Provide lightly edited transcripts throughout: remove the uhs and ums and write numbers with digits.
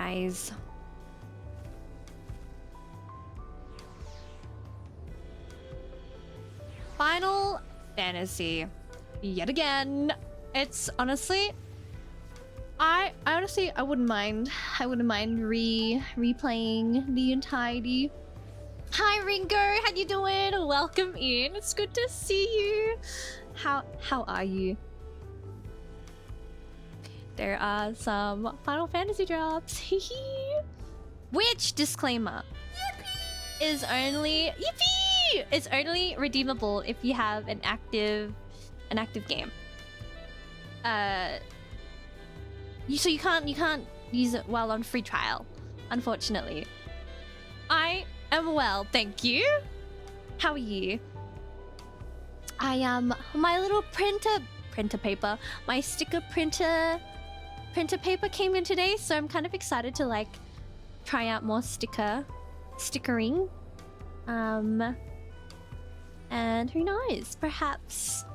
Nice. Final Fantasy. Yet again. It's honestly... I honestly wouldn't mind. I wouldn't mind replaying the entirety. Hi Ringo, how you doing? Welcome in. It's good to see you. How are you? There are some Final Fantasy drops. Which, disclaimer, is only it's only redeemable if you have an active game. So you can't use it while on free trial, unfortunately. I am well, thank you. How are you? I am my little printer paper, my sticker printer paper came in today, so I'm kind of excited to like try out more stickering. And who knows, perhaps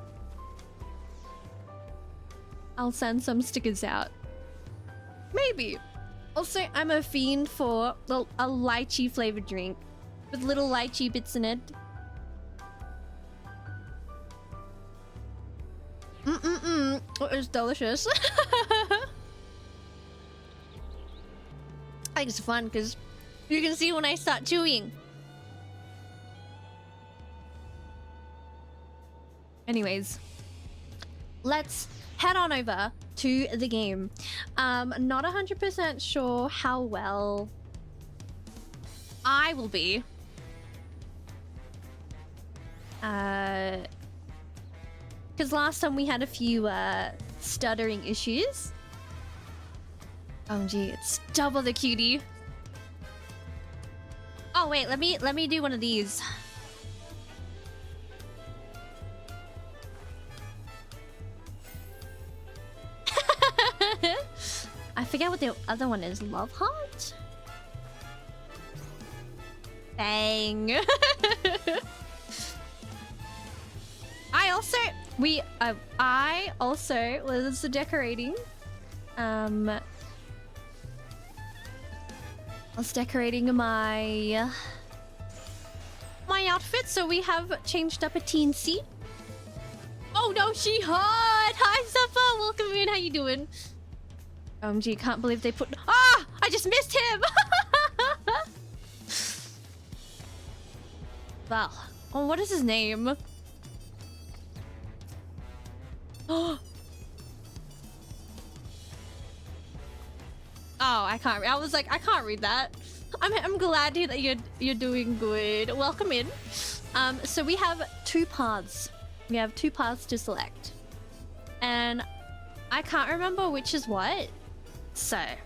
I'll send some stickers out. Maybe. Also, I'm a fiend for a lychee flavored drink with little lychee bits in it. It was delicious. I think it's fun because you can see when I start chewing. Anyways, let's head on over to the game. Not 100% sure how well I will be. Because last time we had a few stuttering issues. Oh gee, it's double the cutie. Oh wait, let me do one of these. I forget what the other one is. Love Heart? Bang. I also was decorating. I was decorating my outfit, so we have changed up a teensy. Oh no, she hot! Hi Safa, welcome in. How you doing? Gee, can't believe they put. Ah! I just missed him. Well, oh, what is his name? Oh, I can't. I was like, I can't read that. I'm glad to hear that you're doing good. Welcome in. So we have two paths. We have two paths to select, and I can't remember which is what. So I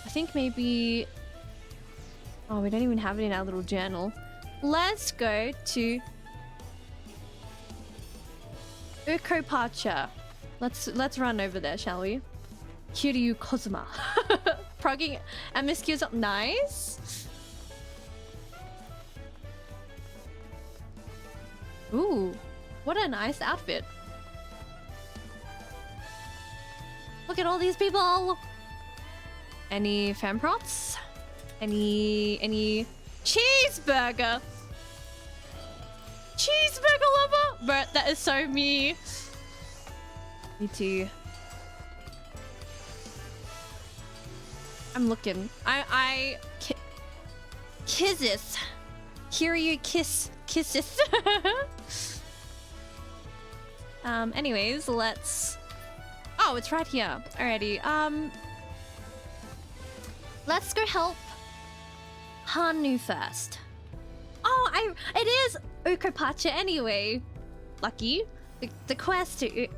think maybe. Oh, we don't even have it in our little journal. Let's go to Ukopacha. Let's run over there, shall we? Kiryu Kozuma. Progging MSQ's up. Nice. Ooh, what a nice outfit. Look at all these people. Any fanprots? Any cheeseburger? Cheeseburger lover? But that is so me. Me too. I'm looking. Kisses. Kiryu kisses. Anyways, let's. Oh, it's right here. Alrighty. Let's go help Hanu first. Oh, it is Ukopacha anyway. Lucky. The quest to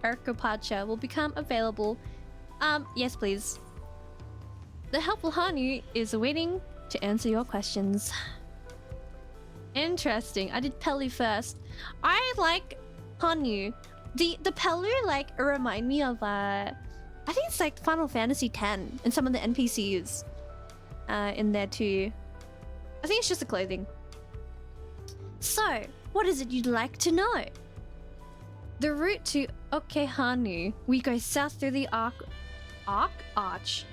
Ukopacha will become available. Yes, please. The helpful Hanu is waiting to answer your questions. Interesting. I did Pelu first. I like Hanu. The Pelu like remind me of I think it's like Final Fantasy X and some of the NPCs in there too. I think it's just the clothing. So, what is it you'd like to know? The route to Okehanu, we go south through the Arch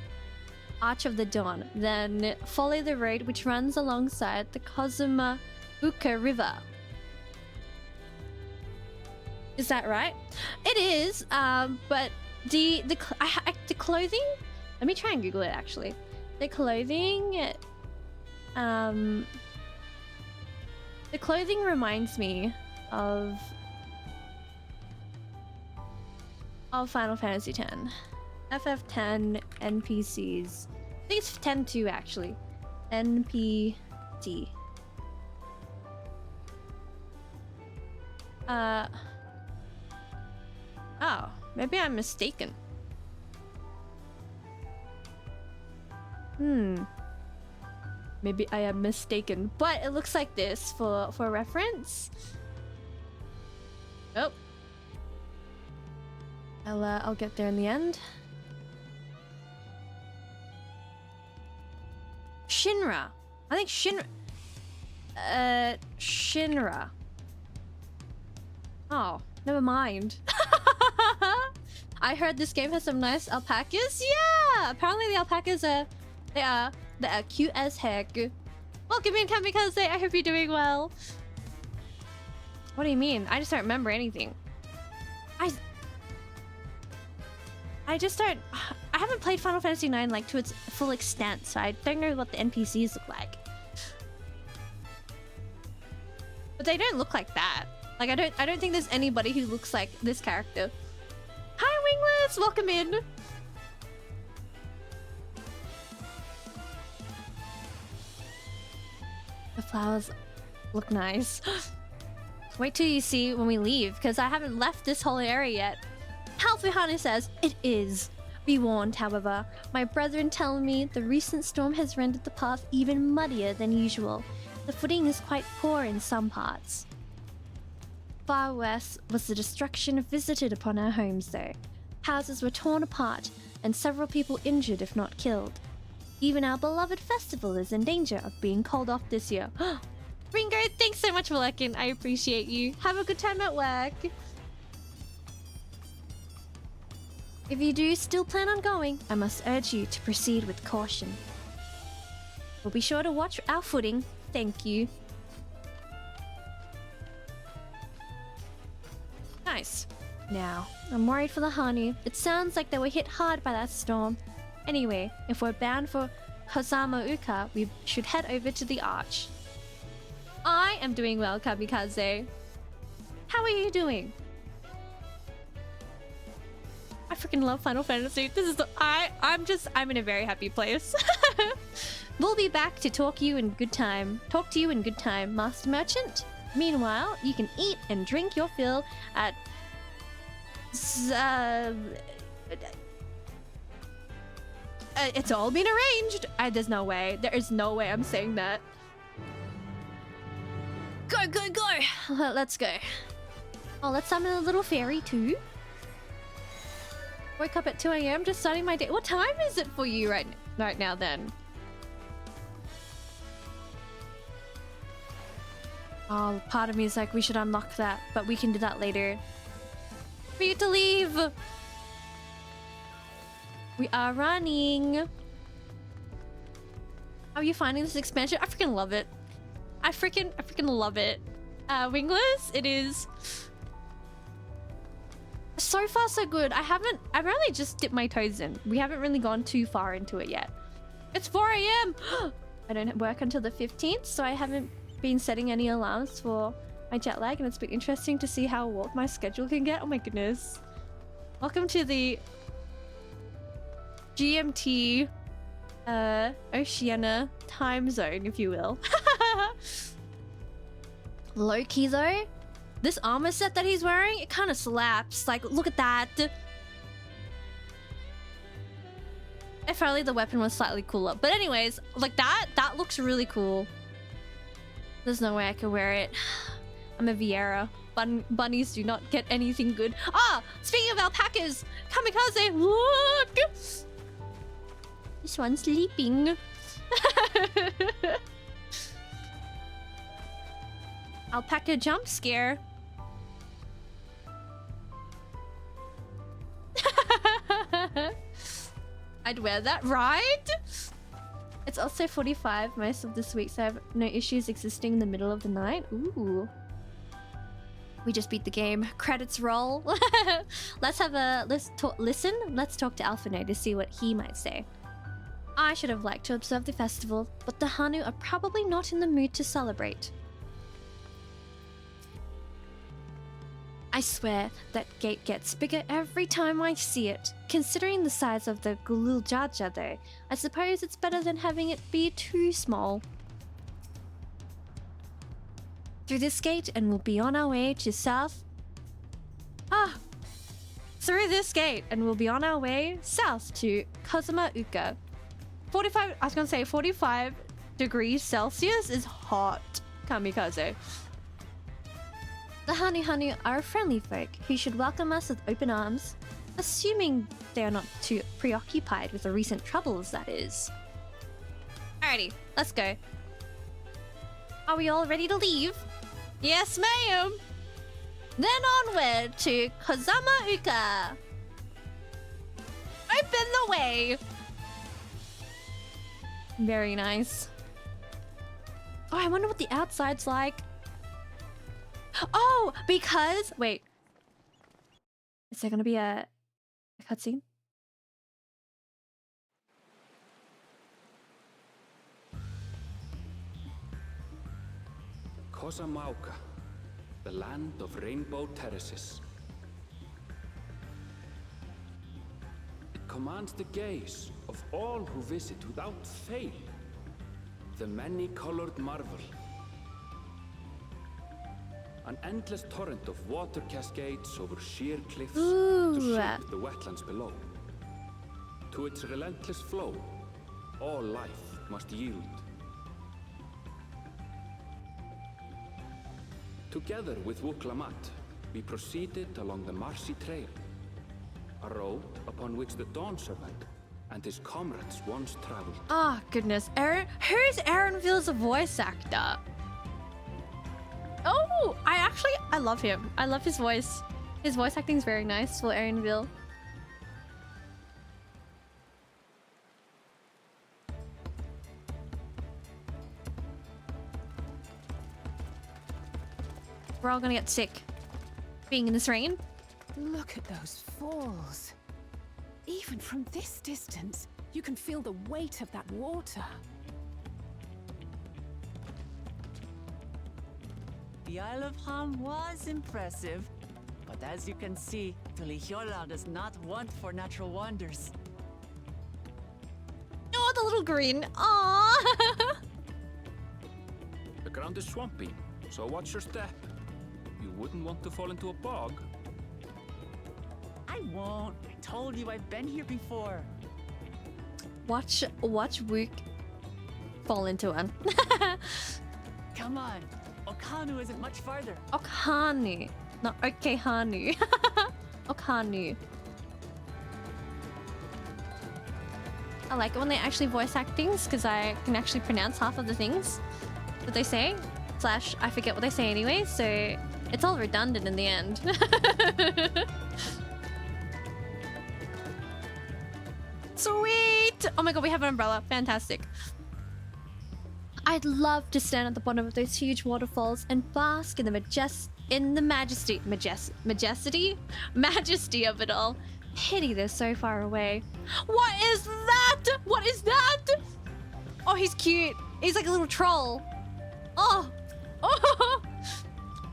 of the Dawn. Then follow the road which runs alongside the Kozumabuka River. Is that right? It is, but the clothing... Let me try and Google it, actually. The clothing... The clothing reminds me of Final Fantasy X. FF10 NPCs. I think it's 10-2 actually. NPC. Oh, maybe I'm mistaken. Maybe I am mistaken, but it looks like this for reference. Oh. I'll get there in the end. Shinra. I think Shinra. Oh, never mind. I heard this game has some nice alpacas. Yeah, apparently the alpacas are cute as heck. Welcome in, Kamikaze. I hope you're doing well. What do you mean? I just don't remember anything. I just don't... I haven't played Final Fantasy IX like to its full extent, so I don't know what the NPCs look like. But they don't look like that. Like I don't think there's anybody who looks like this character. Hi Wingless, welcome in. The flowers look nice. Wait till you see when we leave, because I haven't left this whole area yet. Halfuhani says, it is. Be warned, however. My brethren tell me the recent storm has rendered the path even muddier than usual. The footing is quite poor in some parts. Far west was the destruction visited upon our homes, though. Houses were torn apart, and several people injured if not killed. Even our beloved festival is in danger of being called off this year. Ringo, thanks so much for lurking. I appreciate you. Have a good time at work. If you do still plan on going, I must urge you to proceed with caution. We'll be sure to watch our footing. Thank you. Nice. Now, I'm worried for the Hani. It sounds like they were hit hard by that storm. Anyway, if we're bound for Kozama-uka, we should head over to the Arch. I am doing well, Kamikaze. How are you doing? I freaking love Final Fantasy. This is the... I'm in a very happy place. We'll be back to talk to you in good time, Master Merchant. Meanwhile, you can eat and drink your fill at... it's all been arranged. There's no way. There is no way I'm saying that. Go, go, go. Let's go. Oh, let's summon a little fairy too. Wake up at 2 AM, just starting my day. What time is it for you right now then? Oh, part of me is like, we should unlock that, but we can do that later. For you to leave. We are running. How are you finding this expansion? I freaking love it. I freaking love it. Wingless, it is so far so good. I've only just dipped my toes in. We haven't really gone too far into it yet. It's 4 AM. I don't work until the 15th, so I haven't been setting any alarms for my jet lag, and it's been interesting to see how warped my schedule can get. Oh my goodness. Welcome to the GMT Oceania time zone, if you will. Low key though, this armor set that he's wearing, it kind of slaps. Like, look at that. If only the weapon was slightly cooler. But anyways, like that looks really cool. There's no way I could wear it. I'm a Vieira. Bunnies do not get anything good. Ah, speaking of alpacas, Kamikaze, look! This one's sleeping. Alpaca jump scare. I'd wear that, right? It's also 45 most of this week, so I have no issues existing in the middle of the night. Ooh. We just beat the game. Credits roll. Let's talk to Alphino to see what he might say. I should have liked to observe the festival, but the Hanu are probably not in the mood to celebrate. I swear that gate gets bigger every time I see it. Considering the size of the Gululjaja though, I suppose it's better than having it be too small. Through this gate and we'll be on our way to south... Through this gate and we'll be on our way south to Kazuma Uka. 45 degrees Celsius is hot. Kamikaze. The Hanu are friendly folk who should welcome us with open arms, assuming they are not too preoccupied with the recent troubles, that is. Alrighty, let's go. Are we all ready to leave? Yes, ma'am! Then onward to Kazama Uka. Open the way! Very nice. Oh, I wonder what the outside's like. Oh, because... Wait. Is there gonna be a cutscene? Kosamauka, the land of rainbow terraces. It commands the gaze of all who visit without fail. The many-colored marvel. An endless torrent of water cascades over sheer cliffs to shape the wetlands below. To its relentless flow, all life must yield. Together with Wuklamat, we proceeded along the Marcy Trail, a road upon which the Dawn Servant and his comrades once traveled. Oh, goodness. Who's Aaronville's voice actor? Oh, I love him. I love his voice. His voice acting is very nice for Aaronville. We're all gonna get sick being in this rain. Look at those falls. Even from this distance, you can feel the weight of that water. The Isle of Ham was impressive, but as you can see, Tulihiola does not want for natural wonders. Oh, the little green. Aww. The ground is swampy, so watch your step. You wouldn't want to fall into a bog. I won't. I told you I've been here before. Watch Wook fall into one. Come on. Okanu isn't much farther. Okanu, not Okehanu. Okanu. I like it when they actually voice act things because I can actually pronounce half of the things that they say. / I forget what they say anyway, so it's all redundant in the end. Sweet! Oh my god, we have an umbrella. Fantastic. I'd love to stand at the bottom of those huge waterfalls and bask in the majesty of it all. Pity they're so far away. What is that? What is that? Oh, he's cute. He's like a little troll. Oh. Oh.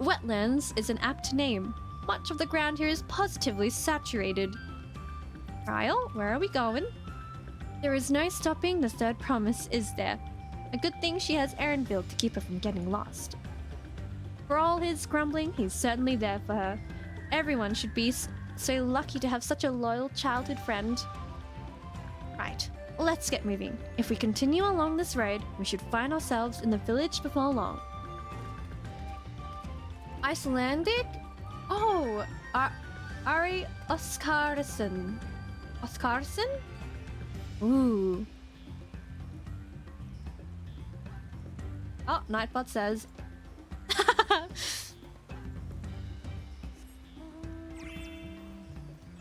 Wetlands is an apt name. Much of the ground here is positively saturated. Trial, where are we going? There is no stopping the third promise, is there? A good thing she has Aaronville to keep her from getting lost. For all his grumbling, he's certainly there for her. Everyone should be so lucky to have such a loyal childhood friend. Right, let's get moving. If we continue along this road, we should find ourselves in the village before long. Icelandic? Oh, Ari Oscarsson. Oscarsson? Ooh. Oh, Nightbot says.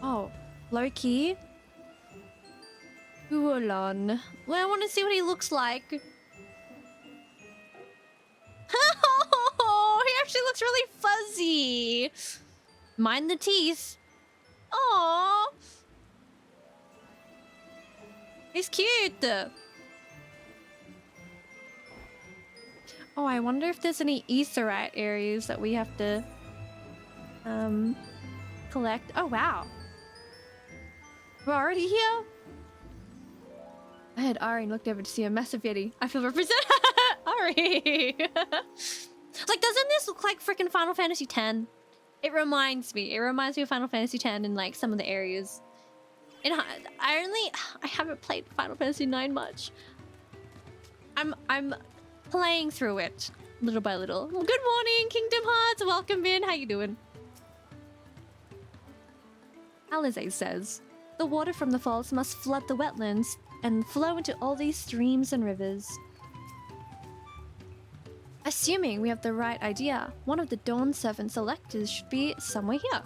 Oh, low key. on. Well, I want to see what he looks like. Oh, he actually looks really fuzzy. Mind the teeth. Aww. He's cute. Oh, I wonder if there's any aetheryte areas that we have to collect. Oh, wow. We're already here? I had Ari and looked over to see a massive yeti. I feel represented. Ari. Like, doesn't this look like freaking Final Fantasy X? It reminds me. It reminds me of Final Fantasy X in like some of the areas. I haven't played Final Fantasy IX much. I'm playing through it little by little. Well, good morning, Kingdom Hearts. Welcome in. How you doing? Alize says, the water from the falls must flood the wetlands and flow into all these streams and rivers. Assuming we have the right idea, one of the Dawn Servant's electors should be somewhere here.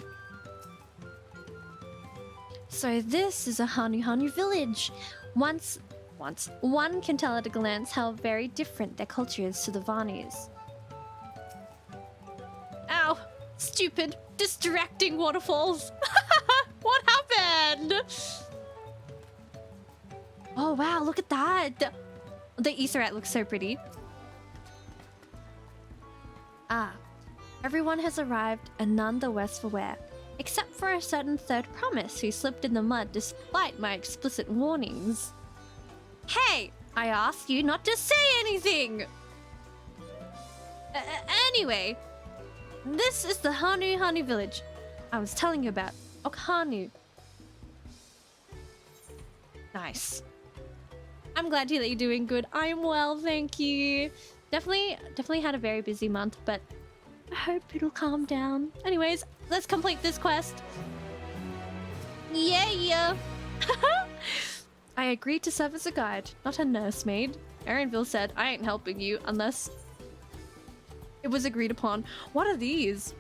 So this is a Hanu village. Once one can tell at a glance how very different their culture is to the Vanis. Ow! Stupid, distracting waterfalls! What happened? Oh wow, look at that! The aetheryte looks so pretty. Ah, everyone has arrived and none the worse for wear. Except for a certain third promise who slipped in the mud despite my explicit warnings. Hey! I asked you not to say anything! Anyway, this is the Hanu village I was telling you about. Okhanu. Nice. I'm glad to hear that you're doing good. I'm well, thank you. Definitely had a very busy month, but I hope it'll calm down. Anyways, let's complete this quest. Yeah. I agreed to serve as a guide, not a nursemaid. Erenville said, I ain't helping you unless it was agreed upon. What are these?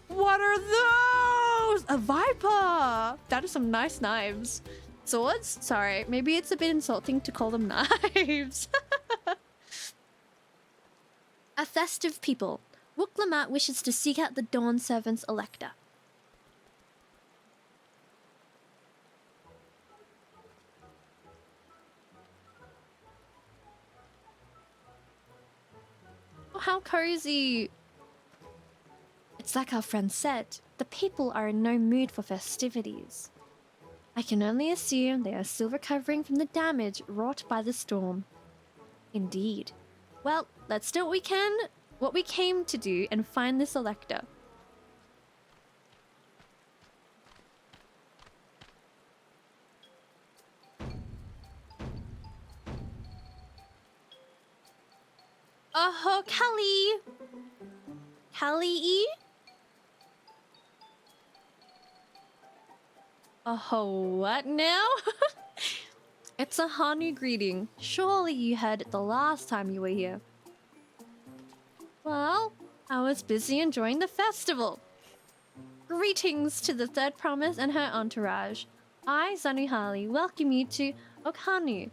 What are those? A viper! That is some nice knives. Swords? Sorry, maybe it's a bit insulting to call them knives. A festive people. Wooklamat wishes to seek out the Dawn Servant's elector. Oh, how cozy. It's like our friend said, the people are in no mood for festivities. I can only assume they are still recovering from the damage wrought by the storm. Indeed. Well, let's do what we came to do, and find this elector. Oh, Callie? Oh, what now? It's a Hanu greeting. Surely you heard it the last time you were here. Well, I was busy enjoying the festival. Greetings to the third promise and her entourage. I, Zanuhali, welcome you to Okhanu.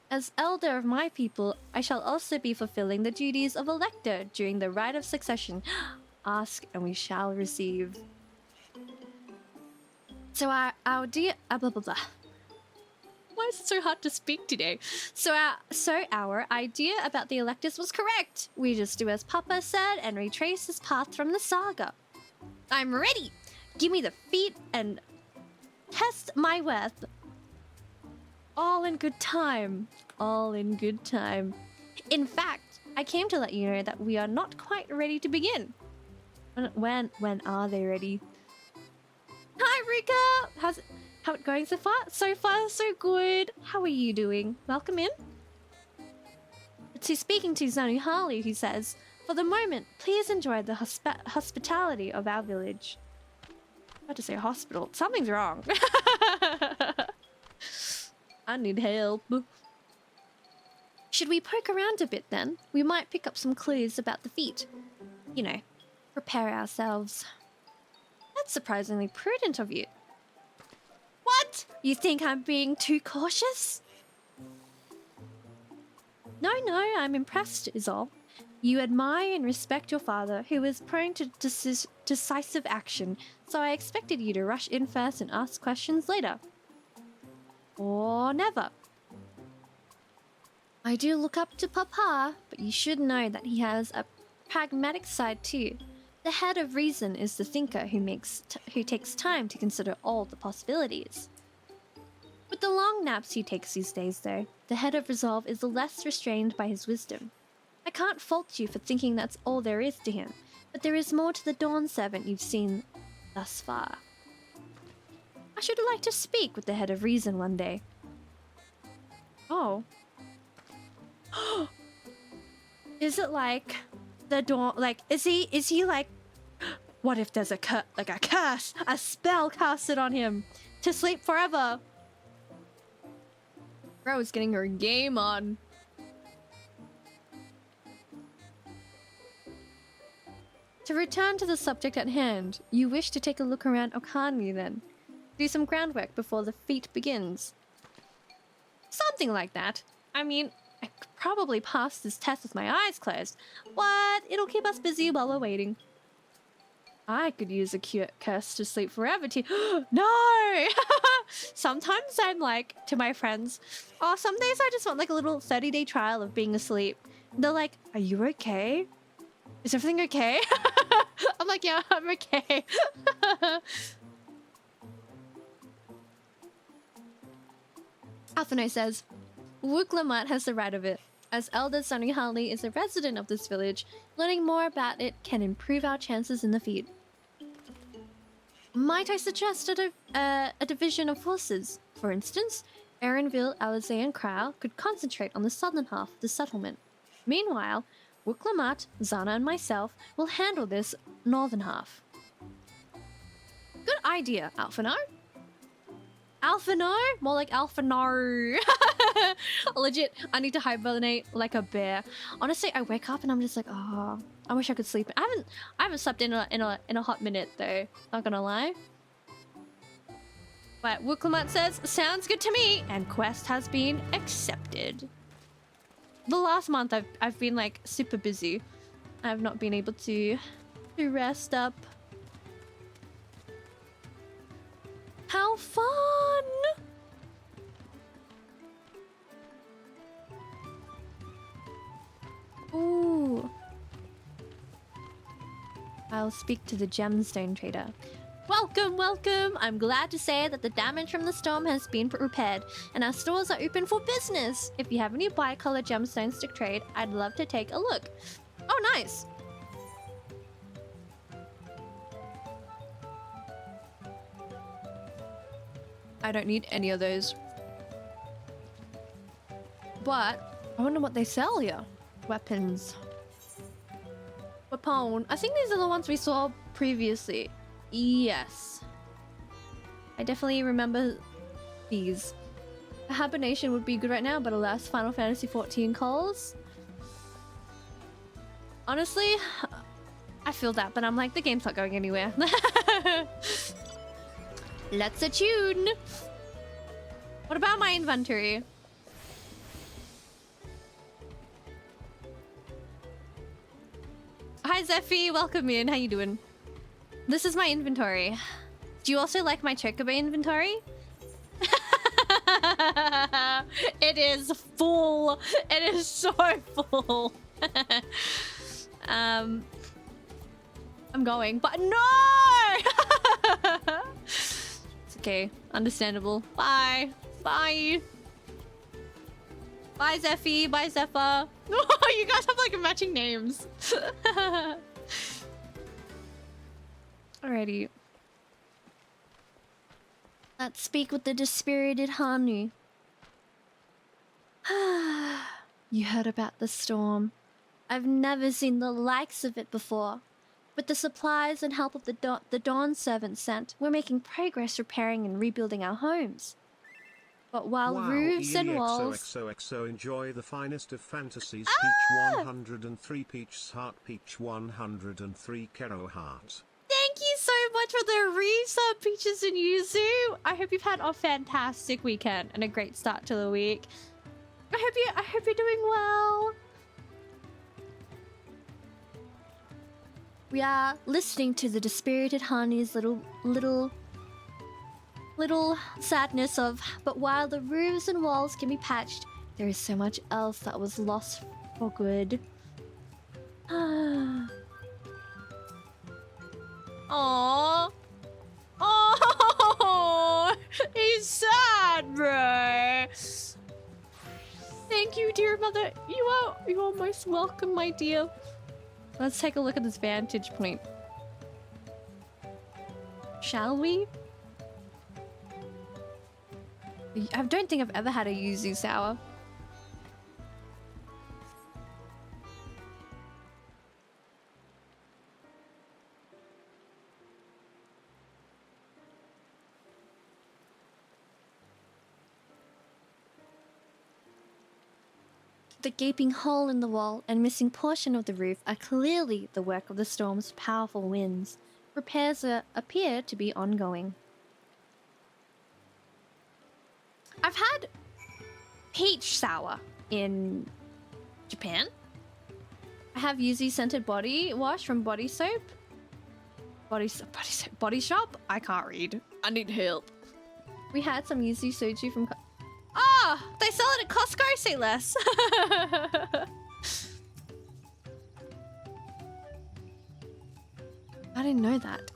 As elder of my people, I shall also be fulfilling the duties of elector during the rite of succession. Ask and we shall receive. So our dear... blah, blah, blah. Why is it so hard to speak today? So our idea about the electors was correct. We just do as Papa said and retrace his path from the saga. I'm ready. Give me the feet and test my worth. All in good time. All in good time. In fact, I came to let you know that we are not quite ready to begin. When are they ready? Hi, Rika! How it going so far? So far, so good. How are you doing? Welcome in. To speaking to Zanuhali, who says, for the moment, please enjoy the hospitality of our village. I had to say hospital. Something's wrong. I need help. Should we poke around a bit then? We might pick up some clues about the feat. You know, prepare ourselves. That's surprisingly prudent of you. What? What? You think I'm being too cautious? No, I'm impressed is all. You admire and respect your father, who is prone to decisive action, so I expected you to rush in first and ask questions later. Or never. I do look up to Papa, but you should know that he has a pragmatic side too. The head of reason is the thinker who takes time to consider all the possibilities. With the long naps he takes these days, though, the head of resolve is less restrained by his wisdom. I can't fault you for thinking that's all there is to him, but there is more to the Dawn Servant you've seen thus far. I should like to speak with the head of reason one day. Oh. Is it like the Dawn? Like, is he like? What if there's a curse, a spell casted on him to sleep forever? Bro is getting her game on. To return to the subject at hand, you wish to take a look around Okani then. Do some groundwork before the feat begins. Something like that. I mean, I could probably pass this test with my eyes closed, but it'll keep us busy while we're waiting. I could use a curse to sleep forever too. No! Sometimes I'm like, to my friends, oh, some days I just want like a little 30-day trial of being asleep. And they're like, are you okay? Is everything okay? I'm like, yeah, I'm okay. Alphino says, Wuklamut has the right of it. As Elder Sunny Harley is a resident of this village, learning more about it can improve our chances in the feat. Might I suggest a division of forces? For instance, Erinville, Alizé, and Krau could concentrate on the southern half of the settlement. Meanwhile, Wuklamut, Zana, and myself will handle this northern half. Good idea, Alphino. Alphino? More like Alphino. Legit, I need to hibernate like a bear. Honestly, I wake up and I'm just like, oh, I wish I could sleep. I haven't slept in a hot minute though. Not gonna lie. But Wuklamut says, sounds good to me, and quest has been accepted. The last month I've been like super busy. I've not been able to rest up. How fun! Ooh. I'll speak to the gemstone trader. Welcome, welcome! I'm glad to say that the damage from the storm has been repaired, and our stores are open for business. If you have any bicolor gemstones to trade, I'd love to take a look. Oh, nice! I don't need any of those. But I wonder what they sell here. Weapons. Weapon. I think these are the ones we saw previously. Yes. I definitely remember these. A hibernation would be good right now, but alas, Final Fantasy XIV calls. Honestly, I feel that, but I'm like, the game's not going anywhere. Let's attune. What about my inventory? Hi Zephy, welcome in. How you doing? This is my inventory. Do you also like my chocobo inventory? It is full. It is so full. I'm going, but no! It's okay. Understandable. Bye. Bye. Bye, Zephy. Bye, Zephyr. Oh, you guys have like matching names. Alrighty. Let's speak with the dispirited Hanu. You heard about the storm. I've never seen the likes of it before. With the supplies and help of the Dawn Servant sent, we're making progress repairing and rebuilding our homes. But while roofs and walls... XOXO enjoy the finest of fantasies. Peach 103 Peach's Heart Peach 103 Kero Heart. Thank you so much for the resub, Peaches and Yuzu. I hope you've had a fantastic weekend and a great start to the week. I hope you're doing well. We are listening to the dispirited Honey's little sadness of, but while the roofs and walls can be patched, there is so much else that was lost for good. Aww. Oh, he's sad, bro. Thank you, dear mother. You are most welcome, my dear. Let's take a look at this vantage point. Shall we? I don't think I've ever had a yuzu sour. The gaping hole in the wall and missing portion of the roof are clearly the work of the storm's powerful winds. Repairs appear to be ongoing. I've had peach sour in Japan. I have yuzu scented body wash from Body Soap. Body Shop? I can't read. I need help. We had some yuzu soju from... Oh, they sell it at Costco, say less. I didn't know that.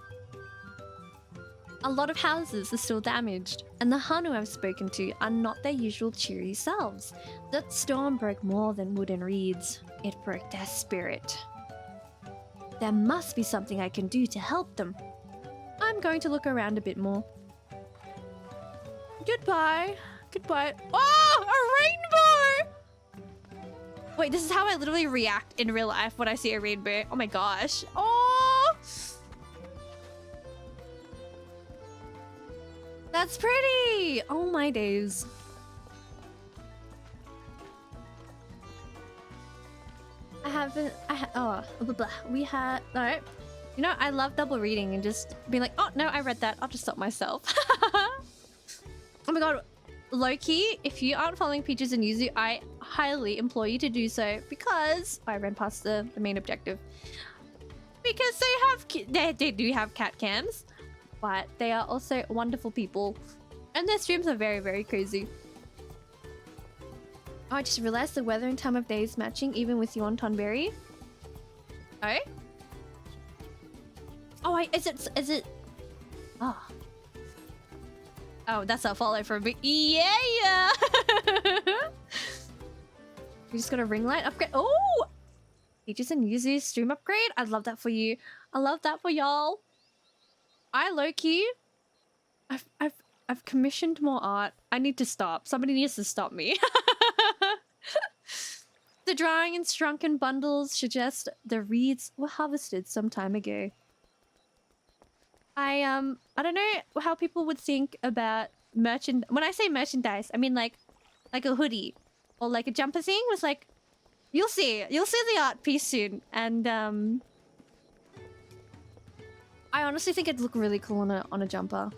A lot of houses are still damaged, and the Hanu I've spoken to are not their usual cheery selves. That storm broke more than wood and reeds. It broke their spirit. There must be something I can do to help them. I'm going to look around a bit more. Goodbye. Goodbye. Oh, a rainbow! Wait, this is how I literally react in real life when I see a rainbow. Oh my gosh. Oh! That's pretty! Oh my days. We had, no. You know, I love double reading and just being like, oh no, I read that. I'll just stop myself. Oh my god. Low-key, if you aren't following Peaches and Yuzu, I highly implore you to do so because I ran past the main objective. Because they do have cat cams, but they are also wonderful people. And their streams are very, very crazy. Oh, I just realized the weather and time of day is matching even with you on Tonberry. Oh? Oh, wait, is it... Oh. Oh, that's a follow for me. Yeah! We just got a ring light upgrade. Oh! Peaches and Yuzu stream upgrade. I'd love that for you. I love that for y'all. I low-key... I've commissioned more art. I need to stop. Somebody needs to stop me. The drawing in shrunken bundles suggest the reeds were harvested some time ago. I don't know how people would think about when I say merchandise, I mean like a hoodie or like a jumper thing with like, you'll see the art piece soon. And I honestly think it'd look really cool on a jumper.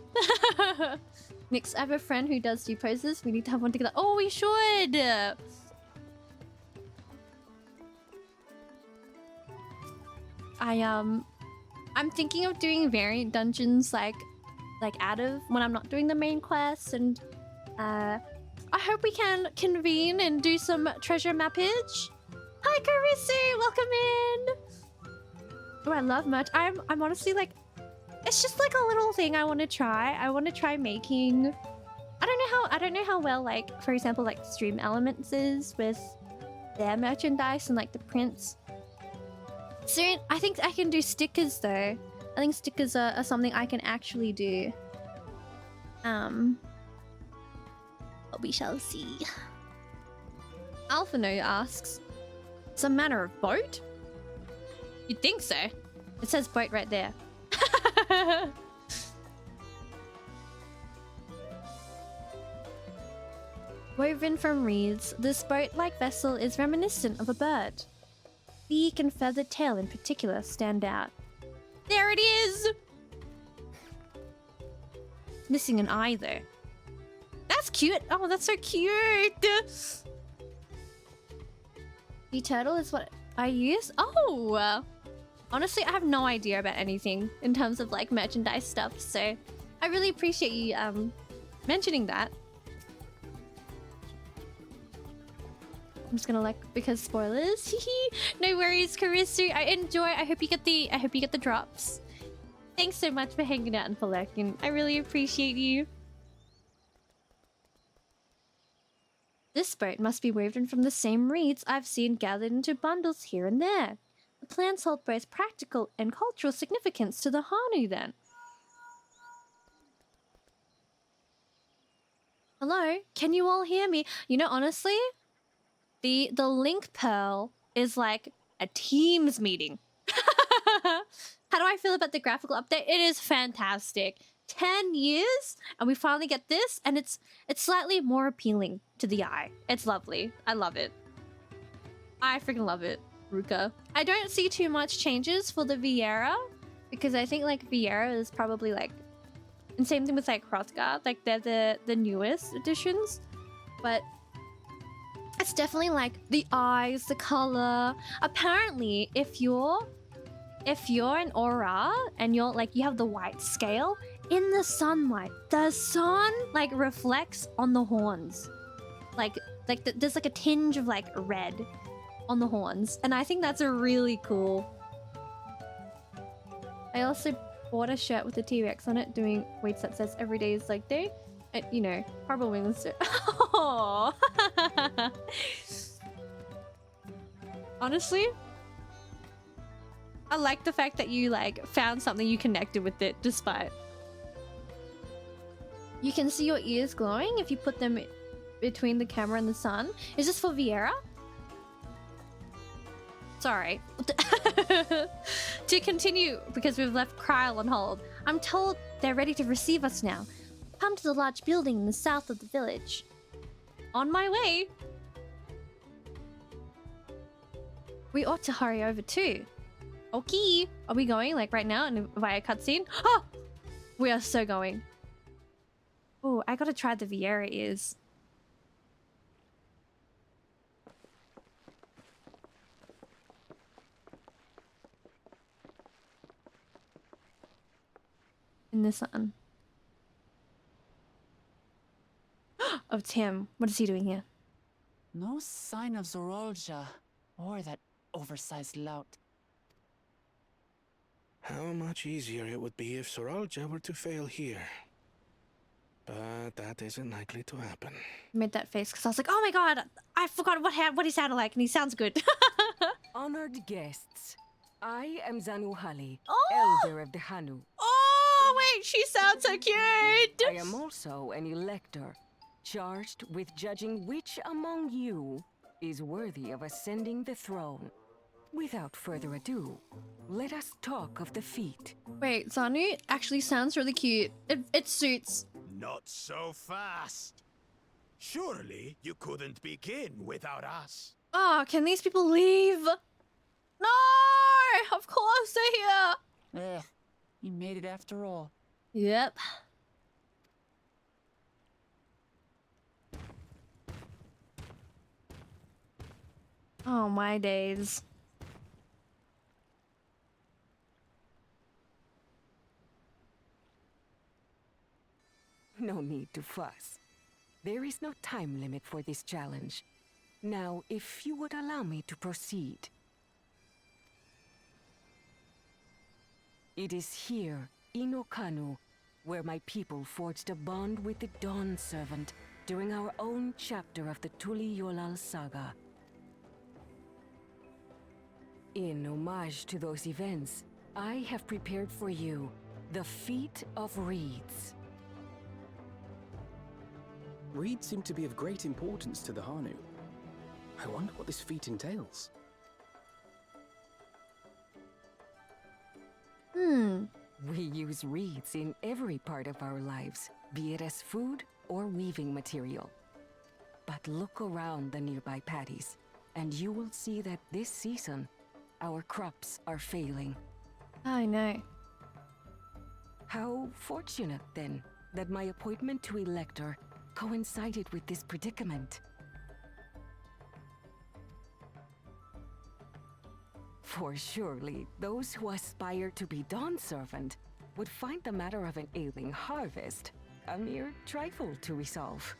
Nix, I have a friend who does do poses. We need to have one together. Oh, we should. I'm thinking of doing variant dungeons like out of when I'm not doing the main quest, and I hope we can convene and do some treasure mappage. Hi Karisu, welcome in. Oh, I love merch. I'm honestly like, it's just like a little thing I want to try. I want to try making. I don't know how well, like, for example, like Stream Elements is with their merchandise and like the prints. Soon, I think I can do stickers though. I think stickers are something I can actually do. But we shall see. Alphano asks, some manner of boat? You'd think so. It says boat right there. Woven from reeds, this boat-like vessel is reminiscent of a bird. Beak and feathered tail in particular stand out. There it is! missing an eye though. That's cute. Oh, that's so cute. The turtle is what I use. Oh, honestly, I have no idea about anything in terms of like merchandise stuff. So I really appreciate you mentioning that. I'm just gonna because spoilers. No worries, Karisu. I hope you get the drops. Thanks so much for hanging out and for lurking. I really appreciate you. This boat must be woven from the same reeds I've seen gathered into bundles here and there. The plants hold both practical and cultural significance to the Hanu then. Hello, can you all hear me? You know, honestly, the link pearl is like a Teams meeting. How do I feel about the graphical update? It is fantastic. 10 years and we finally get this, and it's slightly more appealing to the eye. It's lovely. I love it. I freaking love it, Ruka. I don't see too much changes for the Viera because I think like Viera is probably like, and same thing with like Hrothgar, like they're the newest additions, but it's definitely like the eyes, the color. Apparently, if you're an aura and you're like, you have the white scale in the sunlight, the sun like reflects on the horns, there's like a tinge of like red on the horns, and I think that's a really cool. I also bought a shirt with a T-Rex on it doing weights that says every day is like day, and you know, Harbour Wings. Oh. Honestly, I like the fact that you like found something you connected with it despite. You can see your ears glowing if you put them between the camera and the sun. Is this for Viera? Sorry. To continue, because we've left Kryl on hold, I'm told they're ready to receive us now. Come to the large building in the south of the village. On my way. We ought to hurry over too. Okay. Are we going like right now and via cutscene? Oh! We are so going. Oh, I gotta try the Viera ears. In the sun. Oh, Tim. What is he doing here? No sign of Zorolja or that oversized lout. How much easier it would be if Soralja were to fail here. But that isn't likely to happen. I made that face because I was like, oh my god, I forgot what he sounded like, and he sounds good. Honored guests, I am Zanuhali, Oh! elder of the Hanu. Oh, wait, she sounds so cute! I am also an elector, charged with judging which among you is worthy of ascending the throne. Without further ado, let us talk of the feat. Wait, Zanu actually sounds really cute. It suits. Not so fast. Surely you couldn't begin without us. Oh, can these people leave? No! Of course they're here! Ugh, you made it after all. Yep. Oh, my days. No need to fuss. There is no time limit for this challenge. Now, if you would allow me to proceed. It is here, in Okanu, where my people forged a bond with the Dawn Servant during our own chapter of the Tuli Yolal saga. In homage to those events, I have prepared for you the Feat of Reeds. Reeds seem to be of great importance to the Hanu. I wonder what this feat entails. We use reeds in every part of our lives, be it as food or weaving material. But look around the nearby paddies, and you will see that this season, our crops are failing. I know. How fortunate, then, that my appointment to Elector coincided with this predicament. For surely those who aspire to be Dawn Servant would find the matter of an ailing harvest a mere trifle to resolve.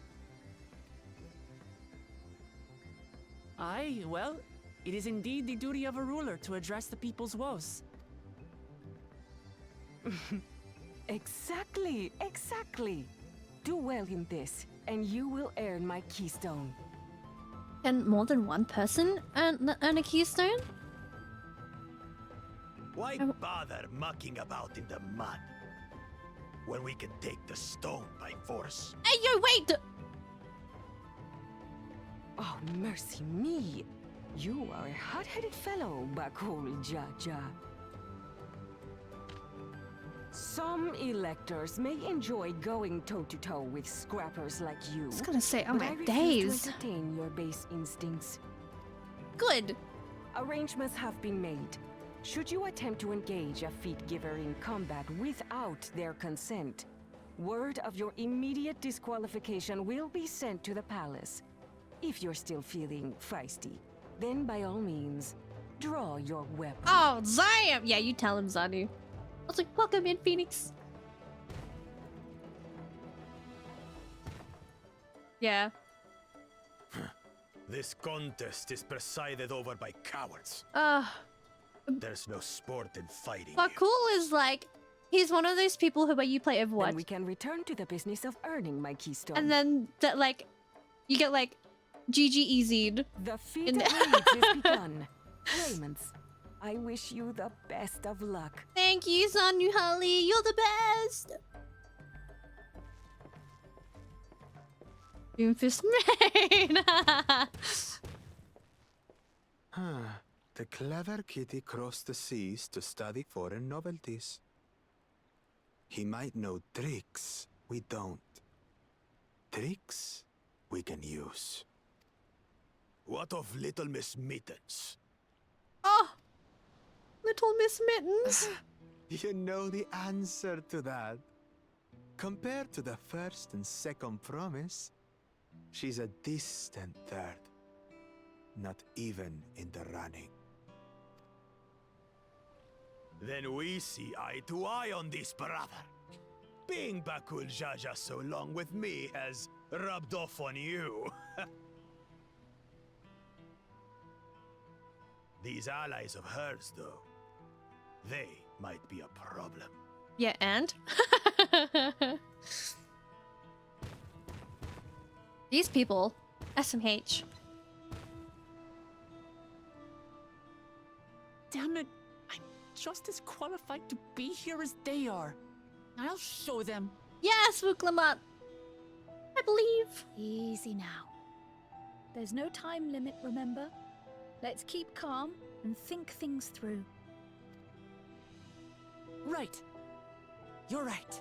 Aye, well, it is indeed the duty of a ruler to address the people's woes. Exactly. Do well in this, and you will earn my keystone. Can more than one person earn a keystone? Why bother mucking about in the mud when we can take the stone by force? Hey, yo, wait! Oh, mercy me. You are a hot-headed fellow, Bakul Jaja. Some electors may enjoy going toe-to-toe with scrappers like you. I was gonna say, oh but my I refuse days. to entertain your base instincts. Good. Arrangements have been made. Should you attempt to engage a feat giver in combat without their consent, word of your immediate disqualification will be sent to the palace. If you're still feeling feisty, then by all means, draw your weapon. Oh, damn! Yeah, you tell him, Zanu. I was like, welcome in, Phoenix. Yeah. This contest is presided over by cowards. There's no sport in fighting. Bakul is like, he's one of those people who, when you play Then Overwatch, we can return to the business of earning my keystone. and then that like, you get like, GG easied. The feat of raids is begun. Claimants, I wish you the best of luck. Thank you, Zanu Holly. You're the best. Doomfist main. The clever kitty crossed the seas to study foreign novelties. He might know tricks we don't. Tricks we can use. What of Little Miss Mittens? Oh, Little Miss Mittens. You know the answer to that. Compared to the first and second promise, she's a distant third. Not even in the running. Then we see eye to eye on this, brother. Being Bakul Jaja so long with me has rubbed off on you. These allies of hers, though, they might be a problem. Yeah, and? These people, SMH. Damn it, I'm just as qualified to be here as they are. I'll show them. Yes, Wuklamat. I believe. Easy now. There's no time limit, remember? Let's keep calm and think things through. Right. You're right.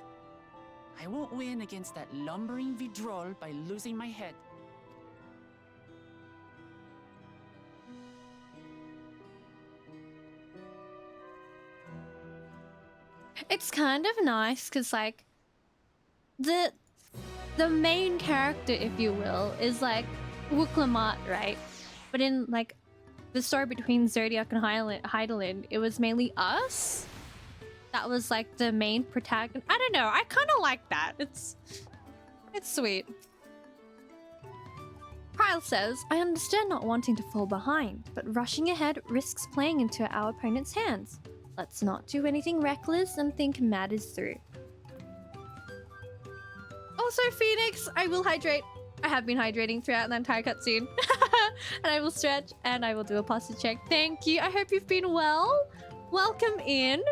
I won't win against that lumbering Vidrol by losing my head. It's kind of nice because like the main character, if you will, is like Wuklamat, right? But in like the story between Zodiac and Hydaelyn, it was mainly us. That was like the main protagonist. I don't know. I kind of like that. It's sweet. Kyle says, I understand not wanting to fall behind, but rushing ahead risks playing into our opponent's hands. Let's not do anything reckless and think matters through. Also, Phoenix, I will hydrate. I have been hydrating throughout the entire cutscene. And I will stretch and I will do a posture check. Thank you. I hope you've been well. Welcome in.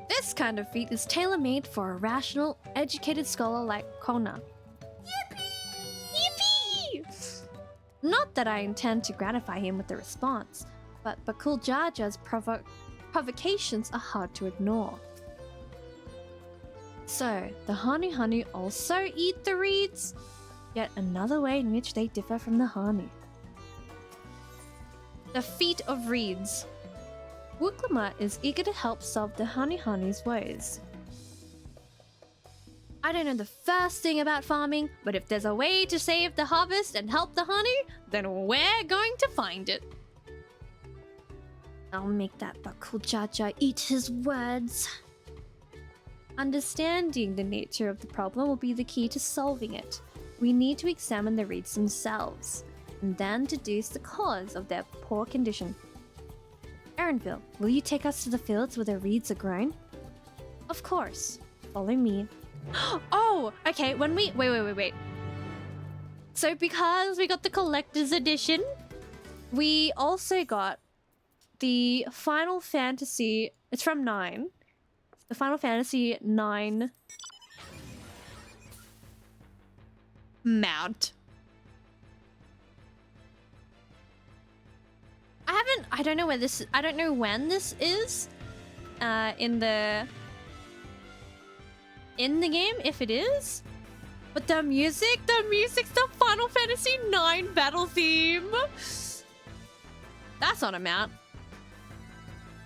This kind of feat is tailor-made for a rational, educated scholar like Kona. Yippee! Yippee! Not that I intend to gratify him with a response, but Bakul Jaja's provocations are hard to ignore. So, the Hanu also eat the reeds? Yet another way in which they differ from the Hanu. The feat of reeds. Wooklamut is eager to help solve the honey's woes. I don't know the first thing about farming, but if there's a way to save the harvest and help the honey, then we're going to find it. I'll make that Bakulchacha eat his words. Understanding the nature of the problem will be the key to solving it. We need to examine the reeds themselves, and then deduce the cause of their poor condition. Erenville, will you take us to the fields where the reeds are grown? Of course. Follow me. Oh, okay, when we... Wait. So because we got the collector's edition, we also got the Final Fantasy... It's from 9. The Final Fantasy 9 mount. I don't know where this... I don't know when this is in the game, if it is. But the music's the Final Fantasy 9 battle theme. That's not a mount.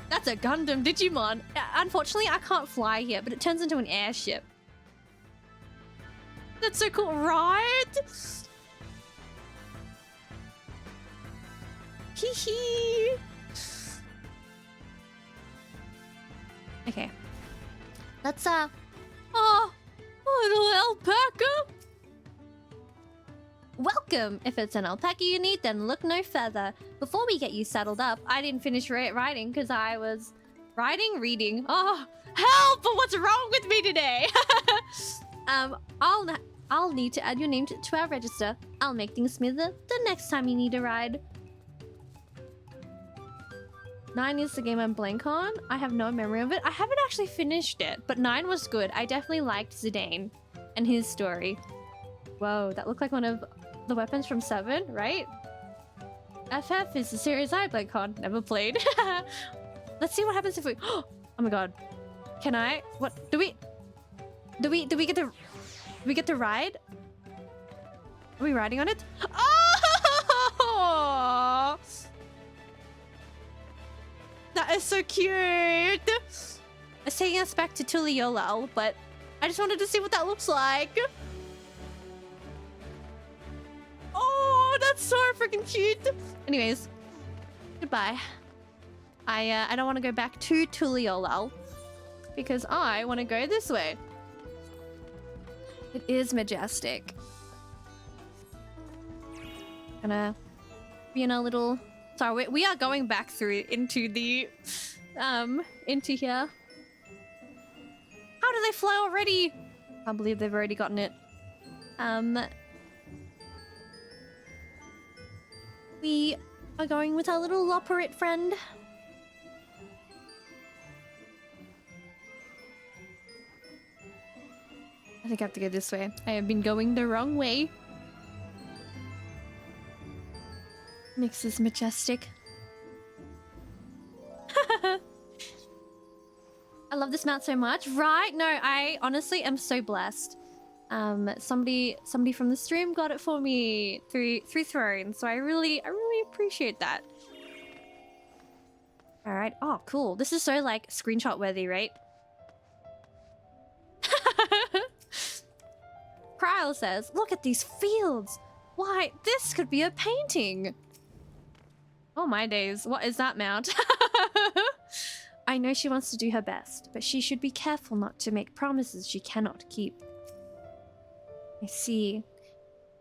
That's a Gundam Digimon. Unfortunately, I can't fly here, but it turns into an airship. That's so cool, right? Hee hee. Okay. Let's oh, little alpaca. Welcome! If it's an alpaca you need, then look no further. Before we get you saddled up, I didn't finish writing because I was reading. Oh, help! What's wrong with me today? I'll need to add your name to our register. I'll make things smoother the next time you need a ride. 9 is the game I'm blank on. I have no memory of it. I haven't actually finished it, but 9 was good. I definitely liked Zidane and his story. Whoa, that looked like one of the weapons from 7, right? FF is the series I blank on. Never played. Let's see what happens if we... Oh my god. Can I... What? Do we get to ride? Are we riding on it? Oh! That is so cute. It's taking us back to Tuliolal, but I just wanted to see what that looks like. Oh, that's so freaking cute. Anyways, goodbye. I don't want to go back to Tuliolal because I want to go this way. It is majestic. Gonna be in a little... Sorry, we are going back through into the... into here. How do they fly already? Can't believe they've already gotten it. We are going with our little Loporrit friend. I think I have to go this way. I have been going the wrong way. Nyx is majestic. I love this mount so much. Right? No, I honestly am so blessed. Somebody from the stream got it for me through Throne, so I really appreciate that. All right. Oh, cool. This is so like screenshot worthy, right? Kryl says, "Look at these fields. Why, this could be a painting." Oh my days. What is that mount? I know she wants to do her best, but she should be careful not to make promises she cannot keep. I see.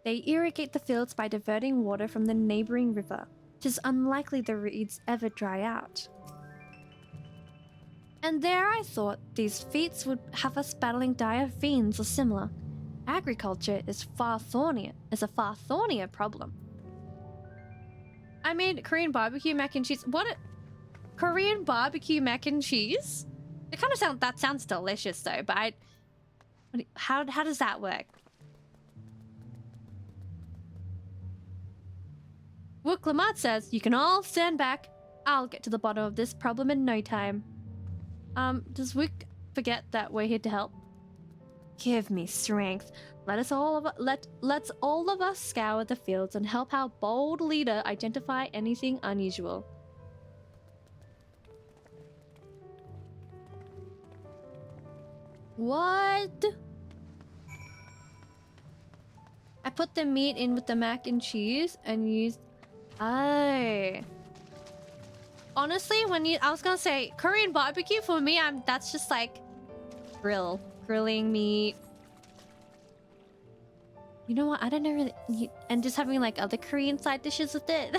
They irrigate the fields by diverting water from the neighboring river. 'Tis unlikely the reeds ever dry out. And there I thought these feats would have us battling dire fiends or similar. Agriculture is a far thornier problem. I made Korean barbecue mac and cheese. What? Korean barbecue mac and cheese? It kind of that sounds delicious though, but how does that work? Wooklamut says, "You can all stand back. I'll get to the bottom of this problem in no time." Does Wook forget that we're here to help? Give me strength. Let's all of us scour the fields and help our bold leader identify anything unusual. What? I put the meat in with the mac and cheese and used... Oh. Honestly, I was gonna say Korean barbecue for me, that's just like grilling meat. You know what? I don't know really, and just having like other Korean side dishes with it.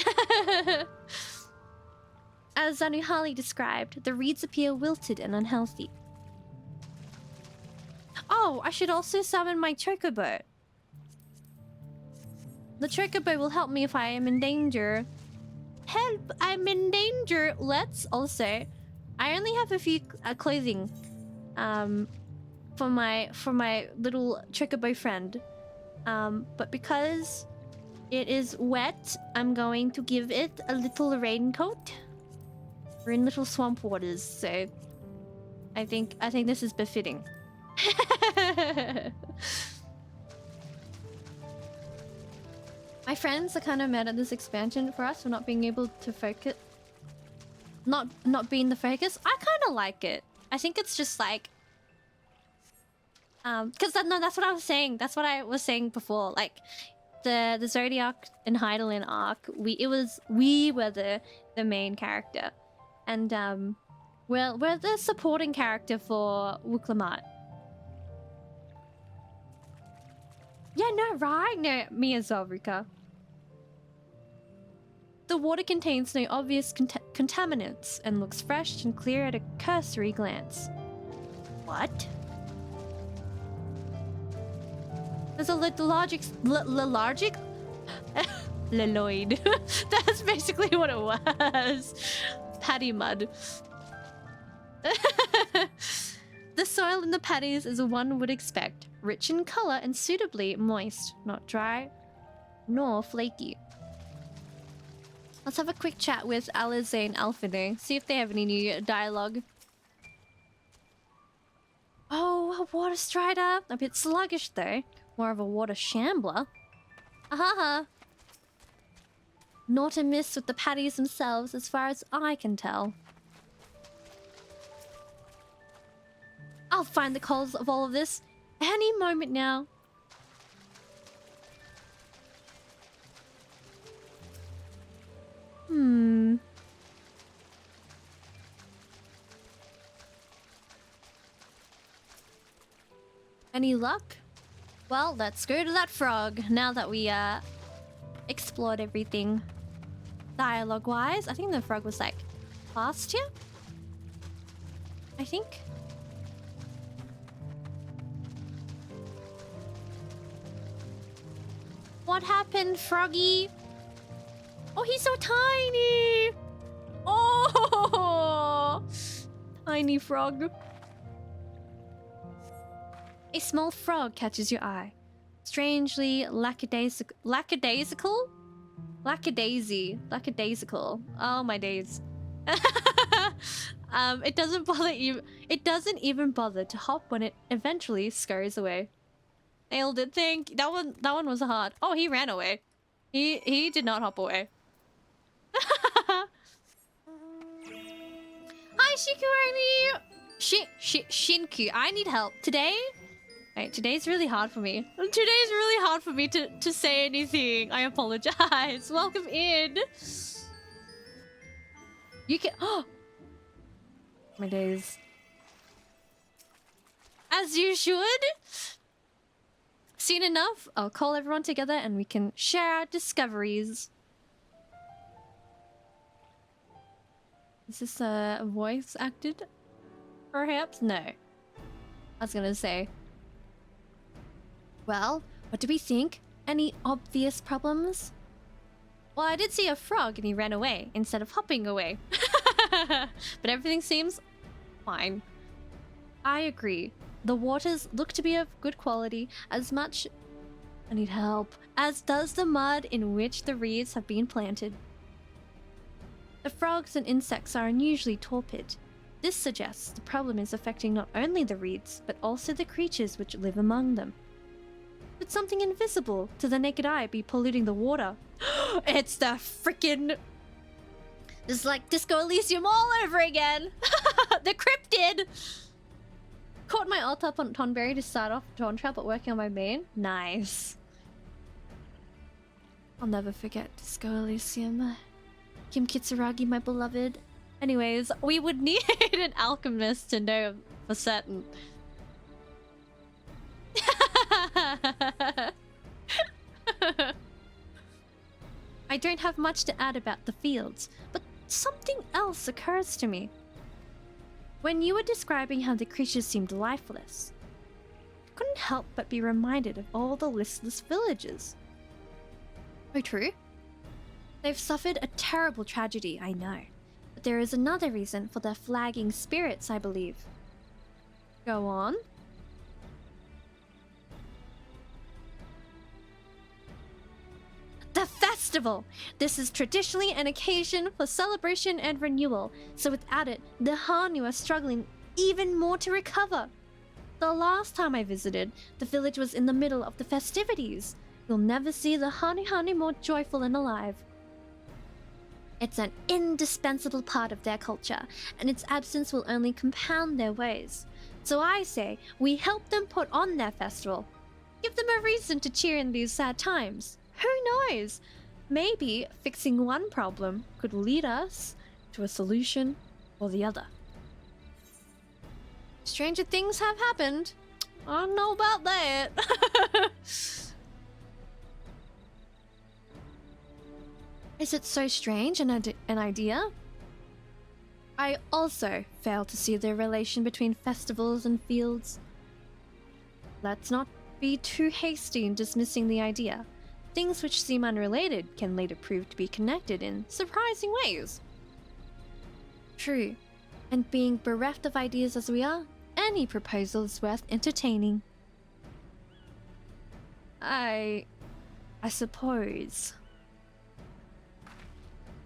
As Zanuhali described, the reeds appear wilted and unhealthy. Oh, I should also summon my chocobo. The chocobo will help me if I am in danger. Help! I'm in danger! Let's also... I only have a few clothing for my little chocobo friend. But because it is wet, I'm going to give it a little raincoat. We're in little swamp waters, so I think this is befitting. My friends are kind of mad at this expansion for us for not being able to focus. Not being the focus. I kind of like it. I think it's just like... Because that's what I was saying. That's what I was saying before. Like, the Zodiac and Heidelin arc, we were the main character. And, we're the supporting character for Wuklamat. Yeah, no, right? No, me as well, Ruka. The water contains no obvious contaminants and looks fresh and clear at a cursory glance. What? There's a lethargic... Leloid. That's basically what it was. Patty mud. The soil in the patties is one would expect. Rich in color and suitably moist. Not dry, nor flaky. Let's have a quick chat with Alize and Alfine. See if they have any new dialogue. Oh, a water strider. A bit sluggish though. More of a water shambler. Ahaha. Not amiss with the patties themselves as far as I can tell. I'll find the cause of all of this any moment now. Any luck? Well, let's go to that frog now that we explored everything. Dialogue-wise, I think the frog was like past here. I think. What happened, Froggy? Oh, he's so tiny! Oh! Tiny frog. A small frog catches your eye. Strangely lackadaisical? Lackadaisical. Oh my days. It doesn't bother you. It doesn't even bother to hop when it eventually scurries away. Nailed it. That one was hard. Oh, he ran away. He did not hop away. Hi, Shikurani. Shinku, I need help today. Right, today's really hard for me. Today's really hard for me to say anything. I apologize. Welcome in. You can... Oh! My days. As you should. Seen enough? I'll call everyone together and we can share our discoveries. Is this a voice acted? Perhaps? No. I was gonna say. Well, what do we think? Any obvious problems? Well, I did see a frog and he ran away instead of hopping away. But everything seems fine. I agree. The waters look to be of good quality as much... I need help. As does the mud in which the reeds have been planted. The frogs and insects are unusually torpid. This suggests the problem is affecting not only the reeds, but also the creatures which live among them. Could something invisible to the naked eye be polluting the water? It's the freaking... It's like Disco Elysium all over again! The cryptid! Caught my ult up on Tonberry to start off Dawntrail, but working on my main. Nice. I'll never forget Disco Elysium. Kim Kitsuragi, my beloved. Anyways, we would need an alchemist to know for certain. I don't have much to add about the fields, but something else occurs to me. When you were describing how the creatures seemed lifeless, I couldn't help but be reminded of all the listless villagers. Oh, true. They've suffered a terrible tragedy, I know, but there is another reason for their flagging spirits, I believe. Go on. The festival! This is traditionally an occasion for celebration and renewal, so without it, the Hanu are struggling even more to recover. The last time I visited, the village was in the middle of the festivities. You'll never see the Hanu more joyful and alive. It's an indispensable part of their culture, and its absence will only compound their woes. So I say, we help them put on their festival. Give them a reason to cheer in these sad times. Who knows? Maybe fixing one problem could lead us to a solution or the other. Stranger things have happened. I don't know about that. Is it so strange an idea? I also fail to see the relation between festivals and fields. Let's not be too hasty in dismissing the idea. Things which seem unrelated can later prove to be connected in surprising ways. True, and being bereft of ideas as we are, any proposal is worth entertaining. I suppose.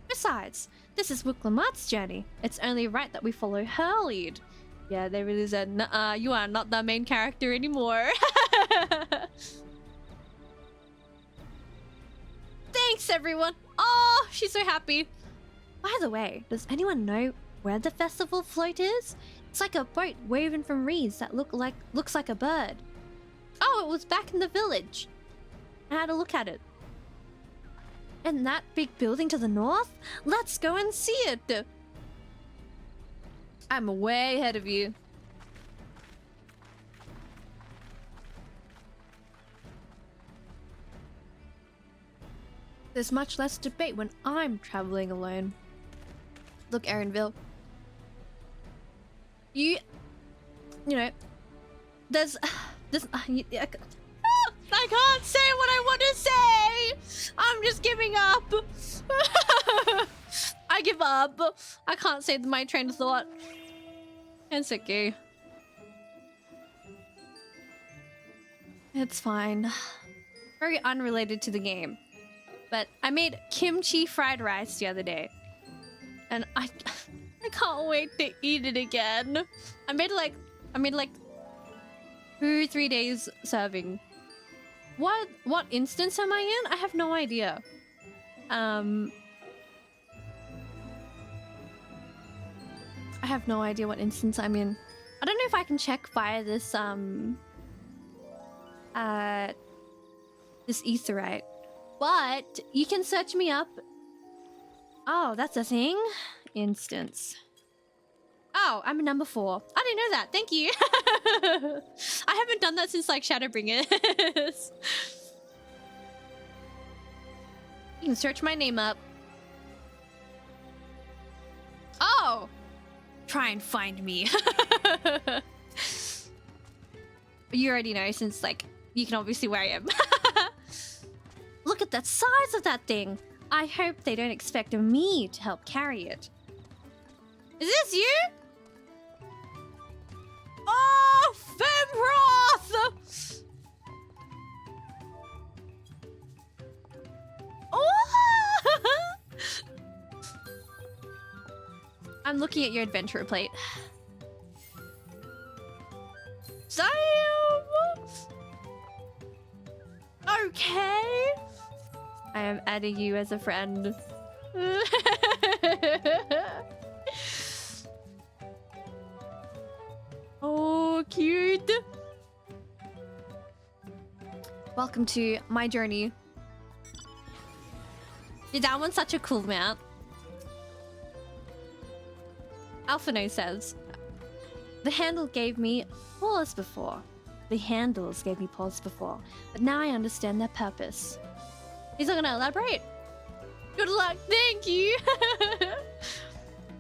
Besides, this is Wuklamat's journey. It's only right that we follow her lead. Yeah, they really said, "Nuh-uh, you are not the main character anymore." Thanks, everyone. Oh, she's so happy. By the way, does anyone know where the festival float is? It's like a boat woven from reeds that looks like a bird. Oh, it was back in the village. I had a look at it. And that big building to the north? Let's go and see it. I'm way ahead of you. There's much less debate when I'm traveling alone. Look, Erinville. You know, there's I can't say what I want to say. I'm just giving up. I give up. I can't say my train of thought. It's okay. It's fine. Very unrelated to the game. But I made kimchi fried rice the other day. And I can't wait to eat it again. I made like 2-3 days serving. What instance am I in? I have no idea. I have no idea what instance I'm in. I don't know if I can check via this this etherite. But you can search me up. Oh, that's a thing. Instance. Oh, I'm a number 4. I didn't know that. Thank you. I haven't done that since like Shadowbringers. You can search my name up. Oh! Try and find me. You already know since like you can obviously where I am. Look at the size of that thing. I hope they don't expect me to help carry it. Is this you? Oh, Femroth! Oh! I'm looking at your adventurer plate. Damn! Okay. I am adding you as a friend. Oh, cute. Welcome to my journey. Yeah, that one's such a cool mount. Alphino says, the handle gave me pause before. The handles gave me pause before, but now I understand their purpose. He's not gonna elaborate. Good luck, thank you.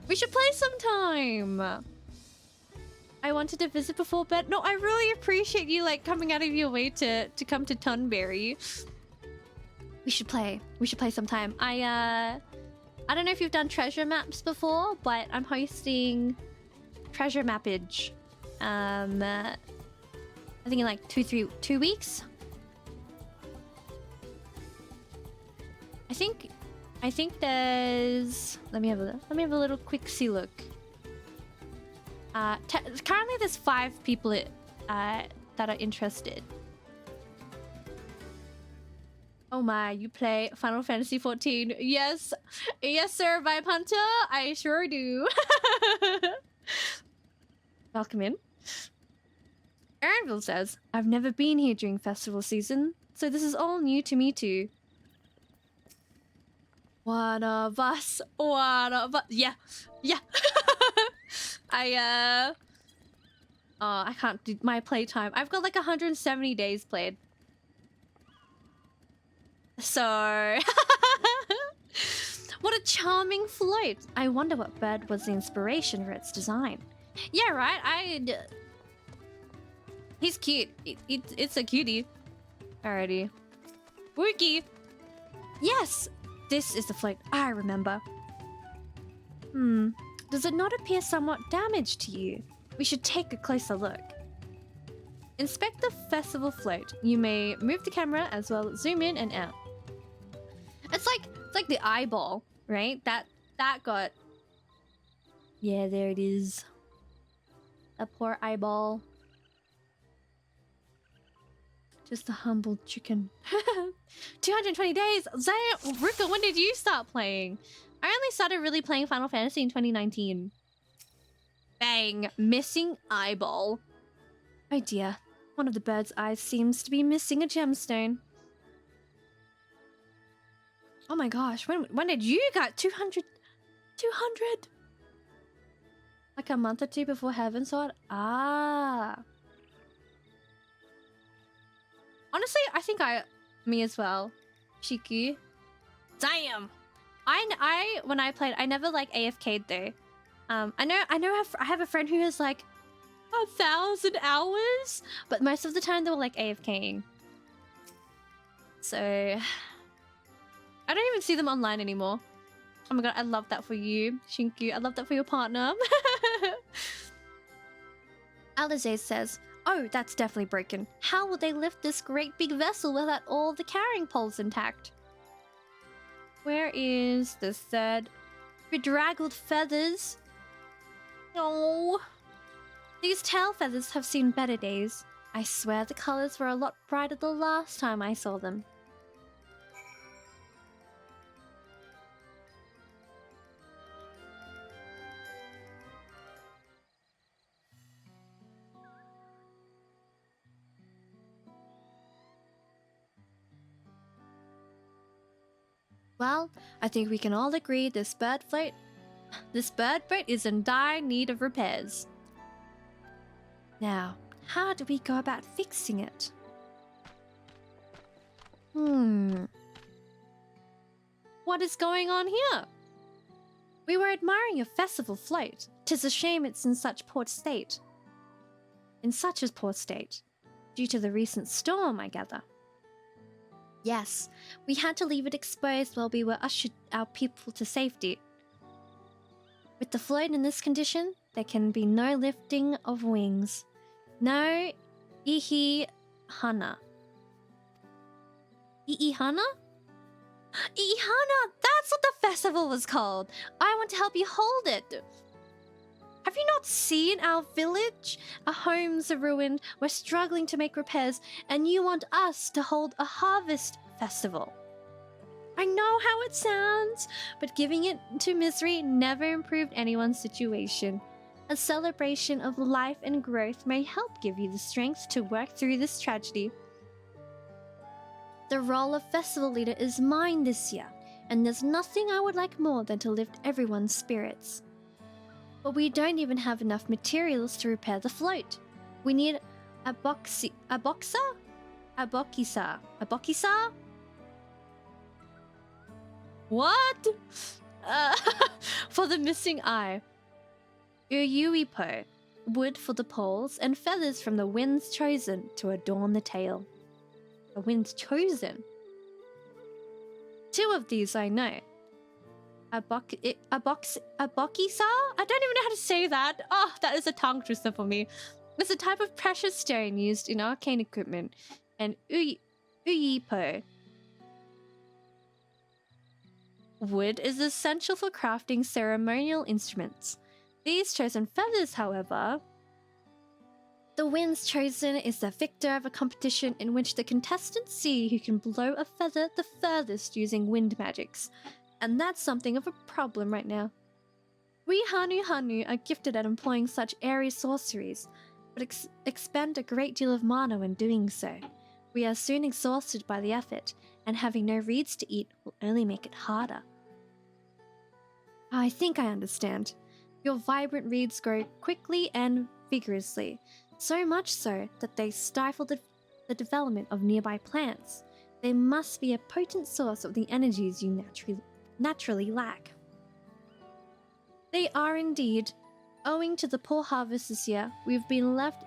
We should play sometime. I wanted to visit before bed. No, I really appreciate you like coming out of your way to come to Tunbury. We should play. We should play sometime. I don't know if you've done treasure maps before, but I'm hosting treasure mappage. I think in like 2 weeks. I think there's. Let me have a little quick see look. Currently there's 5 people that are interested. Oh my, you play Final Fantasy 14? Yes, yes, sir, Vibe Hunter. I sure do. Welcome in. Aaronville says, I've never been here during festival season, so this is all new to me too. One of us. Yeah, yeah. I can't do my playtime. I've got like 170 days played. So, what a charming float. I wonder what bird was the inspiration for its design. Yeah, right? He's cute. It's a cutie. Alrighty. Wookie. Yes, this is the float I remember. Does it not appear somewhat damaged to you? We should take a closer look. Inspect the festival float. You may move the camera as well as zoom in and out. It's like the eyeball, right? That got. Yeah, there it is. A poor eyeball. Just a humble chicken. 220 days. Zaya, Rika, when did you start playing? I only started really playing Final Fantasy in 2019. Bang! Missing eyeball. Oh dear. One of the bird's eyes seems to be missing a gemstone. Oh my gosh, when did you get 200? 200? Like a month or two before Heaven Sword? Ah. Honestly, I think me as well. Shiku. Damn. I when I played, I never like AFK'd though. I have a friend who has like 1,000 hours, but most of the time they were like AFKing. So I don't even see them online anymore. Oh my god, I love that for you, Shinku. I love that for your partner. Alize says, oh, that's definitely broken. How will they lift this great big vessel without all the carrying poles intact? Where is the third? Bedraggled feathers. Oh. These tail feathers have seen better days. I swear the colors were a lot brighter the last time I saw them. Well, I think we can all agree this bird boat is in dire need of repairs. Now, how do we go about fixing it? What is going on here? We were admiring a festival float. 'Tis a shame it's in such poor state. In such a poor state. Due to the recent storm, I gather. Yes, we had to leave it exposed while we were ushered our people to safety. With the float in this condition, there can be no lifting of wings. No Ihihana. Ihihana? Ihihana! That's what the festival was called! I want to help you hold it! Have you not seen our village? Our homes are ruined, we're struggling to make repairs, and you want us to hold a harvest festival. I know how it sounds, but giving it to misery never improved anyone's situation. A celebration of life and growth may help give you the strength to work through this tragedy. The role of festival leader is mine this year, and there's nothing I would like more than to lift everyone's spirits. But we don't even have enough materials to repair the float. We need a boxer? What? For the missing eye. Uyuipo, wood for the poles, and feathers from the winds chosen to adorn the tail. The winds chosen? 2 of these I know. A bokisa? I don't even know how to say that. Oh, that is a tongue twister for me. It's a type of precious stone used in arcane equipment. And uyipo, wood, is essential for crafting ceremonial instruments. These chosen feathers, however... The winds chosen is the victor of a competition in which the contestants see who can blow a feather the furthest using wind magics. And that's something of a problem right now. We Hanu are gifted at employing such airy sorceries, but expend a great deal of mana when doing so. We are soon exhausted by the effort, and having no reeds to eat will only make it harder. I think I understand. Your vibrant reeds grow quickly and vigorously, so much so that they stifle the development of nearby plants. They must be a potent source of the energies you naturally lack. They are indeed. Owing to the poor harvest this year, we've been left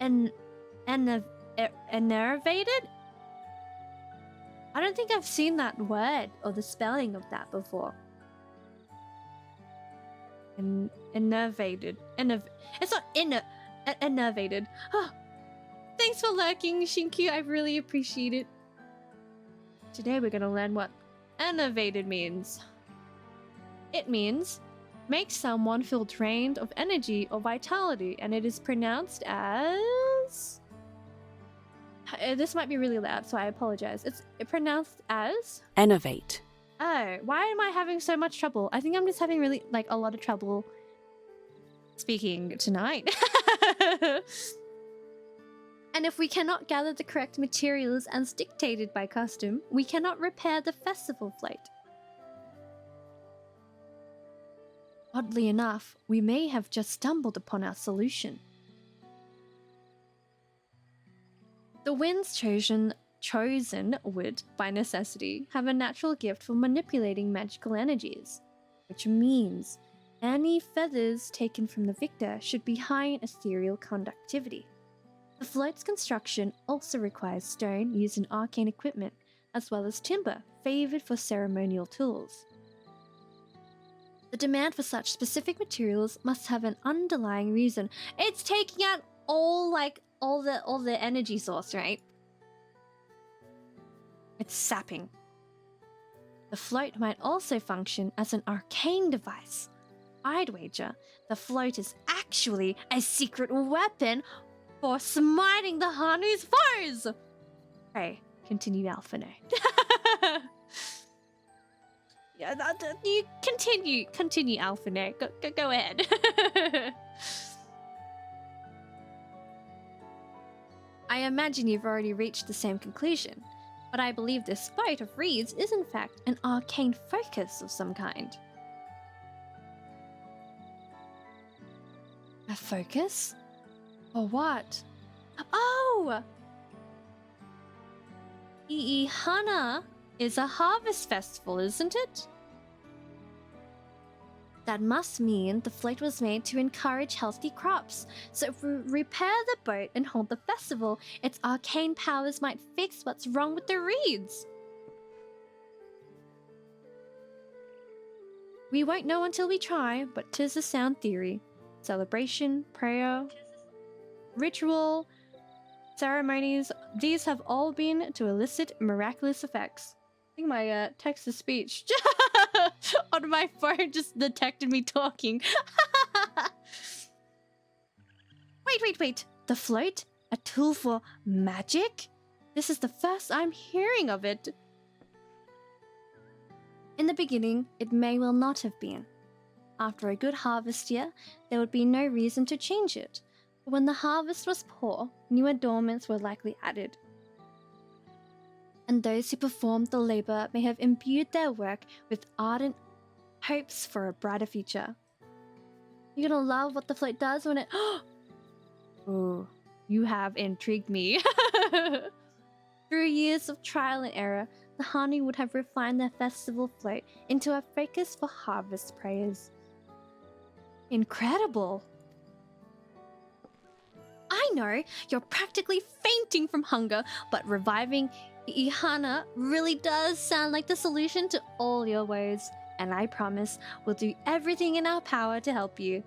enervated? I don't think I've seen that word or the spelling of that before. Enervated. It's not enervated. Oh, thanks for lurking, Shinku. I really appreciate it. Today we're going to learn what enervated means. It means make someone feel drained of energy or vitality, and it is pronounced as... This might be really loud, so I apologize. It's pronounced as... Enervate. Oh, why am I having so much trouble? I think I'm just having really, a lot of trouble speaking tonight. And if we cannot gather the correct materials as dictated by custom, we cannot repair the festival float. Oddly enough, we may have just stumbled upon our solution. The winds chosen would, by necessity, have a natural gift for manipulating magical energies, which means any feathers taken from the victor should be high in ethereal conductivity. The float's construction also requires stone used in arcane equipment, as well as timber, favored for ceremonial tools. The demand for such specific materials must have an underlying reason. It's taking out all the energy source, right? It's sapping. The float might also function as an arcane device. I'd wager the float is actually a secret weapon for smiting the Hanu's foes. Hey, continue Alphino. Yeah, you continue Alphino. Go ahead. I imagine you've already reached the same conclusion, but I believe this boat of reeds is in fact an arcane focus of some kind. A focus? Or what? Oh! Iihana is a harvest festival, isn't it? That must mean the float was made to encourage healthy crops. So if we repair the boat and hold the festival, its arcane powers might fix what's wrong with the reeds. We won't know until we try, but 'tis a sound theory. Celebration, prayer, ritual, ceremonies, these have all been to elicit miraculous effects. I think my text-to-speech on my phone just detected me talking. Wait. The float? A tool for magic? This is the first I'm hearing of it. In the beginning, it may well not have been. After a good harvest year, there would be no reason to change it. But when the harvest was poor, new adornments were likely added. and those who performed the labor may have imbued their work with ardent hopes for a brighter future. You're gonna love what the float does when it... Oh, you have intrigued me. Through years of trial and error, the Hani would have refined their festival float into a focus for harvest prayers. Incredible! I know, you're practically fainting from hunger, but reviving Ihana really does sound like the solution to all your woes, and I promise we'll do everything in our power to help you.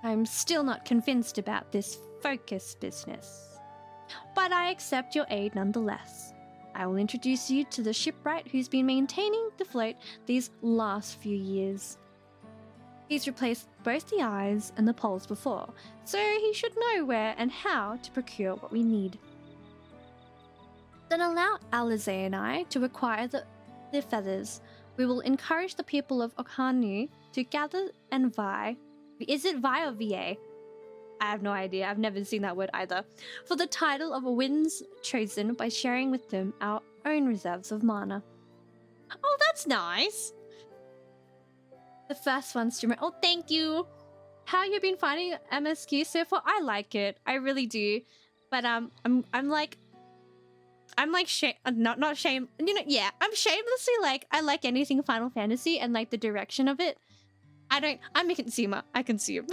I'm still not convinced about this focus business, but I accept your aid nonetheless. I will introduce you to the shipwright who's been maintaining the float these last few years. He's replaced both the eyes and the poles before, so he should know where and how to procure what we need. Then allow Alize and I to acquire the feathers. We will encourage the people of Okhanu to gather and vie. Is it vie or VA? I have no idea. I've never seen that word either. For the title of winds chosen by sharing with them our own reserves of mana. Oh, that's nice. The first one's to... Oh, thank you. How you been finding MSQ so far? I like it. I really do. But I'm like not shame. You know, yeah. I'm shamelessly like I like anything Final Fantasy and like the direction of it. I'm a consumer. I consume.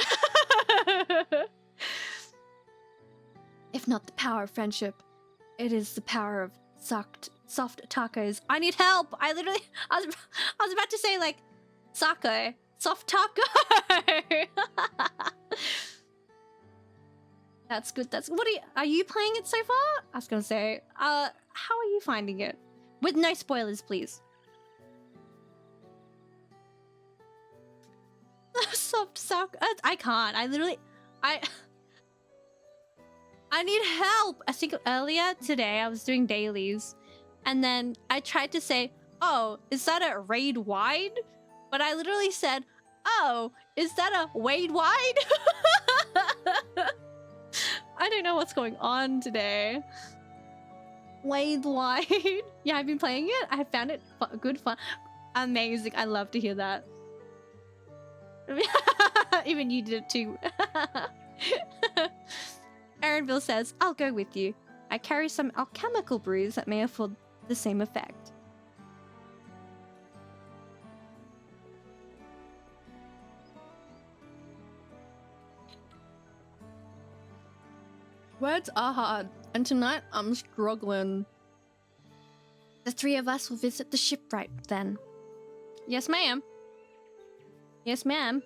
If not the power of friendship, it is the power of soft tacos. I need help. I was about to say like Sako. Soft taco. That's good. Are you playing it so far? I was gonna say, how are you finding it? With no spoilers, please. Soft taco. I can't. I need help. I think earlier today I was doing dailies, and then I tried to say, "Oh, is that a raid wide?" But I literally said, "Oh, is that a Wade wide?" I don't know what's going on today. Wade wide. Yeah, I've been playing it. I found it good fun. Amazing. I love to hear that. Even you did it too. Aaronville says, "I'll go with you. I carry some alchemical brews that may afford the same effect." Words are hard, and tonight I'm struggling. The three of us will visit the shipwright then. Yes, ma'am. Yes, ma'am.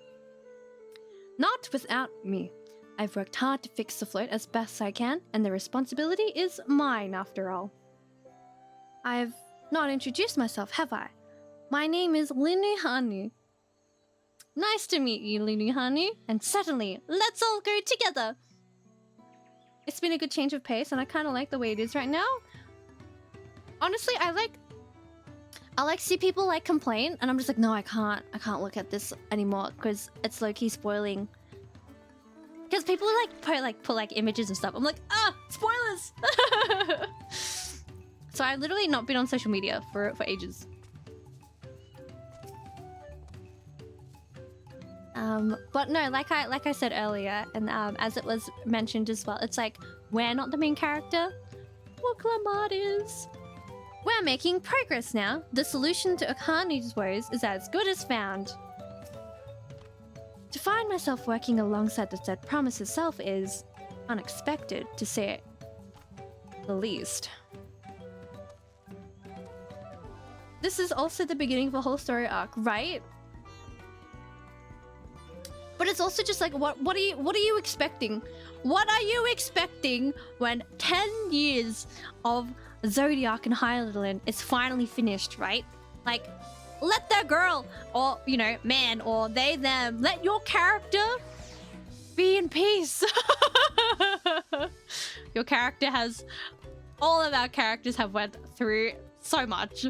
Not without me. I've worked hard to fix the float as best I can, and the responsibility is mine after all. I've not introduced myself, have I? My name is Linuhanu. Nice to meet you, Linuhanu, and certainly, let's all go together. It's been a good change of pace, and I kind of like the way it is right now. Honestly, I like see people like complain, and I'm just like, no, I can't look at this anymore because it's low-key spoiling. Because people put images and stuff. I'm like, spoilers. So I've literally not been on social media for ages. But no, like I said earlier, and as it was mentioned as well, it's like we're not the main character. Wuklamad is. We're making progress now. The solution to Akanu's woes is as good as found. To find myself working alongside the said promise itself is unexpected, to say the least. This is also the beginning of a whole story arc, right? But it's also just like, what are you expecting? What are you expecting when 10 years of Zodiac and Hylian is finally finished, right? Like, let that girl, or, you know, man, or they, them, let your character be in peace. Your character has, all of our characters have went through so much.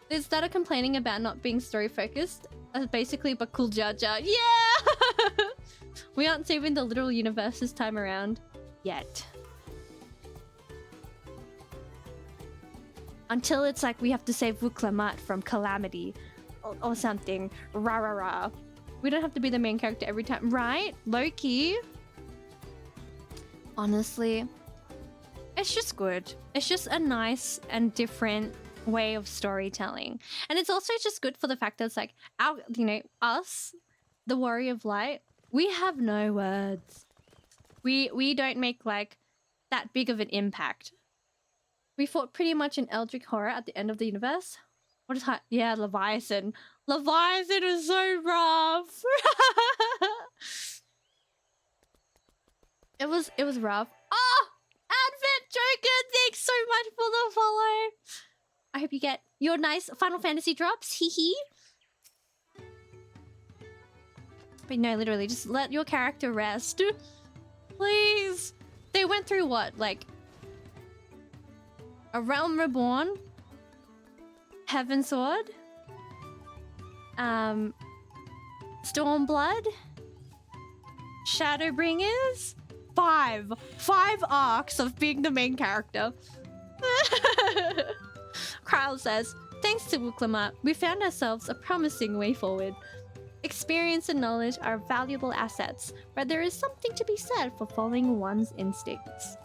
Is that a complaining about not being story focused? Basically, but cool Jaja. Yeah! We aren't saving the literal universe this time around. Yet. until it's like we have to save Wuklamat from calamity or something. Rah rah rah. We don't have to be the main character every time, right? Loki. Honestly, it's just good. It's just a nice and different way of storytelling. And it's also just good for the fact that it's like our, you know, us, the Warrior of Light, we have no words. We don't make like that big of an impact. We fought pretty much an Eldritch horror at the end of the universe. What is that? Yeah, Leviathan. Leviathan is so rough. It was rough. Oh, Advent Joker, thanks so much for the follow. I hope you get your nice Final Fantasy drops. Hee hee. But no, literally, just let your character rest. Please. They went through what? Like A Realm Reborn, Heavensward, Stormblood, Shadowbringers. 5 arcs of being the main character. Kyle says, thanks to Wuklamat, we found ourselves a promising way forward. Experience and knowledge are valuable assets, but there is something to be said for following one's instincts.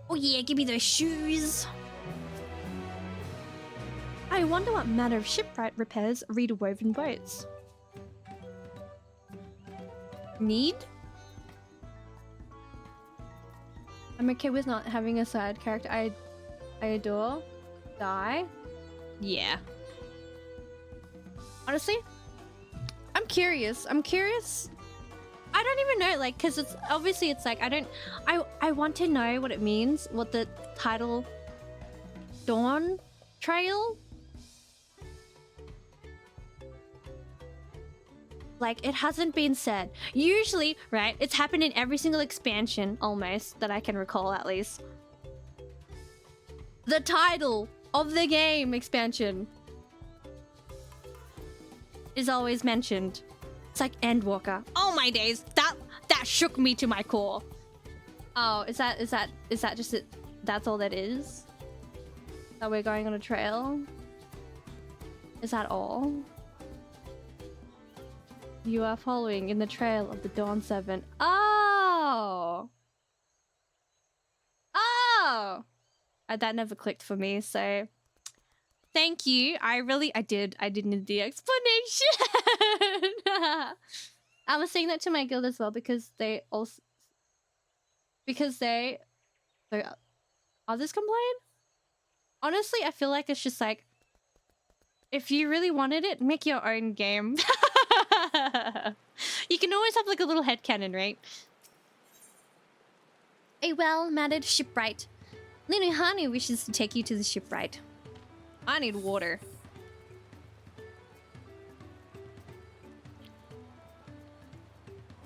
Oh yeah, give me those shoes. I wonder what manner of shipwright repairs reed-woven boats. Need? I'm okay with not having a side character I adore. Die? Yeah. Honestly, I'm curious. I don't even know, like, because it's obviously it's like I want to know what it means, what the title Dawntrail, like, it hasn't been said. Usually, right, it's happened in every single expansion almost that I can recall, at least. The title of the game expansion is always mentioned. It's like Endwalker. Oh my days, that shook me to my core. Oh, is that just it? That's all that is? That we're going on a trail? Is that all? You are following in the trail of the Dawn 7. Oh! Oh! That never clicked for me, so... Thank you. I did need the explanation. I was saying that to my guild as well because they also... So others complain? Honestly, I feel like it's just like... If you really wanted it, make your own game. You can always have like a little headcanon, right? A well-mannered shipwright. Linuhani wishes to take you to the shipwright. I need water.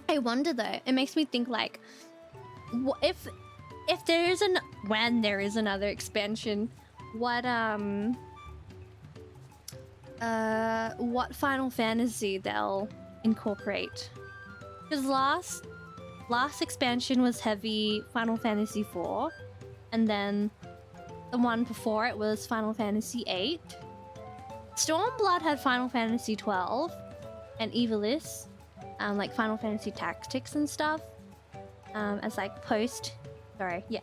I wonder though, it makes me think like, if there is when there is another expansion, what Final Fantasy they'll incorporate. Because last expansion was heavy Final Fantasy IV, and then the one before it was Final Fantasy VIII. Stormblood had Final Fantasy XII and Evilis, like Final Fantasy Tactics and stuff, as like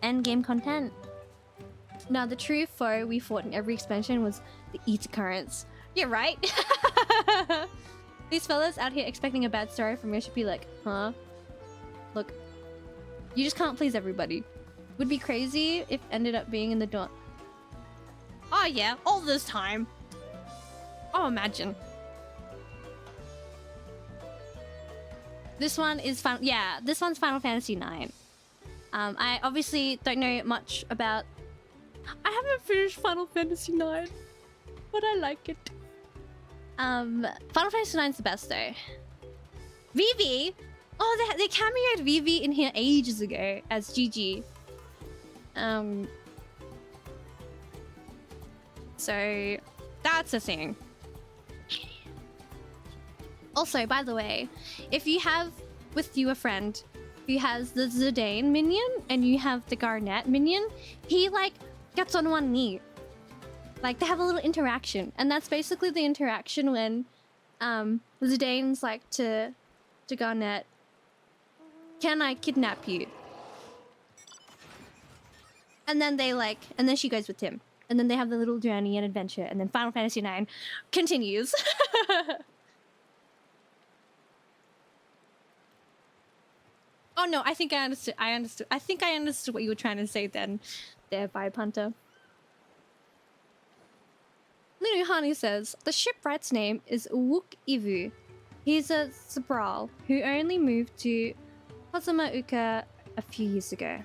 end game content. Now the true foe we fought in every expansion was the Ether Currents. Yeah, right? These fellas out here expecting a bad story from you should be like, huh? Look, you just can't please everybody. Would be crazy if ended up being in the Dawn. Oh yeah, all this time. Oh, imagine. This one is this one's Final Fantasy IX. I obviously don't know much about... I haven't finished Final Fantasy IX, but I like it. Final Fantasy IX is the best though. Vivi! Oh, they cameoed Vivi in here ages ago as Gigi. So that's a thing. Also, by the way, if you have with you a friend who has the Zidane minion and you have the Garnet minion, he like gets on one knee. Like, they have a little interaction. And that's basically the interaction when Zidane's like to Garnet, can I kidnap you? And then and then she goes with him. And then they have the little journey and adventure. And then Final Fantasy IX continues. Oh no, I think I understood. I think I understood what you were trying to say then, there, Vibe Hunter. Linu Hani says, the shipwright's name is Wook Ivu. He's a Sabral who only moved to Kazuma Uka a few years ago,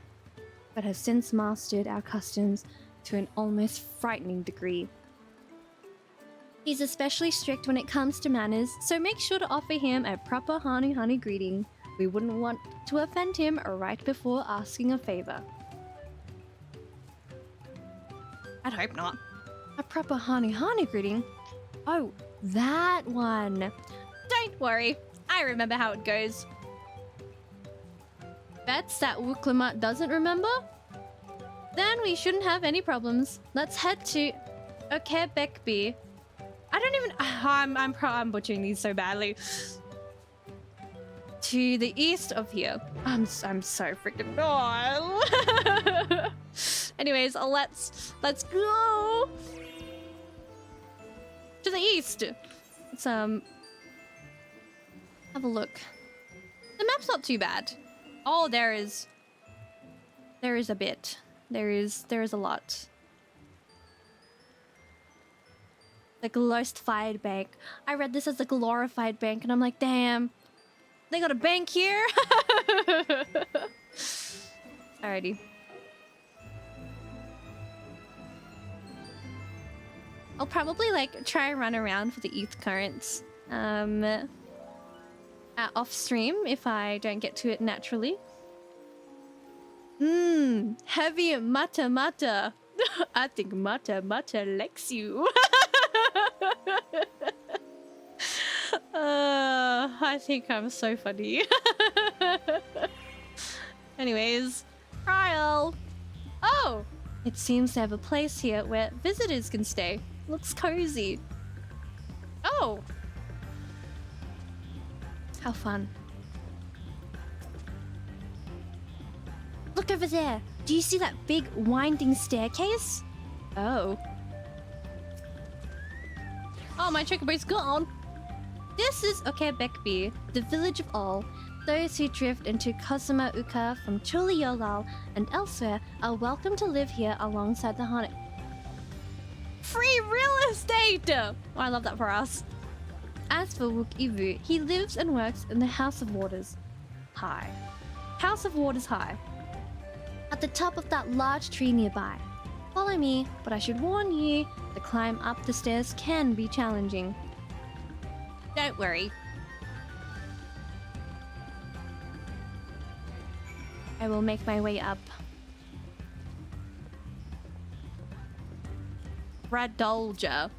but has since mastered our customs to an almost frightening degree. He's especially strict when it comes to manners, so make sure to offer him a proper Hani greeting. We wouldn't want to offend him right before asking a favor. I'd hope not. A proper Hani greeting? Oh, that one. Don't worry, I remember how it goes. Bets that Wuklamat doesn't remember? Then we shouldn't have any problems. Let's head to Okebekbi. I don't even... I'm butchering these so badly. To the east of here. I'm so freaking... Oh. Anyways, let's go to the east. Let's have a look. The map's not too bad. Oh, there is a bit. There is a lot. The glorified bank. I read this as a glorified bank, and I'm like, damn, they got a bank here. Alrighty. I'll probably like try and run around for the ETH currents off stream if I don't get to it naturally. Heavy mata. I think mata likes you. I think I'm so funny. Anyways, trial. Oh, it seems to have a place here where visitors can stay. Looks cozy. Oh, how fun. Look over there. Do you see that big winding staircase? Oh. Oh, my chocobo's gone. This is Okebekbi, the village of all. Those who drift into Kazuma Uka from Chuliolal and elsewhere are welcome to live here alongside the Hane. Free real estate! Oh, I love that for us. As for Wook Ivu, he lives and works in the House of Waters High. House of Waters High. At the top of that large tree nearby. Follow me, but I should warn you, the climb up the stairs can be challenging. Don't worry. I will make my way up. Radolja.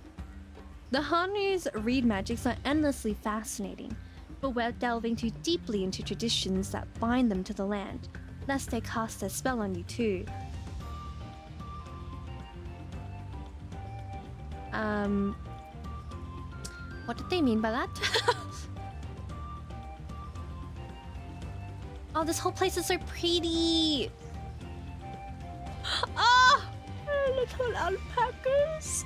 The Hanu's reed magics are endlessly fascinating, but we're delving too deeply into traditions that bind them to the land, lest they cast their spell on you too. What did they mean by that? Oh, this whole place is so pretty! Oh! Little alpacas!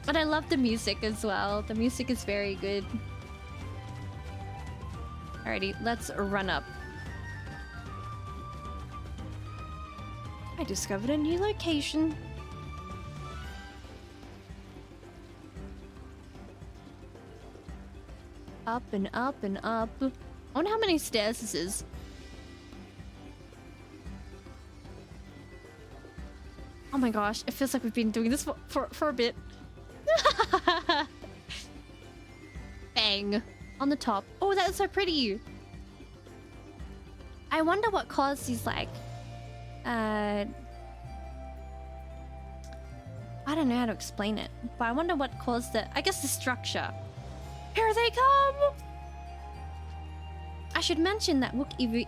But I love the music as well. The music is very good. Alrighty, let's run up. I discovered a new location. Up and up and up. I wonder how many stairs this is. Oh my gosh, it feels like we've been doing this for a bit. Bang. On the top. Oh, that is so pretty. I wonder what caused these, like... I don't know how to explain it, but I wonder what caused the... I guess the structure. Here they come! I should mention that Wook Ivu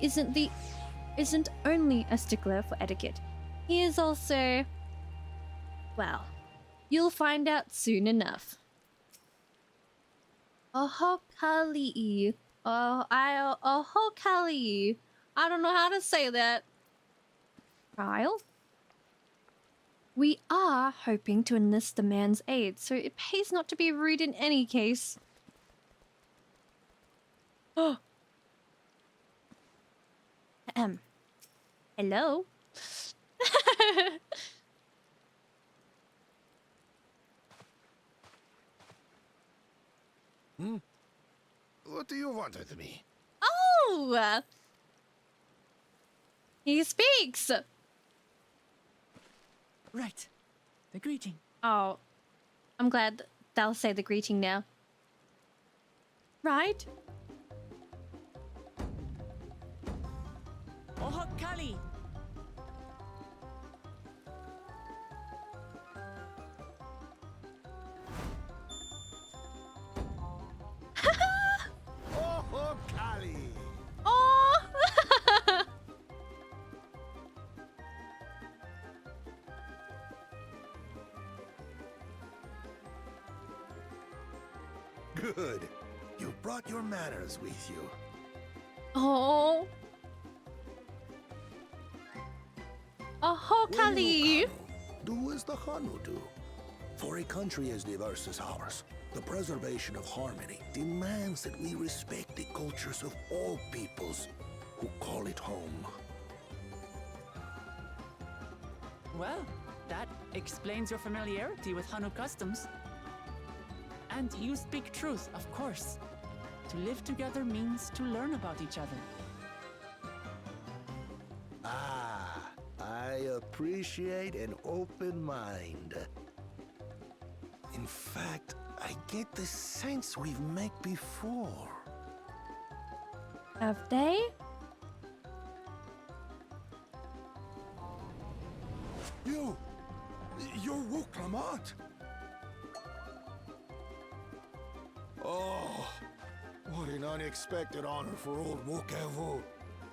isn't only a stickler for etiquette. He is also, well, you'll find out soon enough. Ohokali. Ohokali. I don't know how to say that. Trial? We are hoping to enlist the man's aid, so it pays not to be rude in any case. Oh. Hello? What do you want with me? Oh! He speaks! Right. The greeting. Oh. I'm glad they'll say the greeting now. Right? Ohokali! Oh, Kali! Oh! Good. You brought your manners with you. Oh. Ohokali! Do as the Hanu do. For a country as diverse as ours, the preservation of harmony demands that we respect the cultures of all peoples who call it home. Well, that explains your familiarity with Hanu customs. And you speak truth, of course. To live together means to learn about each other. Ah, I appreciate an open mind. In fact, I get the sense we've met before. Have they? You're Wuklamat. Oh, what an unexpected honor for old Wukevu.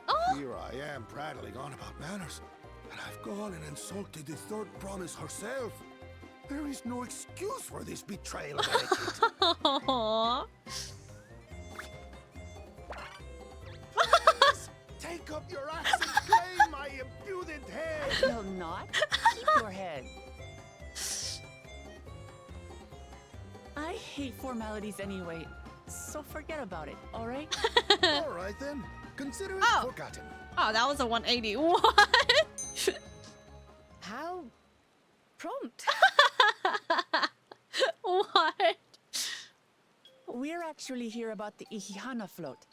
Oh. Here I am prattling on about manners, and I've gone and insulted the third promise herself. There is no excuse for this betrayal of etiquette. Aww. Take up your axe and claim my impudent head. Will not. Keep your head. I hate formalities anyway, so forget about it, all right? All right then. Consider it forgotten. Oh, that was a 180. What? How prompt. What? We're actually here about the Ihihana float.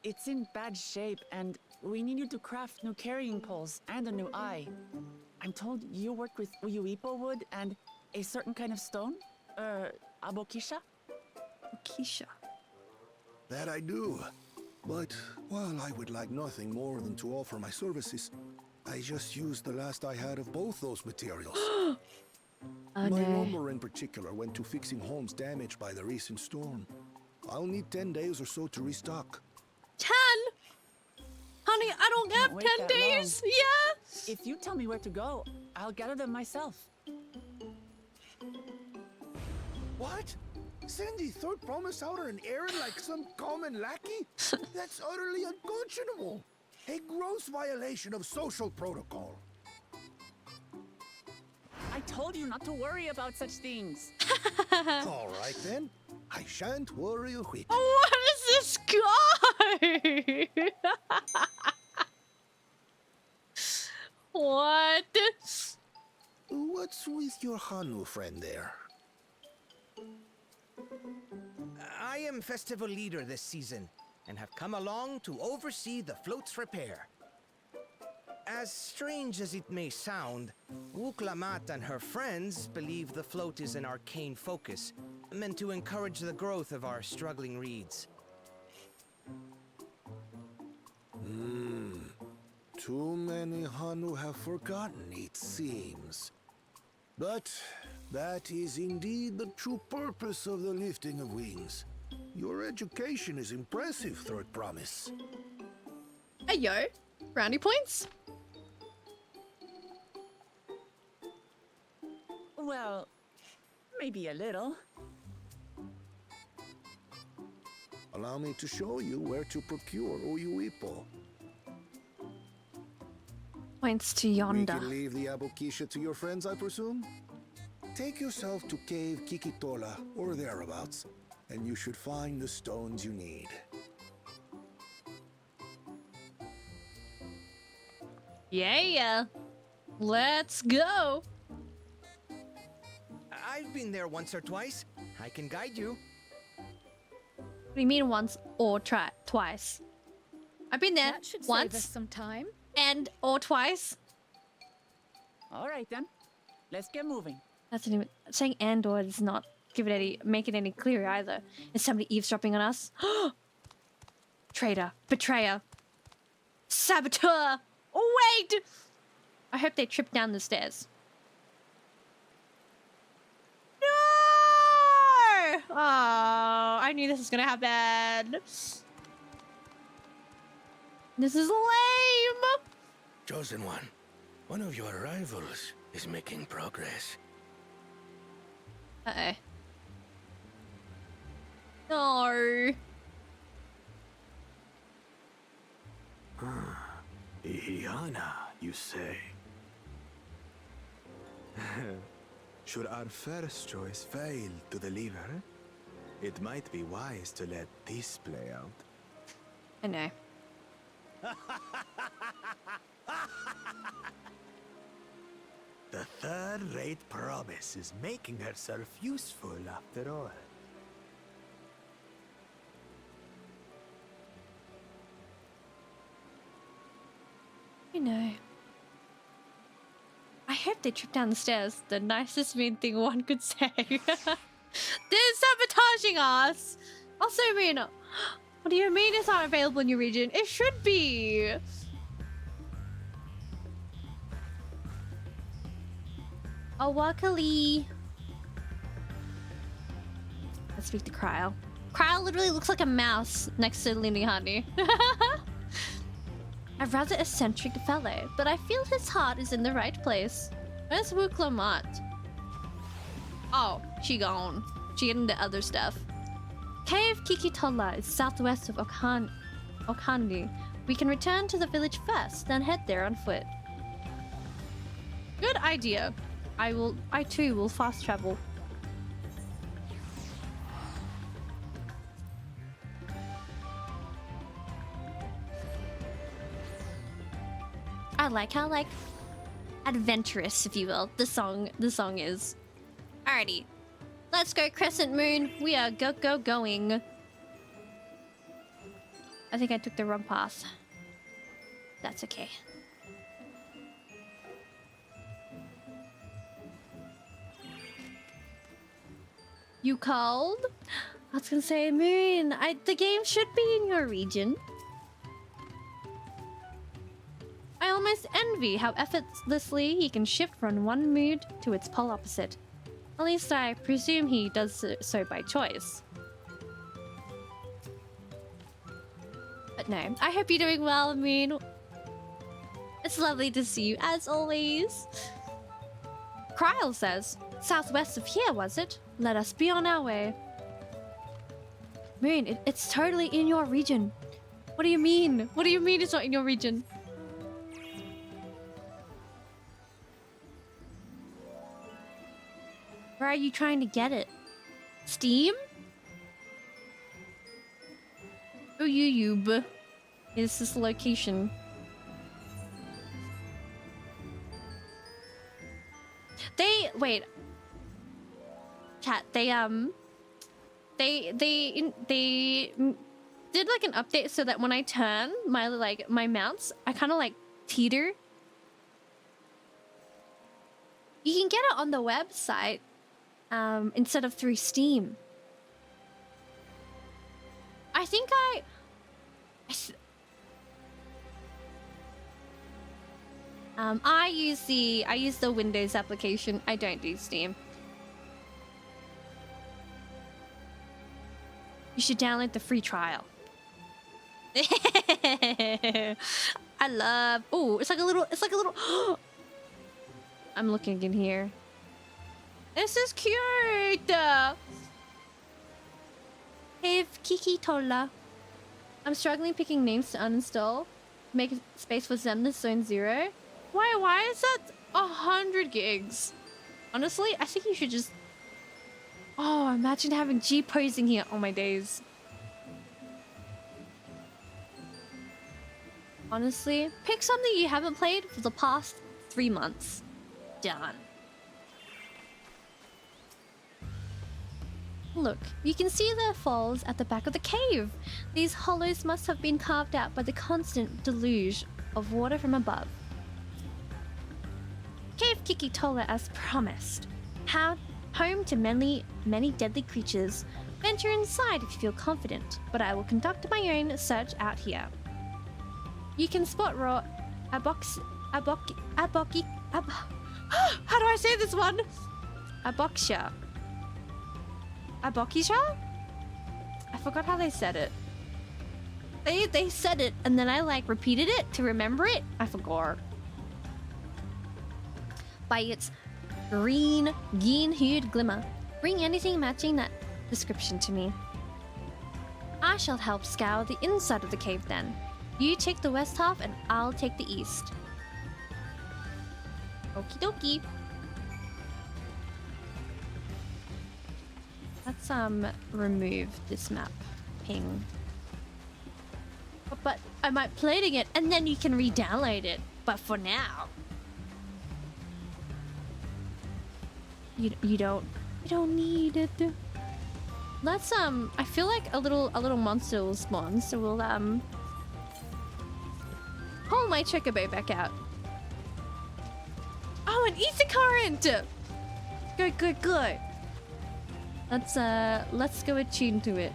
It's in bad shape, and we need you to craft new carrying poles and a new eye. I'm told you work with Uyuipo wood and a certain kind of stone? Abokisha? Keisha. That I do. But while I would like nothing more than to offer my services, I just used the last I had of both those materials. Oh, my no. lumber in particular went to fixing homes damaged by the recent storm. I'll need 10 days or so to restock. 10? Honey, I don't have Can't wait 10 that days. long. Yeah. If you tell me where to go, I'll gather them myself. What? Send the third promise out on an errand like some common lackey? That's utterly unconscionable. A gross violation of social protocol. I told you not to worry about such things. All right then. I shan't worry a whit. What is this guy? What? What's with your Hanu friend there? I am festival leader this season, and have come along to oversee the float's repair. As strange as it may sound, Wuklamat and her friends believe the float is an arcane focus, meant to encourage the growth of our struggling reeds. Too many Hanu have forgotten, it seems. But that is indeed the true purpose of the lifting of wings. Your education is impressive, Third Promise. Hey, yo. Brownie points? Well, maybe a little. Allow me to show you where to procure Uyuipo. Points to We yonder. can leave the Abokisha to your friends, I presume? Take yourself to Cave Kikitola or thereabouts, and you should find the stones you need. Yeah. Let's go. I've been there once or twice. I can guide you. What do you mean once or twice? I've been there That should once save us some time. and or twice. All right then. Let's get moving. That's not even saying and or does not make it any clearer either. Is somebody eavesdropping on us? Traitor, betrayer, saboteur. Oh wait! I hope they trip down the stairs. No! Oh, I knew this was gonna happen. This is lame. Chosen one of your rivals is making progress. Uh-oh. No. Ihana, you say? Should our first choice fail to deliver, it might be wise to let this play out. I know. The third-rate promise is making herself useful after all. You know. I hope they trip down the stairs. The nicest mean thing one could say. They're sabotaging us! Also, I mean, what do you mean it's not available in your region? It should be! Oh, Wakali. Let's speak to Cryle. Cryle literally looks like a mouse next to Linihani. A rather eccentric fellow, but I feel his heart is in the right place. Where's Wuklamat? Oh, she gone. She getting the other stuff. Cave Kikitola is southwest of Okandi. We can return to the village first, then head there on foot. Good idea. I too will fast travel. I like how adventurous, if you will, the song is. Alrighty. Let's go, Crescent Moon. We are going. I think I took the wrong path. That's okay. You called? I was gonna say, Moon, the game should be in your region. I almost envy how effortlessly he can shift from one mood to its pole opposite. At least I presume he does so by choice. But no, I hope you're doing well, Moon. It's lovely to see you, as always. Cryle says, southwest of here, was it? Let us be on our way. Moon, it's totally in your region. What do you mean? What do you mean it's not in your region? Where are you trying to get it? Steam? Uyuyub is this location. Wait. Chat, they did like an update so that when I turn my mounts, I kind of like teeter. You can get it on the website instead of through Steam. I think I use the Windows application. I don't do Steam. You should download the free trial. I love. Oh, it's like a little. I'm looking in here. This is cute. Cave Kiki Tola. I'm struggling picking names to uninstall. Make space for Zenless Zone Zero. Why is that 100 gigs? Honestly, I think you should just... Oh, imagine having G posing here. Oh my days. Honestly, pick something you haven't played for the past 3 months. Done. Look, you can see the falls at the back of the cave. These hollows must have been carved out by the constant deluge of water from above. Cave Kikitola as promised. Home to many deadly creatures. Venture inside if you feel confident, but I will conduct my own search out here. You can spot raw how do I say this one? Abokisha. Abokisha? I forgot how they said it. They said it and then I like repeated it to remember it. I forgot. By its green-hued glimmer. Bring anything matching that description to me. I shall help scour the inside of the cave then. You take the west half and I'll take the east. Okie dokie. Let's remove this map ping. But I might play it again and then you can re-download it. But for now, you don't need it. Let's I feel like a little monster will spawn, so we'll pull my chocobo back out. Oh, an ether current! Good. Let's go attune to it.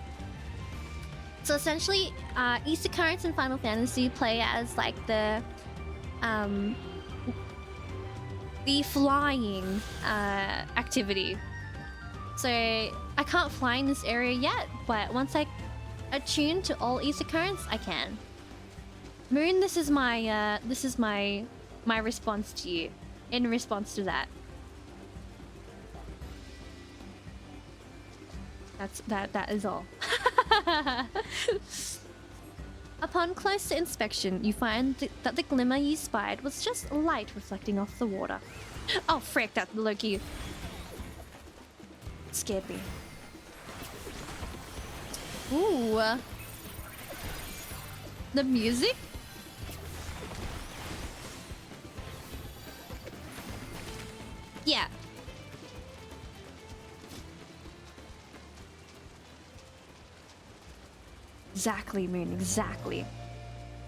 So essentially, ether currents in Final Fantasy play as like the flying activity. So I can't fly in this area yet, but once I attune to all ether currents, I can. Moon, this is my response to you. In response to that. That is all. Upon closer inspection, you find that the glimmer you spied was just light reflecting off the water. Oh frick, that Loki scared me. Ooh. The music? Yeah. Exactly, Moon, exactly.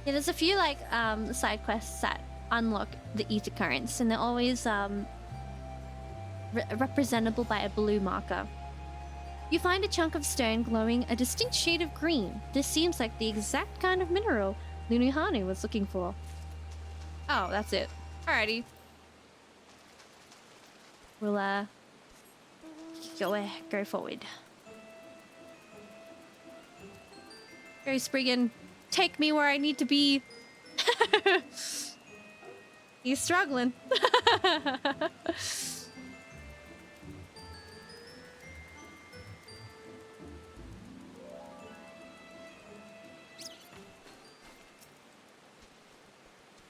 Yeah, there's a few like side quests that unlock the ether currents, and they're always representable by a blue marker. You find a chunk of stone glowing a distinct shade of green. This seems like the exact kind of mineral Lunihanu was looking for. Oh, that's it. Alrighty. We'll go forward. Go Spriggan, take me where I need to be. He's struggling.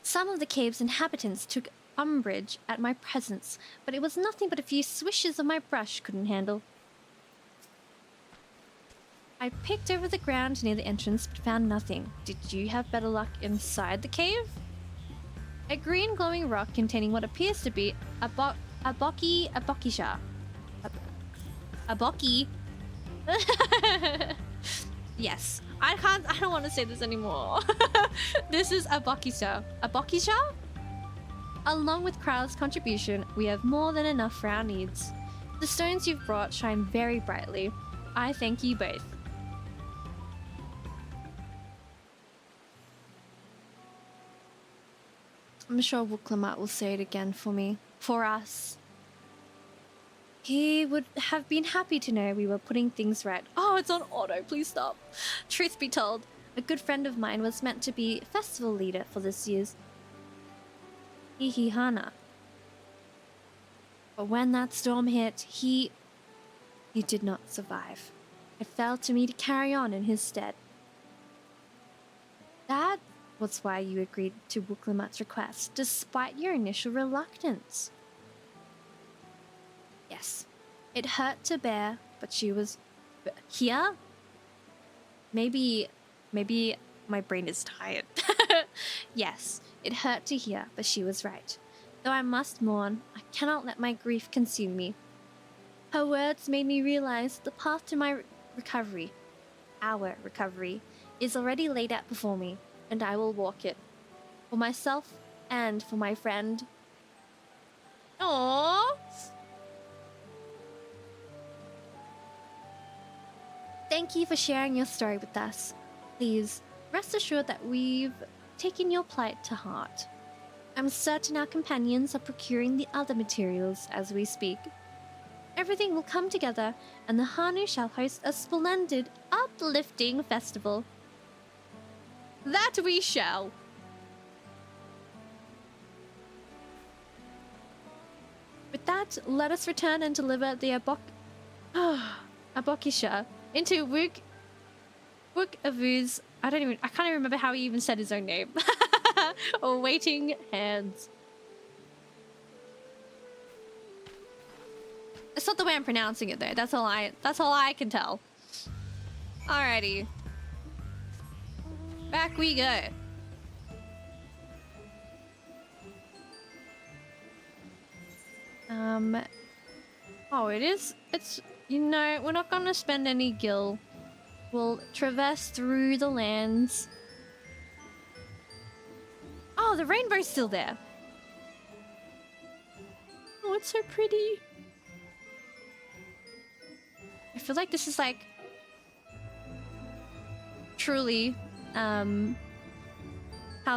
Some of the cave's inhabitants took umbrage at my presence, but it was nothing but a few swishes of my brush couldn't handle. I picked over the ground near the entrance, but found nothing. Did you have better luck inside the cave? A green glowing rock containing what appears to be a bokisha. A boki? Yes. I don't want to say this anymore. This is a bokisha. A bokisha? Along with Krau's contribution, we have more than enough for our needs. The stones you've brought shine very brightly. I thank you both. I'm sure Wuklamat will say it again for me. For us. He would have been happy to know we were putting things right. Oh, it's on auto. Please stop. Truth be told, a good friend of mine was meant to be festival leader for this year's Ihihana. But when that storm hit, he did not survive. It fell to me to carry on in his stead. That was why you agreed to Wuklamat's request, despite your initial reluctance. Yes, it hurt to bear, but she was here. Maybe my brain is tired. Yes, it hurt to hear, but she was right. Though I must mourn, I cannot let my grief consume me. Her words made me realize the path to my recovery, our recovery, is already laid out before me, and I will walk it. For myself and for my friend. Aww! Thank you for sharing your story with us. Please, rest assured that we've taken your plight to heart. I'm certain our companions are procuring the other materials as we speak. Everything will come together, and the Hanu shall host a splendid, uplifting festival. That we shall. With that, let us return and deliver the Abokisha into Wuk-Avu's, I can't even remember how he even said his own name. Waiting hands. It's not the way I'm pronouncing it though. That's all I can tell. Alrighty. Back we go. Oh, it's, you know, we're not gonna spend any gil. We'll traverse through the lands. Oh, the rainbow's still there. Oh, it's so pretty. I feel like this is like truly how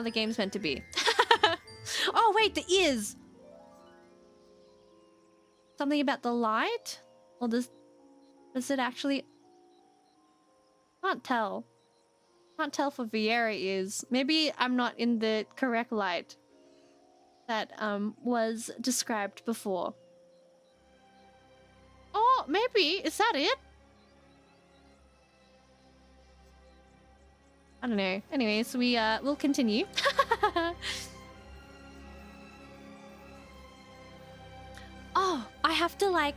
the game's meant to be. Oh wait, the ears. Something about the light? Or does it actually? Can't tell. Can't tell for Vieira ears. Maybe I'm not in the correct light that was described before. Oh, maybe. Is that it? I don't know. Anyways, we'll continue. Oh, I have to like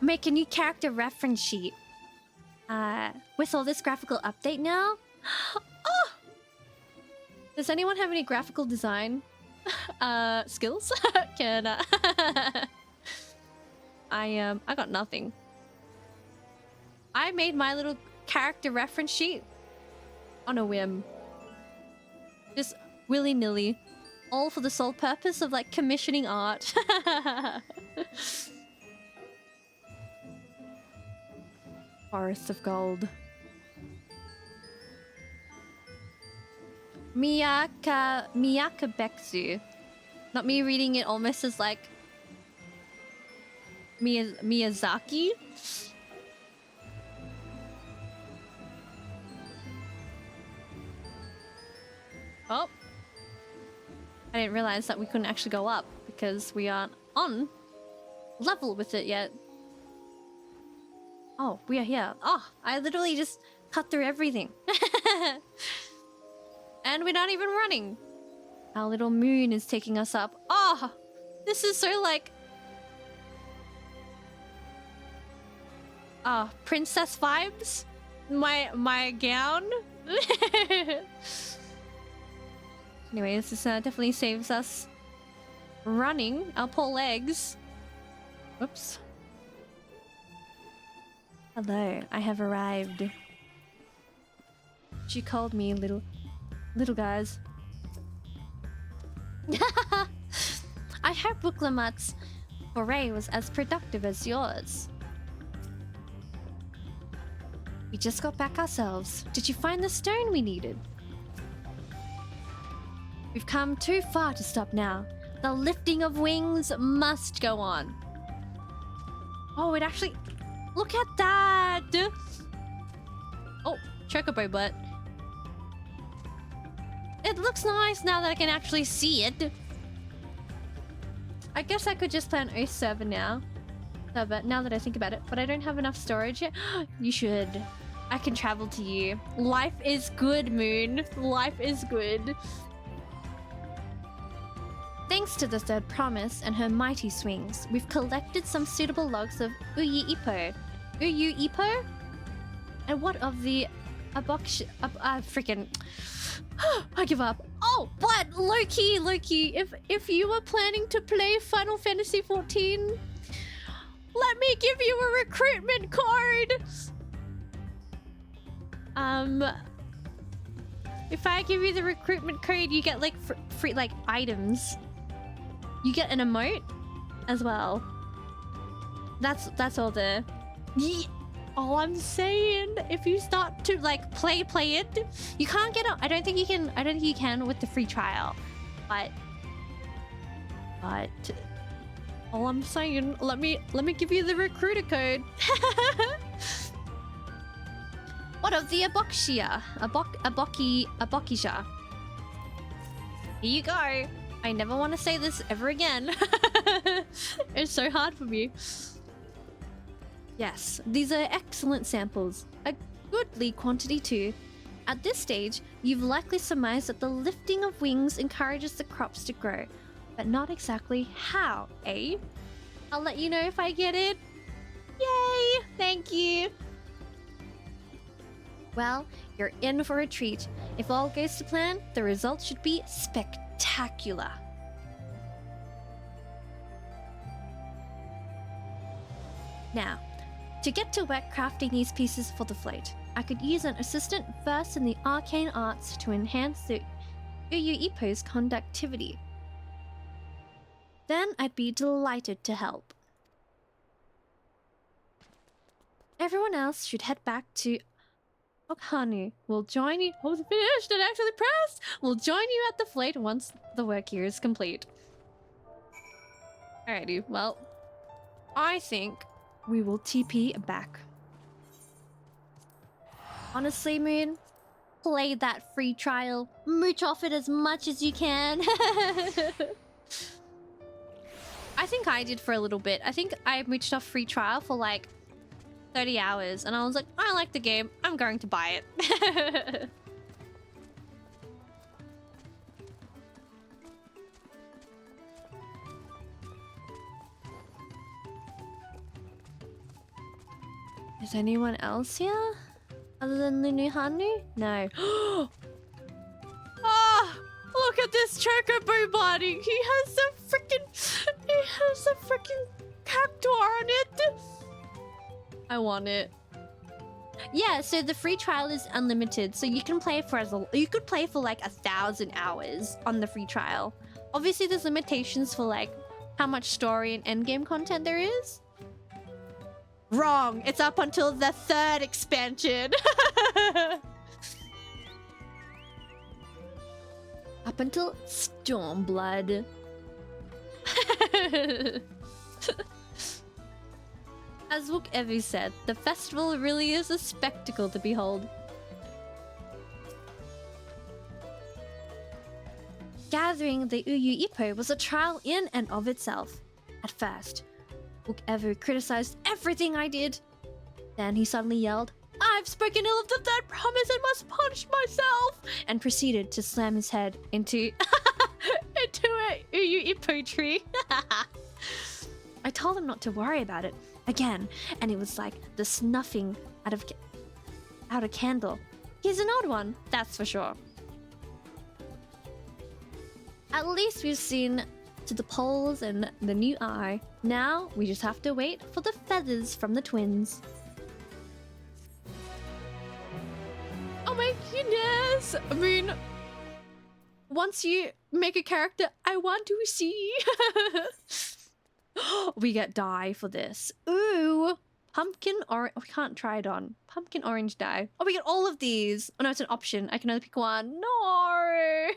make a new character reference sheet. With all this graphical update now. Oh! Does anyone have any graphical design skills? Can I got nothing. I made my little character reference sheet on a whim. Just willy-nilly. All for the sole purpose of like commissioning art. Forest of Gold. Miyakabeksu. Not me reading it almost as like Miyazaki. Oh. I didn't realize that we couldn't actually go up because we aren't on level with it yet. Oh, we are here. Oh, I literally just cut through everything. And we're not even running. Our little moon is taking us up. Oh, this is so like... Oh, princess vibes? My gown? Anyways, this definitely saves us running our poor legs. Whoops. Hello, I have arrived. She called me little guys. I hope Wuklamat's foray was as productive as yours. We just got back ourselves. Did you find the stone we needed? We've come too far to stop now. The lifting of wings must go on. Oh, it actually... Look at that! Oh, chocobo butt. It looks nice now that I can actually see it. I guess I could just plan a server now. Now that I think about it, but I don't have enough storage yet. You should. I can travel to you. Life is good, Moon. Life is good. Thanks to the third promise and her mighty swings, we've collected some suitable logs of Uyu Ipo. Uyu Ipo? And what of the freaking... I give up. Oh, but Loki, if you were planning to play Final Fantasy 14, let me give you a recruitment card. If I give you the recruitment code, you get like free like items. You get an emote as well. That's all the. All I'm saying, if you start to like play it, you can't get it. I don't think you can with the free trial, but all I'm saying, let me give you the recruiter code. What of the Aboxia? Abokisha. Here you go. I never want to say this ever again. It's so hard for me. Yes, these are excellent samples. A goodly quantity too. At this stage, you've likely surmised that the lifting of wings encourages the crops to grow, but not exactly how, eh? I'll let you know if I get it. Yay! Thank you! Well, you're in for a treat. If all goes to plan, the result should be spectacular. Now, to get to work crafting these pieces for the float, I could use an assistant versed in the arcane arts to enhance the Uyu Ipo's conductivity. Then I'd be delighted to help. Everyone else should head back to Okhanu. We'll join you. Oh, it's finished and actually pressed. We'll join you at the float once the work here is complete. Alrighty, well, I think we will TP back. Honestly, Moon, play that free trial. Mooch off it as much as you can. I think I did for a little bit. I think I mooched off free trial for like 30 hours and I was like, I like the game. I'm going to buy it. Is anyone else here? Other than Lunuhanu? No. Ah! Look at this chocobo body! He has a freaking cactuar on it! I want it. Yeah, so the free trial is unlimited, so you can play for you could play for like 1,000 hours on the free trial. Obviously there's limitations for like how much story and endgame content there is. Wrong! It's up until the 3rd expansion! Up until Stormblood. As Wook Evu said, the festival really is a spectacle to behold. Gathering the Uyu Ipo was a trial in and of itself. At first, Wook Evu criticized everything I did. Then he suddenly yelled, "I've spoken ill of the third promise and must punish myself!" and proceeded to slam his head into a Uyu Ipo tree. I told him not to worry about it again, and it was like the snuffing out a candle. He's an odd one, that's for sure. At least we've seen to the poles and the new eye. Now we just have to wait for the feathers from the twins. Oh my goodness! I mean, once you make a character, I want to see. We get dye for this. Ooh, pumpkin orange. Oh, we can't try it on. Pumpkin orange dye. Oh, we get all of these. Oh no, it's an option. I can only pick one. No.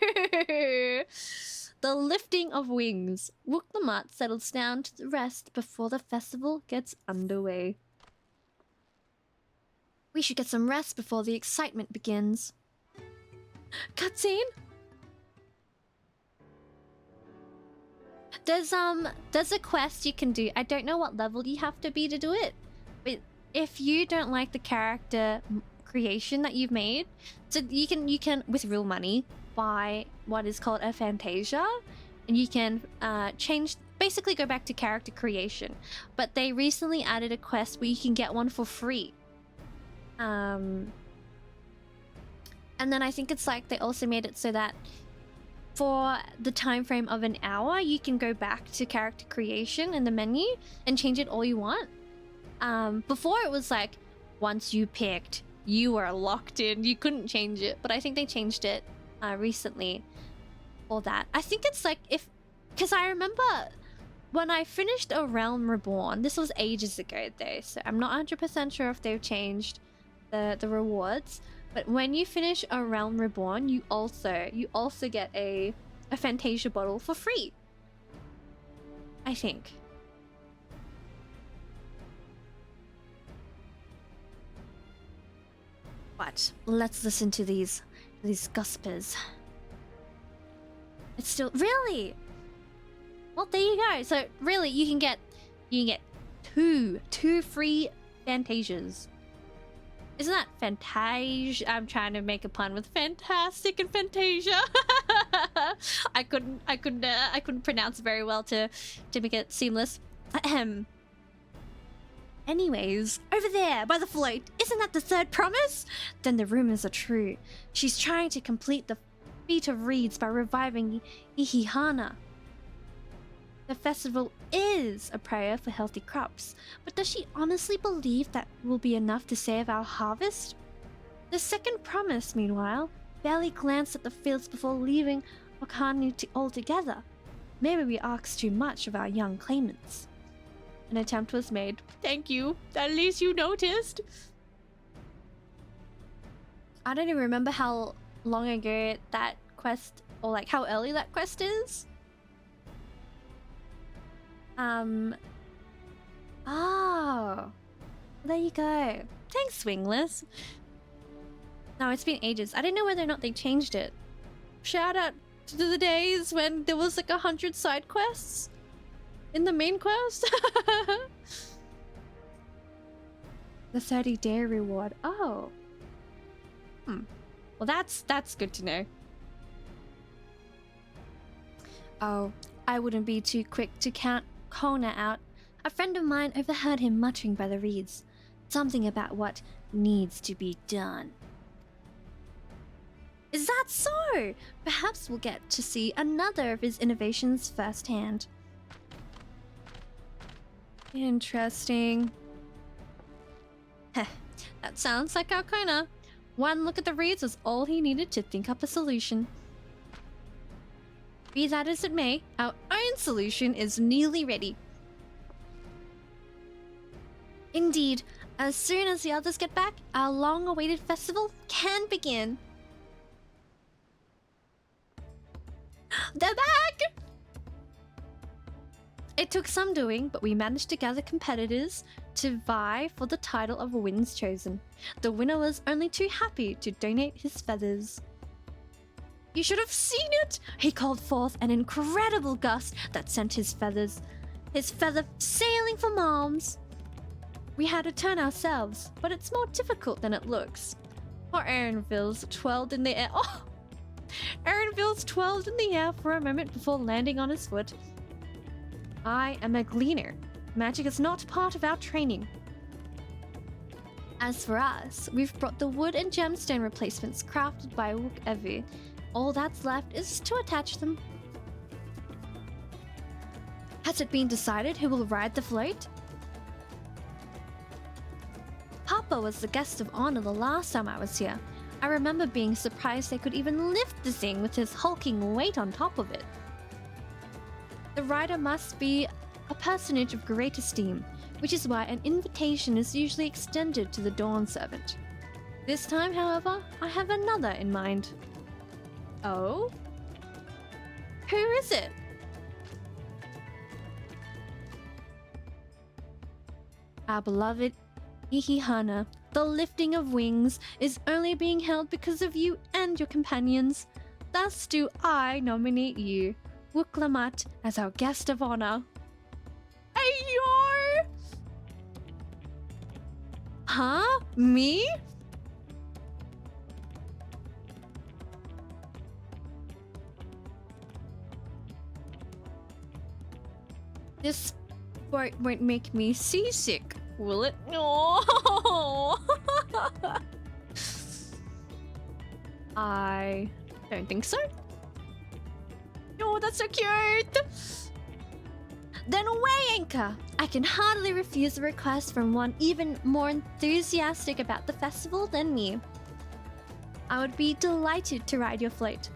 The lifting of wings. Wook Lamont settles down to the rest before the festival gets underway. We should get some rest before the excitement begins. Cutscene? There's a quest you can do. I don't know what level you have to be to do it, but if you don't like the character creation that you've made, so you can with real money buy what is called a Fantasia, and you can basically go back to character creation. But they recently added a quest where you can get one for free. And then I think it's like they also made it so that for the time frame of an hour, you can go back to character creation in the menu and change it all you want. Before it was like, once you picked, you were locked in. You couldn't change it. But I think they changed it recently for that. I think it's like because I remember when I finished A Realm Reborn, this was ages ago though, so I'm not 100% sure if they've changed the rewards. But when you finish A Realm Reborn, you also get a Fantasia bottle for free, I think. But let's listen to these gospers. It's still really. Well, there you go. So really, you can get two free Fantasias. Isn't that Fantasia? I'm trying to make a pun with fantastic and Fantasia. I couldn't pronounce it very well to make it seamless. Ahem. Anyways, over there by the float, isn't that the third promise? Then the rumors are true. She's trying to complete the feat of reeds by reviving Ihihana. The festival is a prayer for healthy crops, but does she honestly believe that will be enough to save our harvest? The second promise, meanwhile, barely glanced at the fields before leaving Wakanu altogether. Maybe we asked too much of our young claimants. An attempt was made. Thank you. At least you noticed. I don't even remember how long ago that quest, or like how early that quest is. Oh, there you go. Thanks, Wingless. No, it's been ages. I didn't know whether or not they changed it. Shout out to the days when there was like 100 side quests in the main quest. The 30-day reward. Oh. Well, that's good to know. Oh, I wouldn't be too quick to count Kona out. A friend of mine overheard him muttering by the reeds. Something about what needs to be done. Is that so? Perhaps we'll get to see another of his innovations firsthand. Interesting. Heh, that sounds like our Kona. One look at the reeds was all he needed to think up a solution. Be that as it may, our own solution is nearly ready. Indeed, as soon as the others get back, our long-awaited festival can begin. They're back! It took some doing, but we managed to gather competitors to vie for the title of Winds Chosen. The winner was only too happy to donate his feathers. You should have seen it! He called forth an incredible gust that sent his feather sailing for Malms. We had to turn ourselves, but it's more difficult than it looks. Poor Aaronville's twirled in the air. Oh! Aaronville's twirled in the air for a moment before landing on his foot. I am a gleaner. Magic is not part of our training. As for us, we've brought the wood and gemstone replacements crafted by Wook Evu. All that's left is to attach them. Has it been decided who will ride the float? Papa was the guest of honor the last time I was here. I remember being surprised they could even lift the thing with his hulking weight on top of it. The rider must be a personage of great esteem, which is why an invitation is usually extended to the Dawn Servant. This time, however, I have another in mind. Oh? Who is it? Our beloved Ihihana, the lifting of wings, is only being held because of you and your companions. Thus do I nominate you. Wuklamat as our guest of honor. Hey, yo! Huh? Me? This boat won't make me seasick, will it? No. I don't think so. Oh, that's so cute! Then away, Anchor! I can hardly refuse a request from one even more enthusiastic about the festival than me. I would be delighted to ride your float.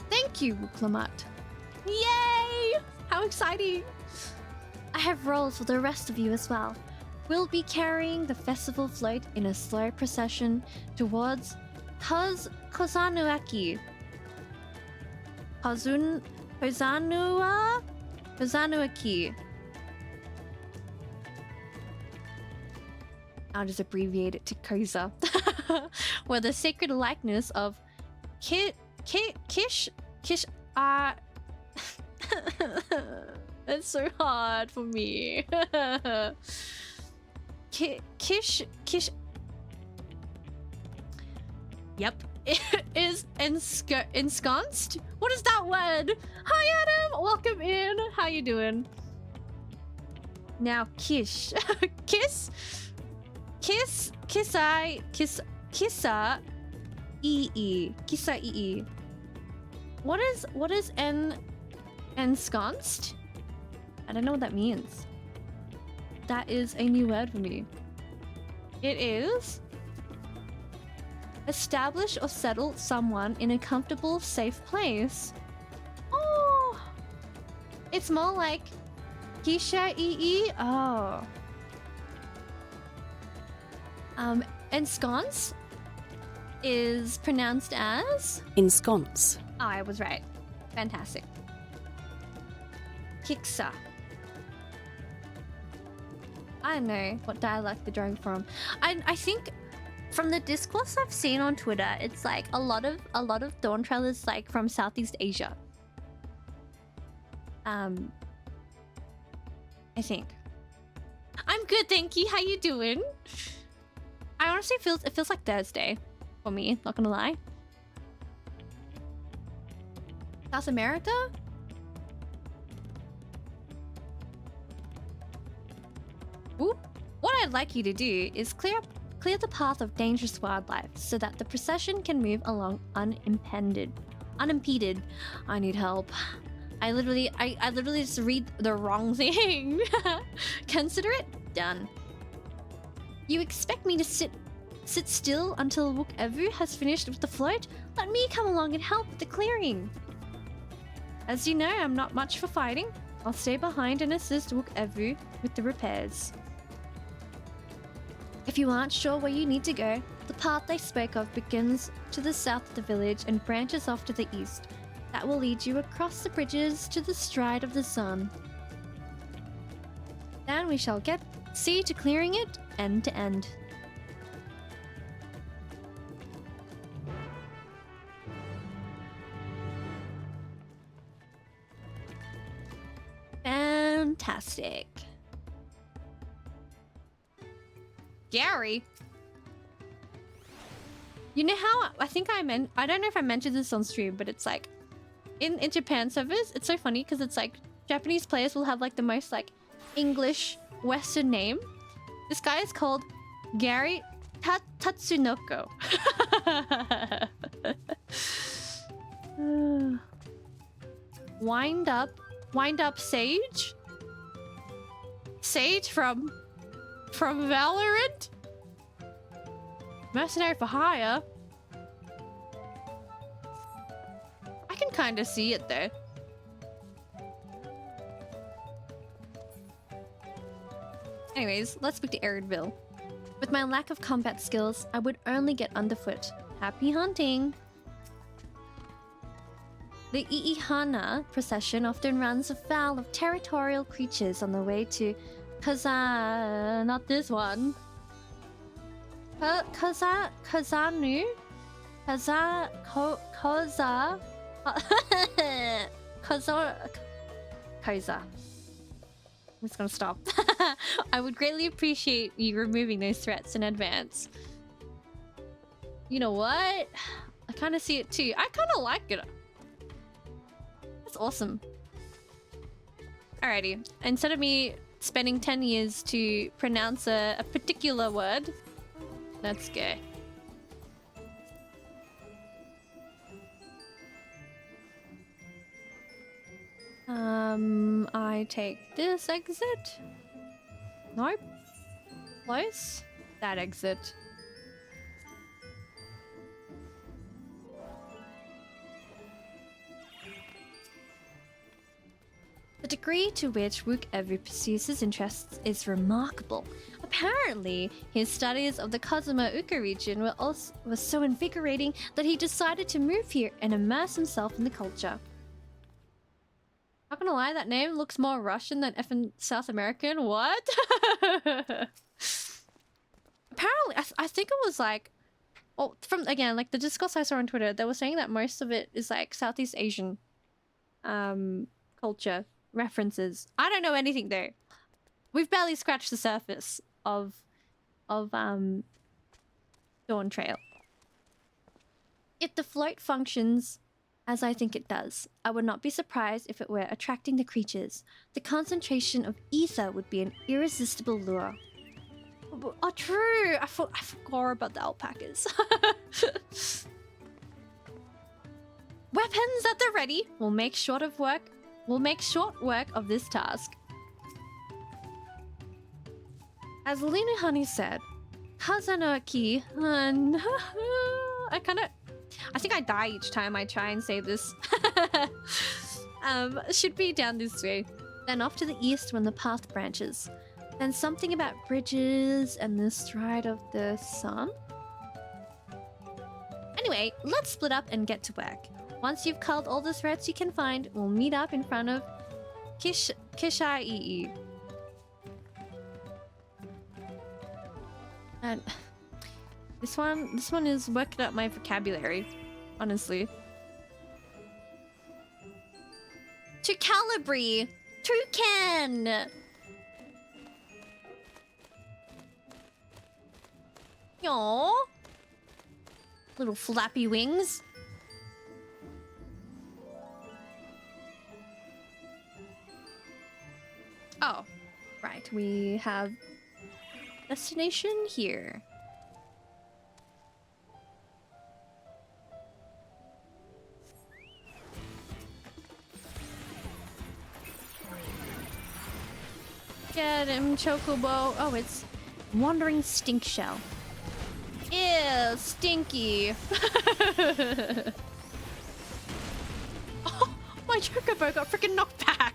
Thank you, Wuklamat. Yay! How exciting! I have roles for the rest of you as well. We'll be carrying the festival float in a slow procession towards Kozanuaki. Kozanuaki. I'll just abbreviate it to Koza. Where the sacred likeness of Kish. It's so hard for me. Kish. Yep. Is ensconced? What is that word? Hi, Adam. Welcome in. How you doing? Now, Kish. Kissa ee. What is ensconced? I don't know what that means. That is a new word for me. It is establish or settle someone in a comfortable, safe place. Oh, it's more like Kisha ee. Oh. Ensconce is pronounced as ensconce. Oh, I was right. Fantastic. Kiksa. I don't know what dialect they're drawing from. I think from the discourse I've seen on Twitter, it's like a lot of Dawntrail is like from Southeast Asia. I think. I'm good, thank you. How you doing? I honestly it feels like Thursday for me, not gonna lie. South America? Ooh. What I'd like you to do is clear the path of dangerous wildlife so that the procession can move along unimpeded. I need help. I literally just read the wrong thing. Consider it done. You expect me to sit still until Wook Evu has finished with the float? Let me come along and help with the clearing. As you know, I'm not much for fighting. I'll stay behind and assist Wook Evu with the repairs. If you aren't sure where you need to go, the path I spoke of begins to the south of the village and branches off to the east. That will lead you across the bridges to the stride of the sun. Then we shall see to clearing it end to end. Fantastic. Gary? You know how I think I don't know if I mentioned this on stream, but it's like in Japan servers, it's so funny because it's like Japanese players will have like the most like English Western name. This guy is called Gary Tatsunoko. Wind up Sage? Sage from Valorant? Mercenary for hire? I can kind of see it though. Anyways, let's speak to Aridville. With my lack of combat skills, I would only get underfoot. Happy hunting! The Iihana procession often runs afoul of territorial creatures on the way to not this one. Koza Koza. I'm just gonna stop. I would greatly appreciate you removing those threats in advance. You know what? I kind of see it too. I kind of like it. That's awesome. Alrighty. Instead of me spending 10 years to pronounce a particular word, let's go. I take this exit. Nope. Close. That exit. The degree to which Wook-Evu pursues his interests is remarkable. Apparently, his studies of the Kazuma Uka region were so invigorating that he decided to move here and immerse himself in the culture. Not gonna lie, that name looks more Russian than effing South American. What? Apparently, I think it was like... Well, from, again, like the discourse I saw on Twitter, they were saying that most of it is like Southeast Asian culture references. I don't know anything though. We've barely scratched the surface of Dawntrail. If the float functions as I think it does, I would not be surprised if it were attracting the creatures. The concentration of ether would be an irresistible lure. Oh, true! I forgot about the alpacas. Weapons at the ready. We'll make short work of this task. As Linuhani said, Kazanoki. I think I die each time I try and say this. Should be down this way. Then off to the east when the path branches. Then something about bridges and the stride of the sun. Anyway, let's split up and get to work. Once you've culled all the threats you can find, we'll meet up in front of Kishai. And this one is working up my vocabulary, honestly. To Calibri! Toucan! Aww. Little flappy wings. Oh, right. We have destination here. Get him, Chocobo. Oh, it's Wandering Stink Shell. Ew, stinky. Oh, my Chocobo got freaking knocked back.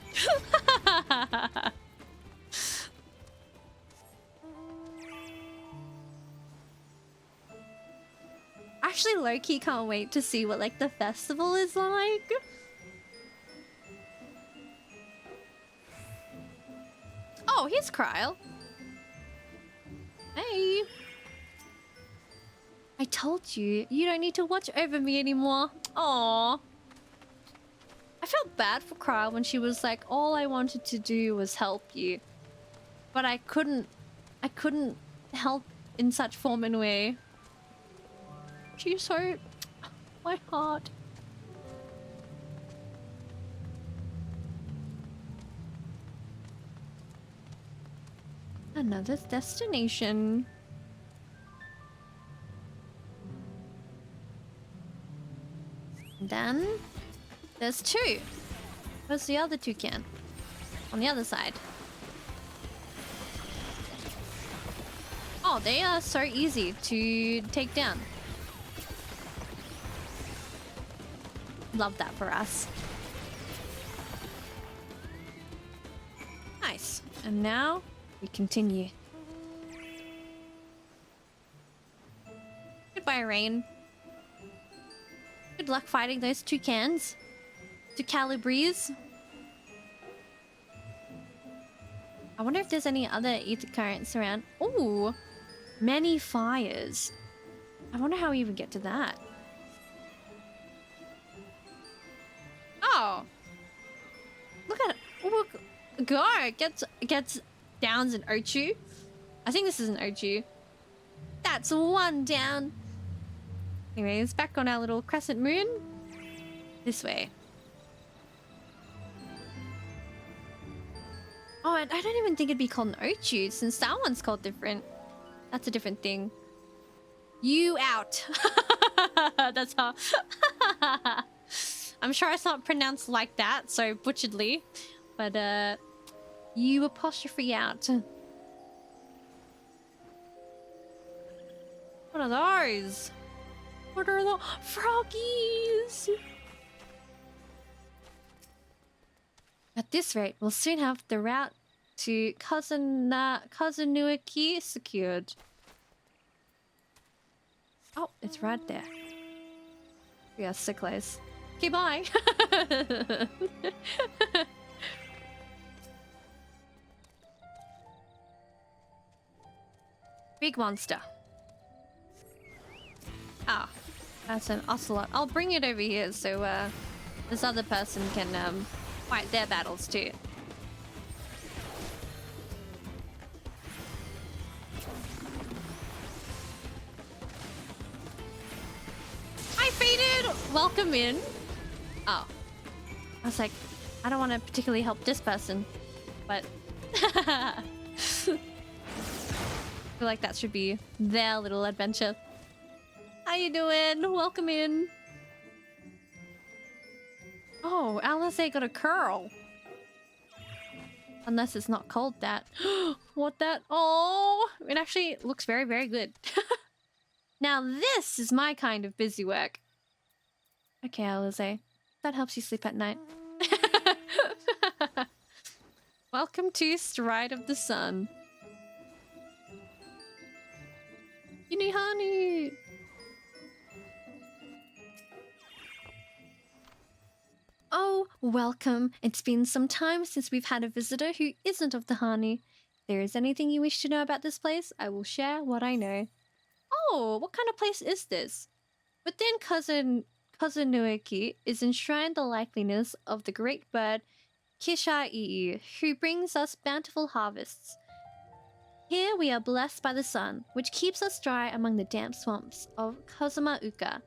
Actually, low-key can't wait to see what like the festival is like. Oh, here's Kryle. Hey. I told you, you don't need to watch over me anymore. Aww. I felt bad for Kryle when she was like, all I wanted to do was help you. But I couldn't help in such form and way. She's so... my heart. Another destination. Then there's two. Where's the other toucan? On the other side. Oh, they are so easy to take down. Love that for us. Nice. And now we continue. Goodbye, Rain. Good luck fighting those toucans. To Calibres. I wonder if there's any other ether currents around. Ooh, many fires. I wonder how we even get to that. Oh! Look at it. Look. Go! Gets downs in Ochu. I think this is an Ochu. That's one down. Anyways, back on our little crescent moon. This way. Oh, and I don't even think it'd be called an Ochu since that one's called different. That's a different thing. You out. That's how. I'm sure it's not pronounced like that, so butcheredly. But, you apostrophe out. What are those? What are the froggies? At this rate, we'll soon have the route to Kazunuaki secured. Oh, it's right there. We are so close. Okay, bye. Big monster. Ah, that's an ocelot. I'll bring it over here so this other person can fight their battles too. Hi, Faded! Welcome in. Oh. I was like, I don't want to particularly help this person, but I feel like that should be their little adventure. How you doing? Welcome in. Oh, Alice got a curl. Unless it's not called that. What that? Oh, it actually looks very, very good. Now this is my kind of busy work. Okay, Alice. That helps you sleep at night. Welcome to Stride of the Sun. Yunihani! Oh, welcome. It's been some time since we've had a visitor who isn't of the Hani. If there is anything you wish to know about this place, I will share what I know. Oh, what kind of place is this? Within Kazunuaki is enshrined the likeliness of the great bird Kishai, who brings us bountiful harvests. Here we are blessed by the sun, which keeps us dry among the damp swamps of Kazumauka.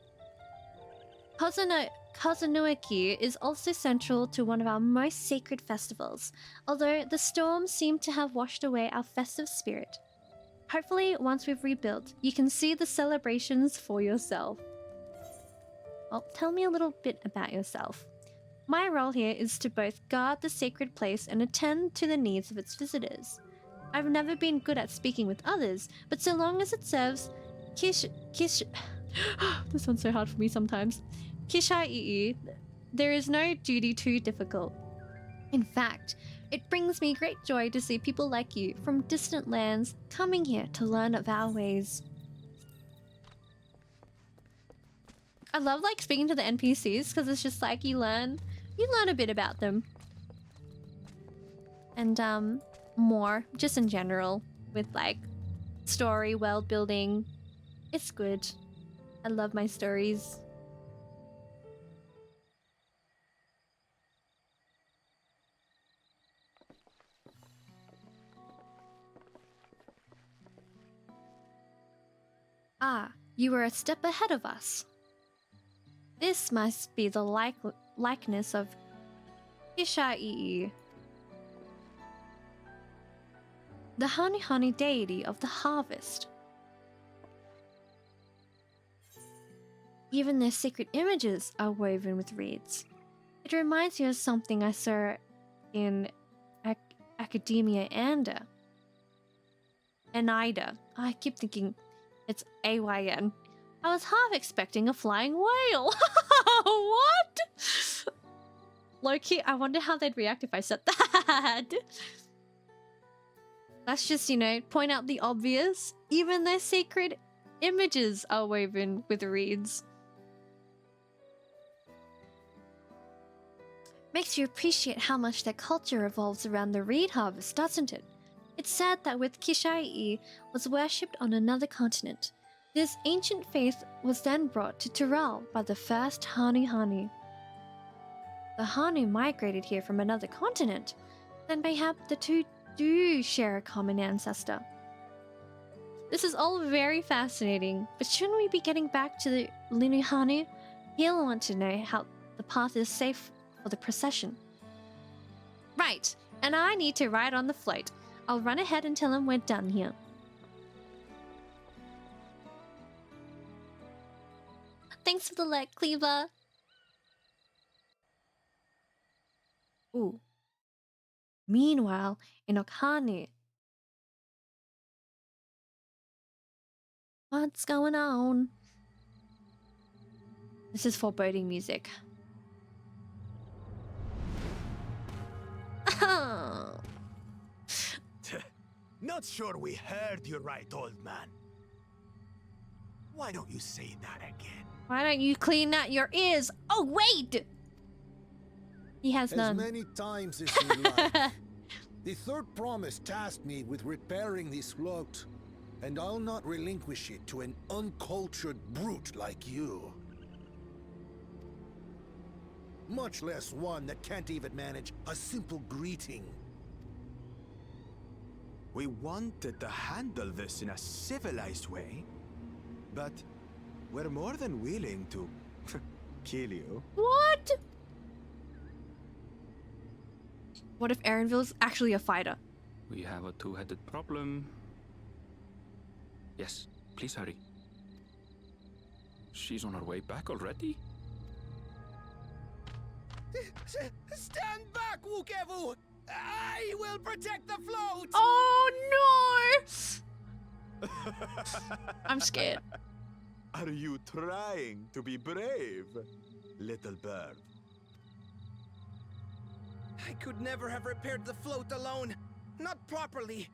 Kazunuaki is also central to one of our most sacred festivals, although the storms seem to have washed away our festive spirit. Hopefully, once we've rebuilt, you can see the celebrations for yourself. Well, tell me a little bit about yourself. My role here is to both guard the sacred place and attend to the needs of its visitors. I've never been good at speaking with others, but so long as it serves This one's so hard for me sometimes. Kishai, there is no duty too difficult. In fact, it brings me great joy to see people like you from distant lands coming here to learn of our ways. I love like speaking to the NPCs because it's just like you learn a bit about them. And more just in general with like story, world building. It's good. I love my stories. Ah, you were a step ahead of us. This must be the likeness of Kishai, the Hani deity of the harvest. Even their sacred images are woven with reeds. It reminds me of something I saw in Academia Anda. Enaida. I keep thinking it's AYN. I was half expecting a flying whale. What? Low-key, I wonder how they'd react if I said that. Let's just, point out the obvious. Even their sacred images are woven with reeds. Makes you appreciate how much their culture revolves around the reed harvest, doesn't it? It's sad that with Kishai was worshipped on another continent. This ancient faith was then brought to Tural by the first Hani. the Hanu migrated here from another continent, then mayhap the two do share a common ancestor. This is all very fascinating, but shouldn't we be getting back to the Linuhanu? He'll want to know how the path is safe for the procession. Right, and I need to ride on the float. I'll run ahead and tell him we're done here. Thanks for the leg, Cleaver. Ooh. Meanwhile, in Okhanu. What's going on? This is foreboding music. Not sure we heard you right, old man. Why don't you say that again? Why don't you clean out your ears? Oh, wait! He has none. As many times as you like. The third promise tasked me with repairing this float, and I'll not relinquish it to an uncultured brute like you. Much less one that can't even manage a simple greeting. We wanted to handle this in a civilized way, but we're more than willing to kill you. What? What if Erenville's actually a fighter? We have a two-headed problem. Yes, please hurry. She's on her way back already? Stand back, Wukevu! I will protect the float! Oh no! I'm scared. Are you trying to be brave, little bird? I could never have repaired the float alone. Not properly.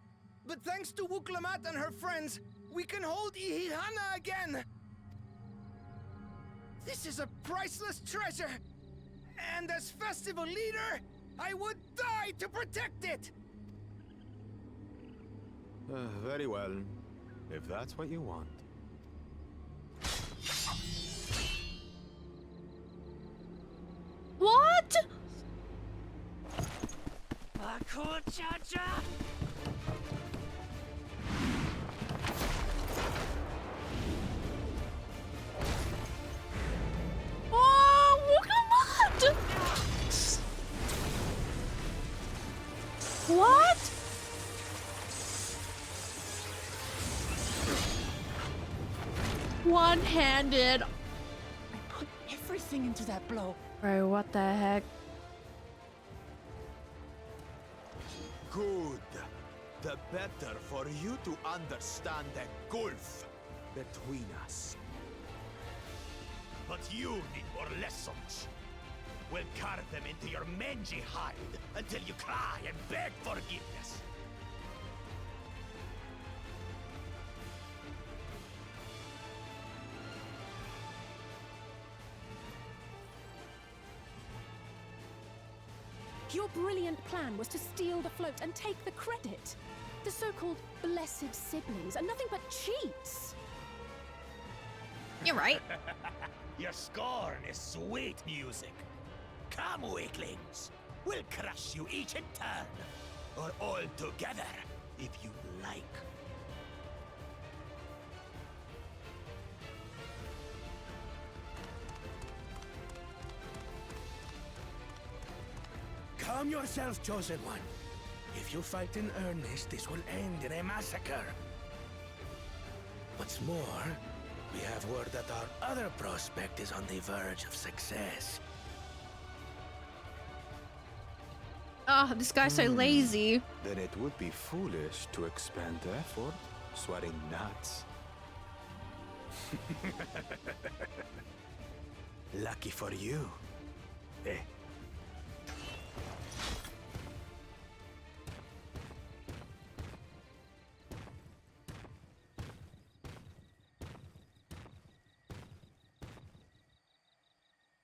But thanks to Wuklamat and her friends, we can hold Ihihana again! This is a priceless treasure! And as festival leader, I would die to protect it! Very well, if that's what you want. What? Oh, Wukamad! What? One-handed. I put everything into that blow. Bro, what the heck? Good. The better for you to understand the gulf between us. But you need more lessons. We'll carve them into your mangy hide until you cry and beg forgiveness. Your brilliant plan was to steal the float and take the credit. The so-called blessed siblings are nothing but cheats. You're right. Your scorn is sweet music. Come, weaklings. We'll crush you each in turn. Or all together, if you like. Calm yourself, Chosen One. If you fight in earnest, this will end in a massacre. What's more, we have word that our other prospect is on the verge of success. Oh, this guy's so lazy. Then it would be foolish to expend effort sweating nuts. Lucky for you. Eh?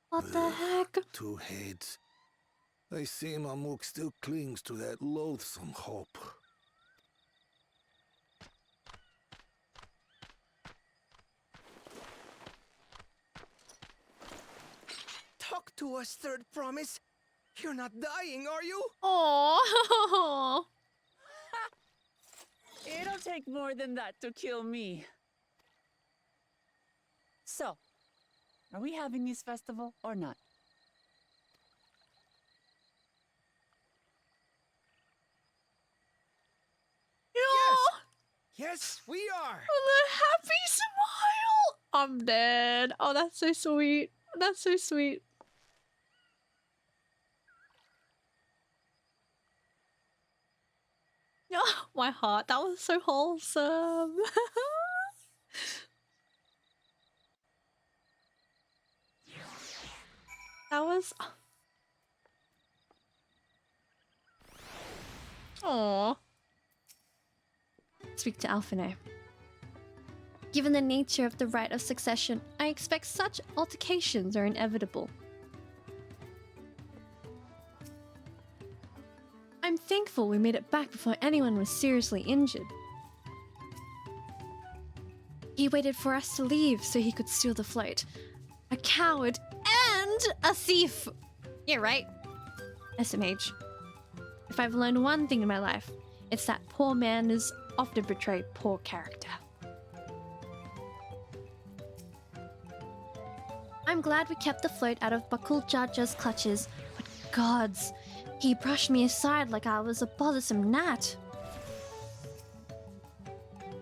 What the heck? Two heads. I see Mamuk still clings to that loathsome hope. Talk to us, third promise. You're not dying, are you? Oh. It'll take more than that to kill me. So, are we having this festival or not? Yes, we are. The happy smile. I'm dead. Oh, that's so sweet. That's so sweet. Oh, my heart. That was so wholesome. That was... Aww. Speak to Alphinae. Given the nature of the right of succession, I expect such altercations are inevitable. I'm thankful we made it back before anyone was seriously injured. He waited for us to leave so he could steal the float. A coward and a thief! Yeah, right? SMH. If I've learned one thing in my life, it's that poor man is often betray poor character. I'm glad we kept the float out of Bakul Jaja's clutches, but gods, he brushed me aside like I was a bothersome gnat.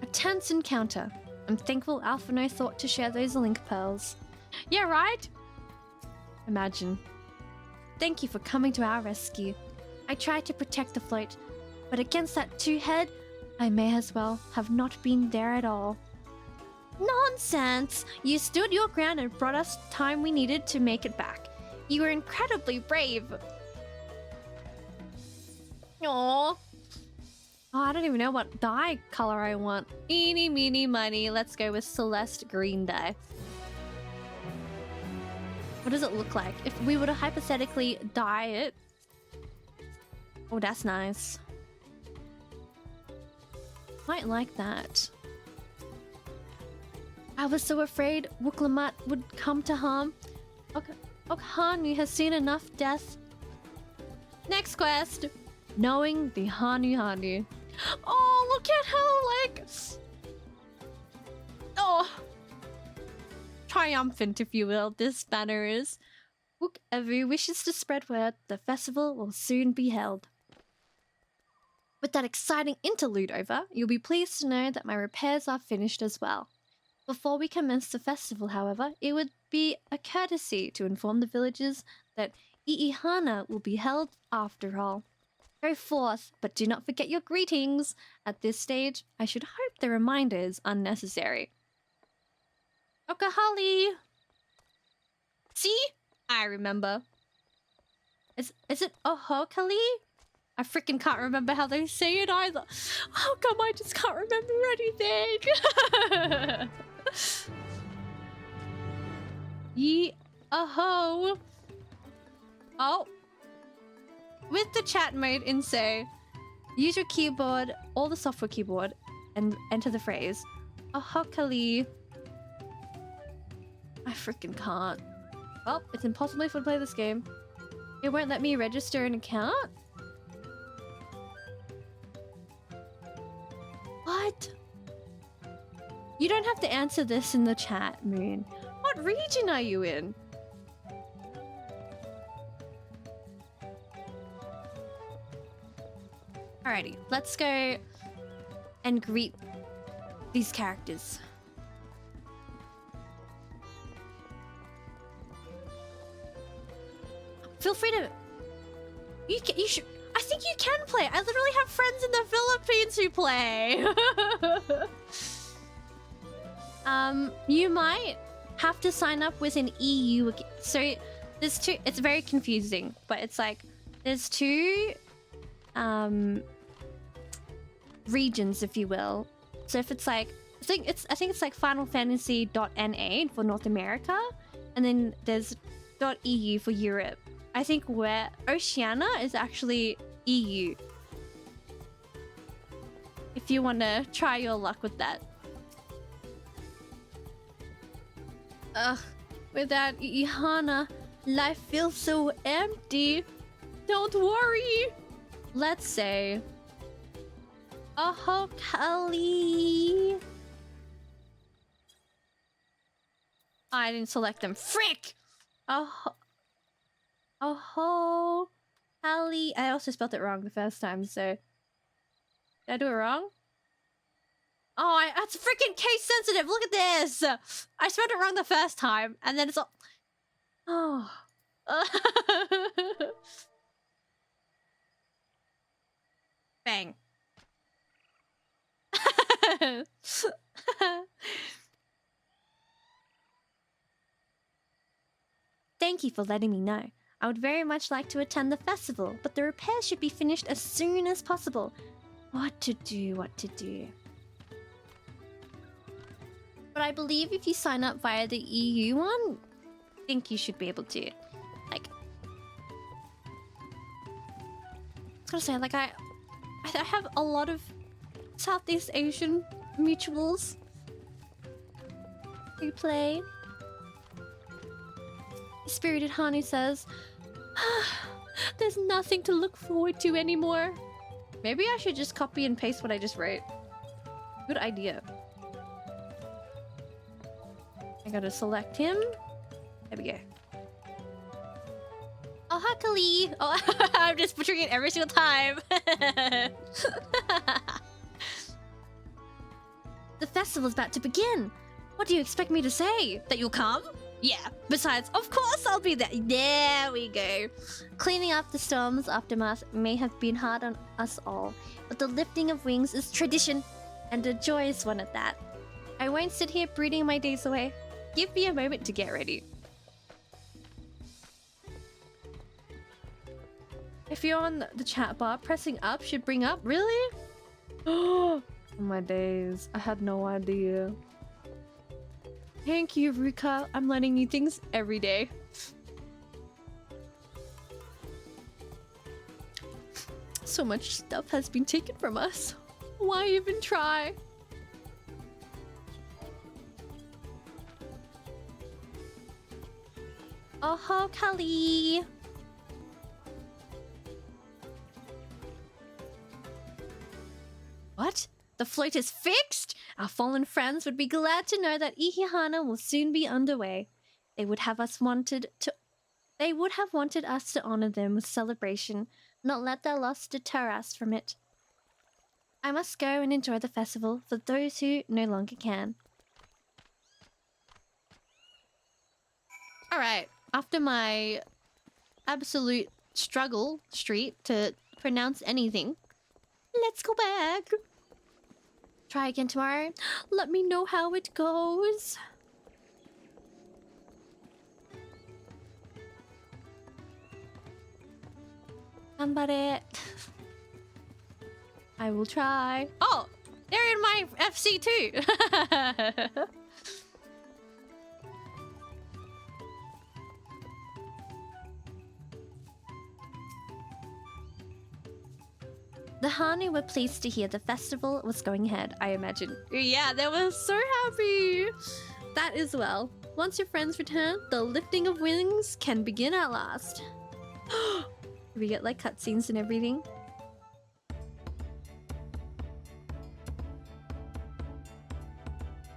A tense encounter. I'm thankful Alphinae thought to share those link pearls. Yeah, right? Imagine. Thank you for coming to our rescue. I tried to protect the float, but against that two-head, I may as well have not been there at all. Nonsense! You stood your ground and brought us the time we needed to make it back. You were incredibly brave. Aww. Oh, I don't even know what dye color I want. Eeny, meeny, miny. Let's go with Celeste green dye. What does it look like? If we were to hypothetically dye it... Oh, that's nice. Might like that. I was so afraid Wuklamat would come to harm. Okhanu has seen enough death. Next quest. Knowing the Hanu. Oh, look at how, like... Oh. Triumphant, if you will, this banner is. Whoever wishes to spread word, the festival will soon be held. With that exciting interlude over, you'll be pleased to know that my repairs are finished as well. Before we commence the festival, however, it would be a courtesy to inform the villagers that I'ihana will be held after all. Go forth, but do not forget your greetings. At this stage, I should hope the reminder is unnecessary. Okahali! See? I remember. Is it Ohokali? I freaking can't remember how they say it either. How come I just can't remember anything? Ye-a-ho. Oh. With the chat mode in say, use your keyboard or the software keyboard and enter the phrase Ohokali. I freaking can't. Well, it's impossible to play this game. It won't let me register an account? What? You don't have to answer this in the chat, Moon. What region are you in? Alrighty, let's go and greet these characters. Feel free to... You should... I think you can play. I literally have friends in the Philippines who play. You might have to sign up with an EU. So there's two. It's very confusing, but it's like there's two regions, if you will. So if it's like I think it's like Final Fantasy.NA for North America, and then there's .EU for Europe. I think where Oceania is actually EU. If you want to try your luck with that. Ugh, without Ihana, life feels so empty. Don't worry. Let's say Ahokali. I didn't select them. Frick! Ahokali. I also spelled it wrong the first time, so did I do it wrong? Oh, that's freaking case sensitive. Look at this. I spelled it wrong the first time, and then it's all. Oh. Bang. Thank you for letting me know. I would very much like to attend the festival, but the repairs should be finished as soon as possible. What to do, what to do. But I believe if you sign up via the EU one, I think you should be able to. Like, I was gonna say, like, I have a lot of Southeast Asian mutuals who play. Spirited Hanu says, there's nothing to look forward to anymore. Maybe I should just copy and paste what I just wrote. Good idea. I gotta select him. There we go. Oh, Hakali! Oh, I'm just butchering it every single time. The festival's about to begin. What do you expect me to say? That you'll come? Yeah. Besides, of course I'll be there. There we go. Cleaning up the storm's aftermath may have been hard on us all, but the lifting of wings is tradition, and a joyous one at that. I won't sit here brooding my days away. Give me a moment to get ready. If you're on the chat bar, pressing up should bring up. Really? Oh my days. I had no idea. Thank you, Ruka. I'm learning new things every day. So much stuff has been taken from us. Why even try? Oh, Kali. What? The float is fixed? Our fallen friends would be glad to know that Ihihana will soon be underway. They would have wanted us to honor them with celebration, not let their loss deter us from it. I must go and enjoy the festival for those who no longer can. Alright, after my absolute struggle street to pronounce anything, let's go back. Try again tomorrow. Let me know how it goes. Ganbare. I will try. Oh, they're in my FC too. The Hanu were pleased to hear the festival was going ahead, I imagine. Yeah, they were so happy. That as well. Once your friends return, the lifting of wings can begin at last. We get like cutscenes and everything.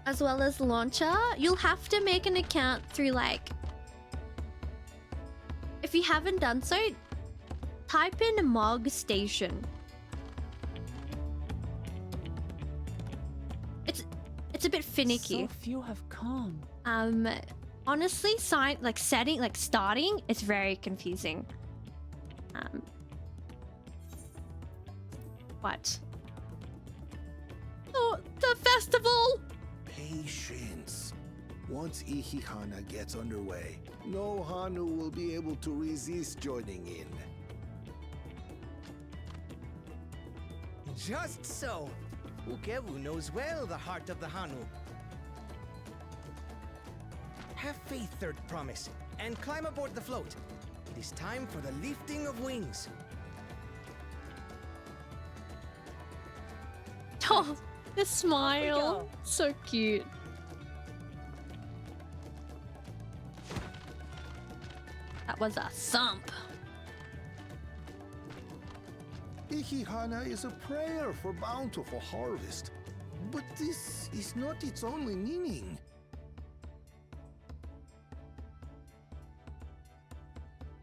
As well as launcher, you'll have to make an account through like... If you haven't done so, type in Mog Station. It's a bit finicky. So few have come. Honestly, starting, it's very confusing. What? Oh, the festival! Patience. Once Ihihana gets underway, no Hanu will be able to resist joining in. Just so. Ukewu knows well the heart of the Hanu. Have faith, Third Promise, and climb aboard the float. It is time for the lifting of wings. Oh, the smile. So cute. That was a thump. Ihihana is a prayer for bountiful harvest. But this is not its only meaning.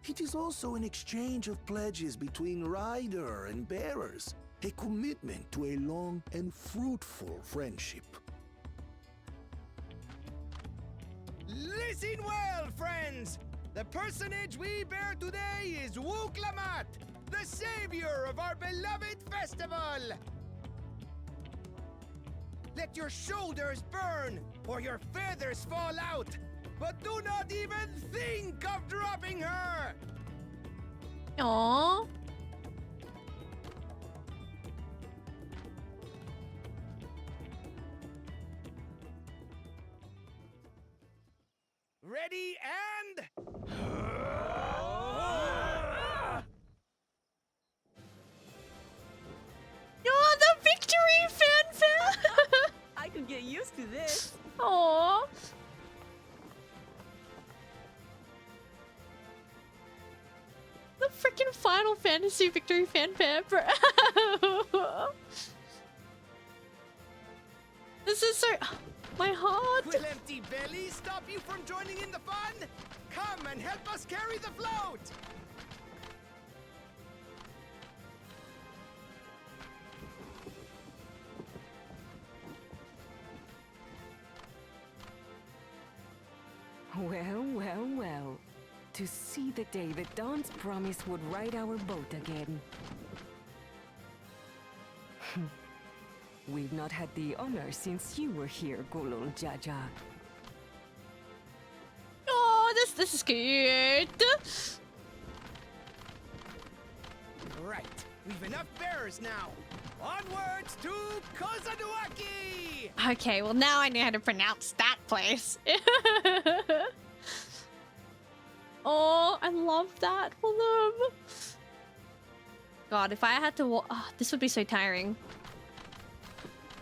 It is also an exchange of pledges between rider and bearers, a commitment to a long and fruitful friendship. Listen well, friends! The personage we bear today is Wuklamat, the savior of our beloved festival! Let your shoulders burn, or your feathers fall out! But do not even think of dropping her! Aww. Ready and... Oh, the victory fanfare! I could get used to this. Aww. The freaking Final Fantasy victory fanfare, bro. This is so... My heart. Will empty bellies stop you from joining in the fun? Come and help us carry the float! Well, well, well. To see the day that Dawn's promised would ride our boat again. We've not had the honor since you were here, Gulul Jaja. Oh, this is cute. Right, we've enough bearers now. Onwards to Kozanuaki! Okay, well now I know how to pronounce that place. Oh, I love that for them. God, if I had to walk... Oh, this would be so tiring.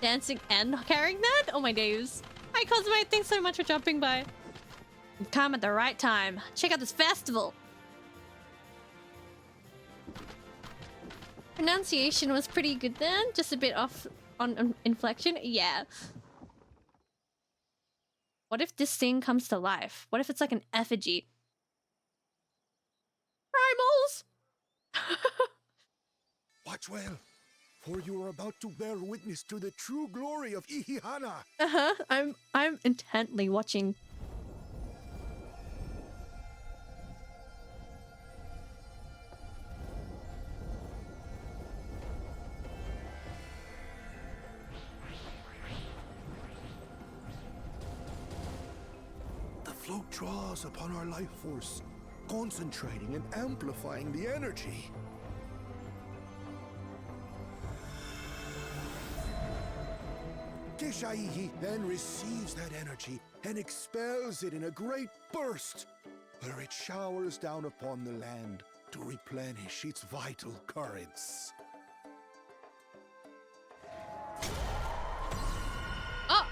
Dancing and carrying that? Oh my days. Hi Cosmo, thanks so much for dropping by. You've come at the right time. Check out this festival. Pronunciation was pretty good then. Just a bit off on inflection. Yeah. What if this thing comes to life? What if it's like an effigy? Primals! Watch well, for you are about to bear witness to the true glory of Ihihana. Uh-huh. I'm intently watching. The float draws upon our life force, concentrating and amplifying the energy. Keshaihi then receives that energy and expels it in a great burst, where it showers down upon the land to replenish its vital currents. Oh!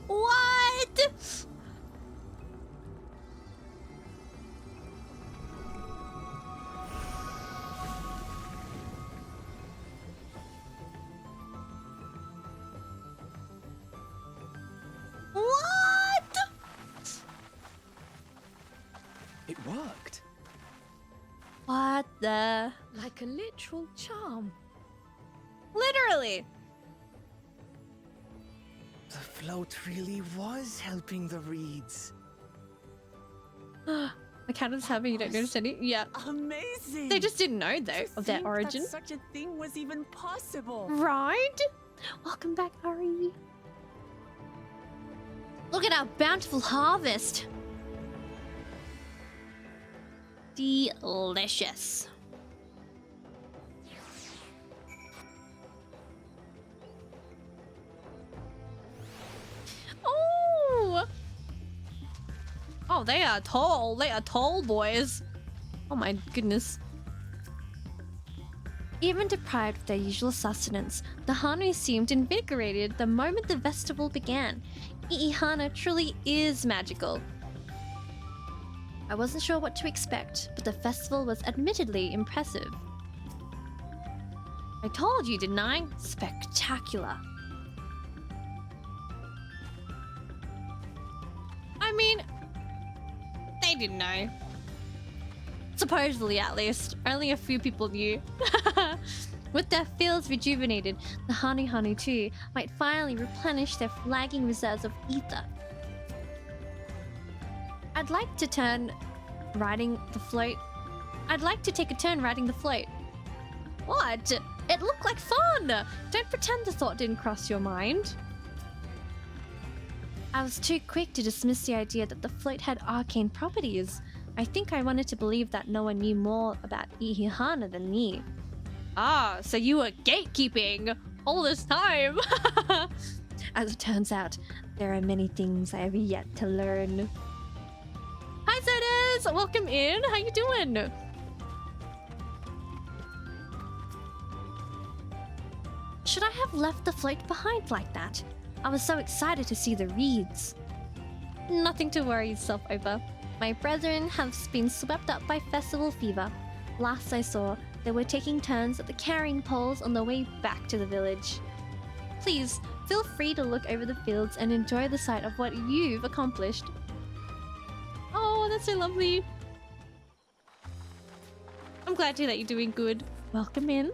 What? What? It worked. What the? Like a literal charm. Literally. The float really was helping the reeds. My cat is happy you don't notice any. Yeah. Amazing. They just didn't know though To of their think origin. that such a thing was even possible. Right? Welcome back, Ari. Look at our bountiful harvest. Delicious. Oh! Oh, they are tall. They are tall boys. Oh my goodness. Even deprived of their usual sustenance, the Hanu seemed invigorated the moment the festival began. I'ihana truly is magical. I wasn't sure what to expect, but the festival was admittedly impressive. I told you, didn't I? Spectacular. I mean, they didn't know. Supposedly, at least. Only a few people knew. With their fields rejuvenated, the Hanu too might finally replenish their flagging reserves of ether. I'd like to take a turn riding the float. What? It looked like fun! Don't pretend the thought didn't cross your mind. I was too quick to dismiss the idea that the float had arcane properties. I think I wanted to believe that no one knew more about I'ihana than me. Ah, so you were gatekeeping all this time! As it turns out, there are many things I have yet to learn. Hi, Zodas! Welcome in! How you doing? Should I have left the float behind like that? I was so excited to see the reeds. Nothing to worry yourself over. My brethren have been swept up by festival fever. Last I saw, they were taking turns at the carrying poles on the way back to the village. Please, feel free to look over the fields and enjoy the sight of what you've accomplished. Oh, that's so lovely. I'm glad to hear that you're doing good. Welcome in.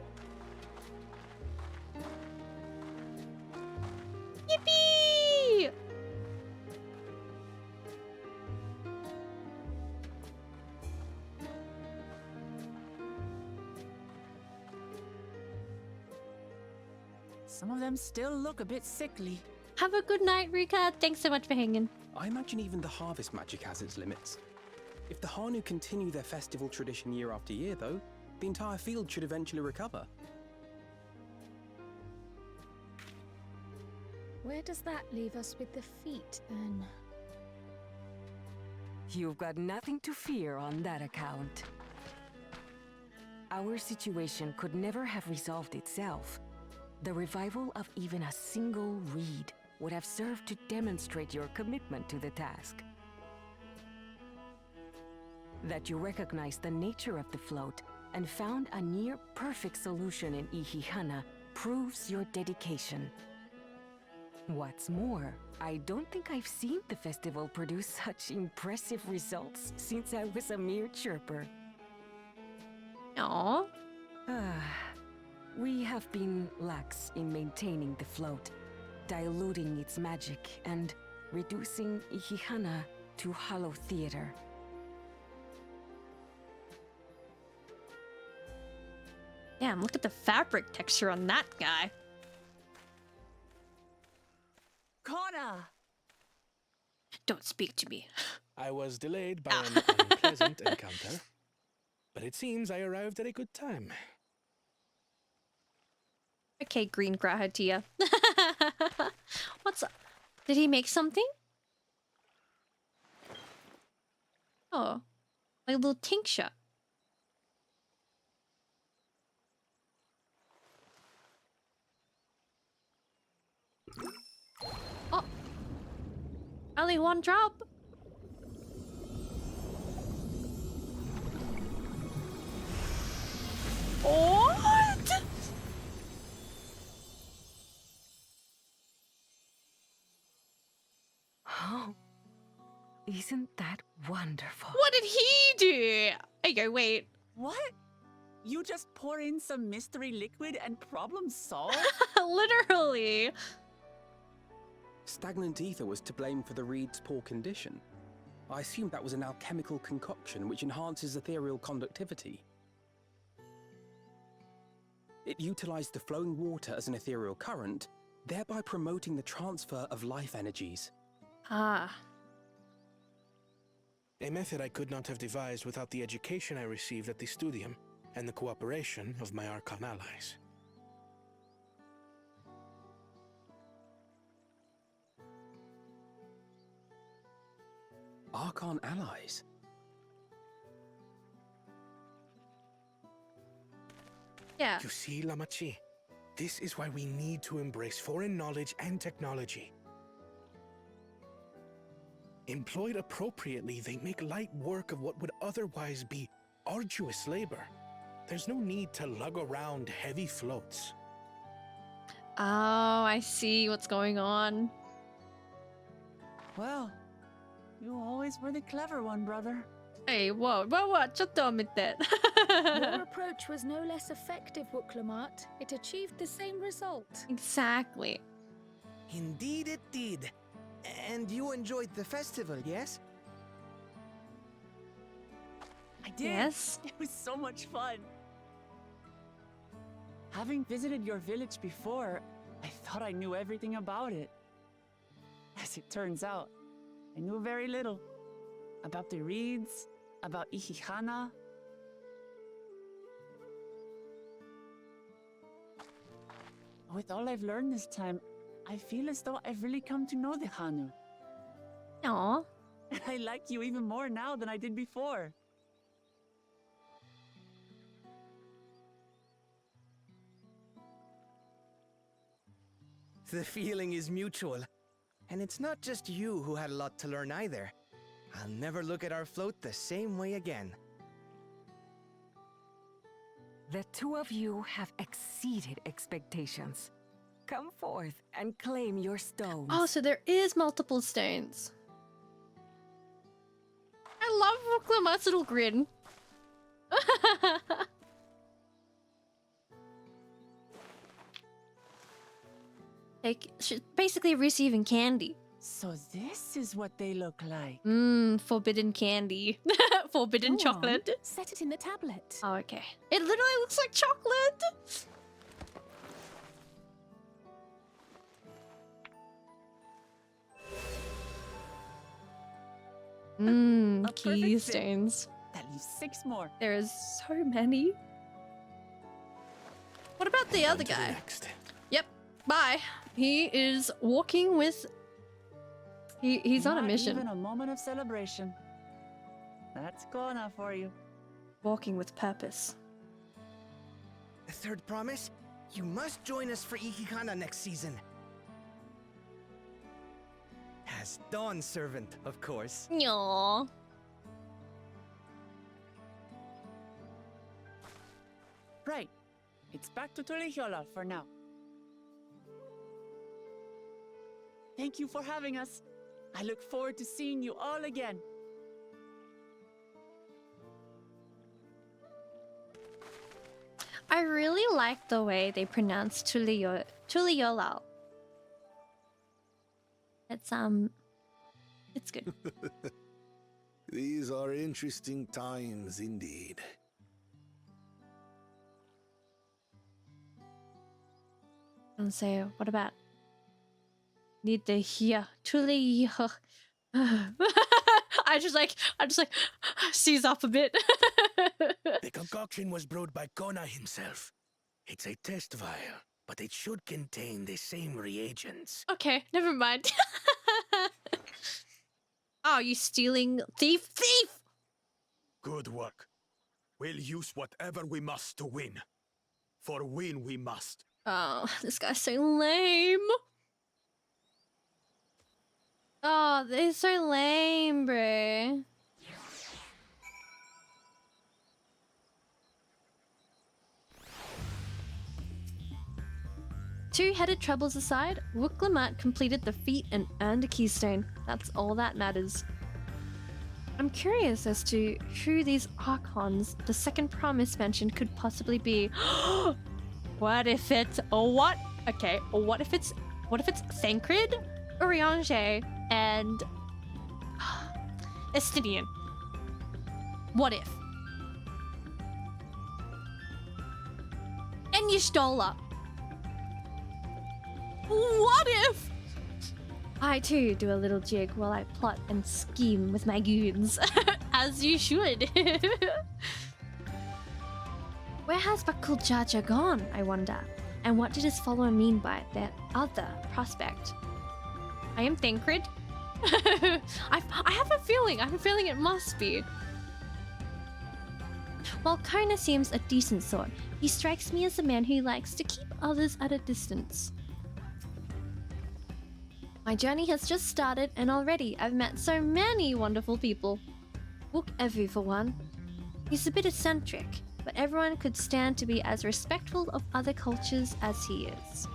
Yippee! Some of them still look a bit sickly. Have a good night, Rika. Thanks so much for hanging. I imagine even the harvest magic has its limits. If the Hanu continue their festival tradition year after year, though, the entire field should eventually recover. Where does that leave us with the feet, then? You've got nothing to fear on that account. Our situation could never have resolved itself. The revival of even a single reed would have served to demonstrate your commitment to the task. That you recognize the nature of the float and found a near-perfect solution in I'ihana proves your dedication. What's more, I don't think I've seen the festival produce such impressive results since I was a mere chirper. Aww. We have been lax in maintaining the float, diluting its magic and reducing I'ihana to hollow theater. Damn, look at the fabric texture on that guy. Connor! Don't speak to me. I was delayed by an unpleasant encounter, but it seems I arrived at a good time. Okay, Green Grahatia. What's up? Did he make something? Oh, like a little tincture. Oh, only one drop. What? Oh, isn't that wonderful? What did he do? I go, wait. What? You just pour in some mystery liquid and problem solved? Literally. Stagnant ether was to blame for the reed's poor condition. I assumed that was an alchemical concoction which enhances ethereal conductivity. It utilized the flowing water as an ethereal current, thereby promoting the transfer of life energies. Ah. A method I could not have devised without the education I received at the studium and the cooperation of my Archon allies. Archon allies? Yeah. You see, Lamachi, this is why we need to embrace foreign knowledge and technology. Employed appropriately, they make light work of what would otherwise be arduous labor. There's no need to lug around heavy floats. Oh, I see what's going on. Well, you always were the clever one, brother. Hey, whoa, just admit that. Your approach was no less effective, Wooklamat. It achieved the same result. Exactly. Indeed it did. And you enjoyed the festival, yes? I did. Yes. It was so much fun. Having visited your village before, I thought I knew everything about it. As it turns out, I knew very little. About the reeds, about Ihihana. With all I've learned this time, I feel as though I've really come to know the Hanu. Aww. I like you even more now than I did before. The feeling is mutual. And it's not just you who had a lot to learn either. I'll never look at our float the same way again. The two of you have exceeded expectations. Come forth and claim your stones. Oh, so there is multiple stones. I love Wooklamat's little grin. Like, she's basically receiving candy. So this is what they look like. Forbidden candy. Forbidden Go on, chocolate. set it in the tablet. Oh, okay. It literally looks like chocolate. A Key perfect fit. stones. That leaves 6 more. There is so many. What about the other On to the guy? next. Yep. Bye. He is walking with. He's on a mission. Not even a moment of celebration. That's Kona for you. Walking with purpose. The third promise? You must join us for Ihihana next season. As Dawn servant, of course. Aww. Right. It's back to Tulihiola for now. Thank you for having us. I look forward to seeing you all again. I really like the way they pronounce Tulihiola. It's good. These are interesting times indeed. And say, what about? Need to hear Tulihiola. I just like seize up a bit. The concoction was brewed by Kona himself. It's a test vial, but it should contain the same reagents. Okay, never mind. Oh, you stealing thief? Good work. We'll use whatever we must to win. For win we must. Oh, this guy's so lame. Oh, they're so lame, bro. Two-headed troubles aside, Wooklamat completed the feat and earned a keystone. That's all that matters. I'm curious as to who these Archons the second promise mentioned could possibly be. What if it's what if it's Thancred, Urianger, and Estinian? What if? And Y'shtola. What if? I too do a little jig while I plot and scheme with my goons. As you should. Where has Bakul Jaja gone, I wonder? And what did his follower mean by that other prospect? I am Thancred. I have a feeling. I have a feeling it must be. While Kona seems a decent sort, he strikes me as a man who likes to keep others at a distance. My journey has just started, and already I've met so many wonderful people. Book Evu for one. He's a bit eccentric, but everyone could stand to be as respectful of other cultures as he is.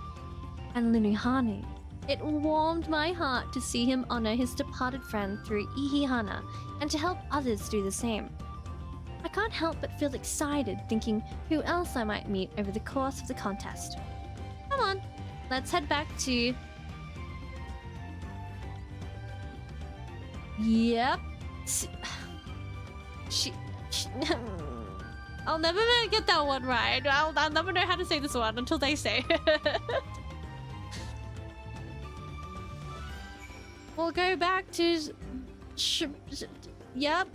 And Linuhanu. It warmed my heart to see him honor his departed friend through Ihihana and to help others do the same. I can't help but feel excited thinking who else I might meet over the course of the contest. Come on, let's head back to... Yep. I'll never get that one right. I'll never know how to say this one until they say. We'll go back to... Yep.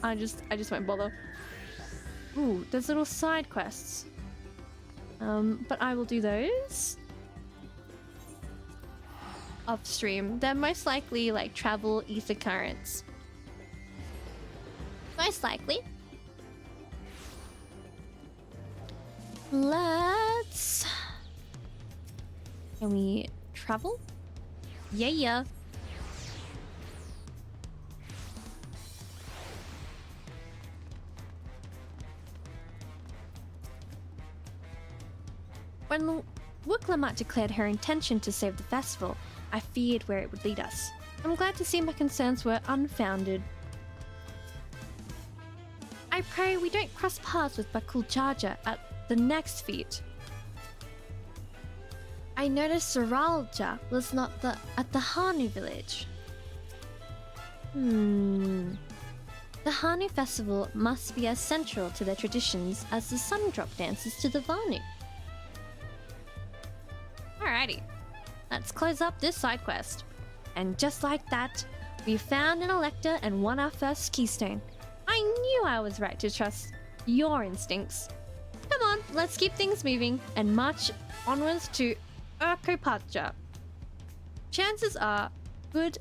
I just won't bother. Ooh, there's little side quests. But I will do those upstream. They're most likely like travel ether currents. Most likely. Let's... Can we travel? Yeah. When Wuklamat declared her intention to save the festival, I feared where it would lead us. I'm glad to see my concerns were unfounded. I pray we don't cross paths with Bakul Jaja at the next feat. I noticed Saralja was not at the Hanu village. The Hanu festival must be as central to their traditions as the sun drop dances to the Vanu. Alrighty, let's close up this side quest. And just like that, we found an Elector and won our first keystone. I knew I was right to trust your instincts. Come on, let's keep things moving and march onwards to Urkopacha. Chances are good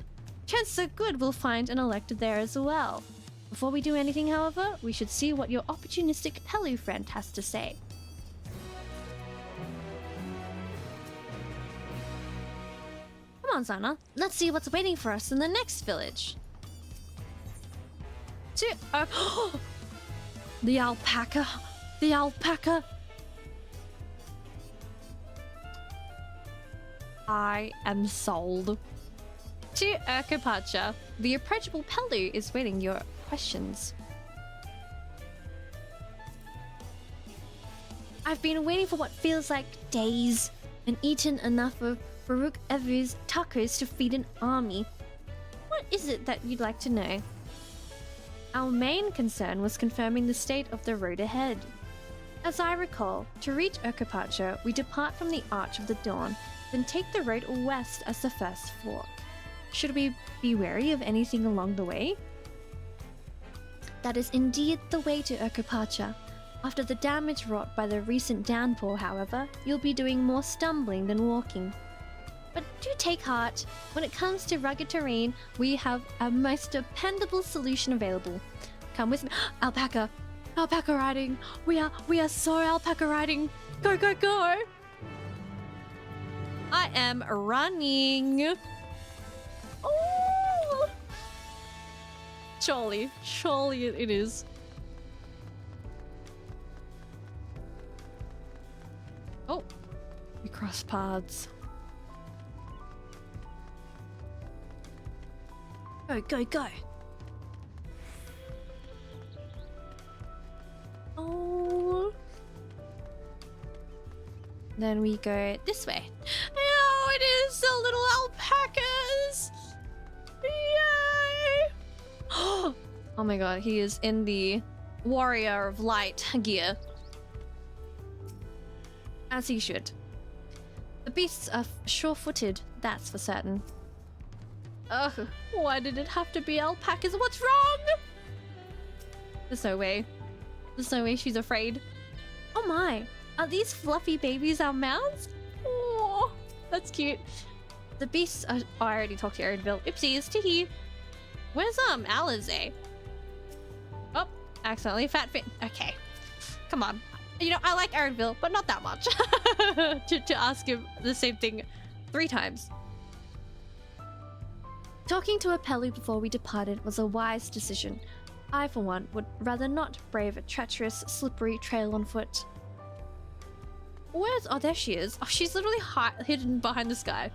we'll find an Elector there as well. Before we do anything, however, we should see what your opportunistic Pelu friend has to say. Come on, Zana. Let's see what's waiting for us in the next village. The alpaca. The alpaca. I am sold. To Urkopacha, the approachable Pelu is waiting your questions. I've been waiting for what feels like days and eaten enough of Baruch Evu's tacos to feed an army. What is it that you'd like to know? Our main concern was confirming the state of the road ahead. As I recall, to reach Urkopacha, we depart from the Arch of the Dawn, then take the road west as the first fork. Should we be wary of anything along the way? That is indeed the way to Urkopacha. After the damage wrought by the recent downpour, however, you'll be doing more stumbling than walking. But do take heart. When it comes to rugged terrain, we have a most dependable solution available. Come with me. Alpaca! Alpaca riding! We are so alpaca riding! Go, go, go! I am running! Oh! Surely it is. Oh, we cross paths. Go, go, go. Oh. Then we go this way. Oh, it is the little alpacas. Yay. Oh my god, he is in the Warrior of Light gear. As he should. The beasts are sure-footed, that's for certain. Ugh, why did it have to be alpacas? What's wrong? There's no way. There's no way she's afraid. Oh my, are these fluffy babies our mounts? Oh, that's cute. The beasts are... Oh, I already talked to Aaronville. Oopsies, teehee. Where's Alizé? Oh, accidentally fat fit. Okay, come on. You know, I like Aaronville, but not that much. to ask him the same thing 3 times. Talking to Apelli before we departed was a wise decision. I, for one, would rather not brave a treacherous, slippery trail on foot. Where's... Oh, there she is. Oh, she's literally hidden behind this guy.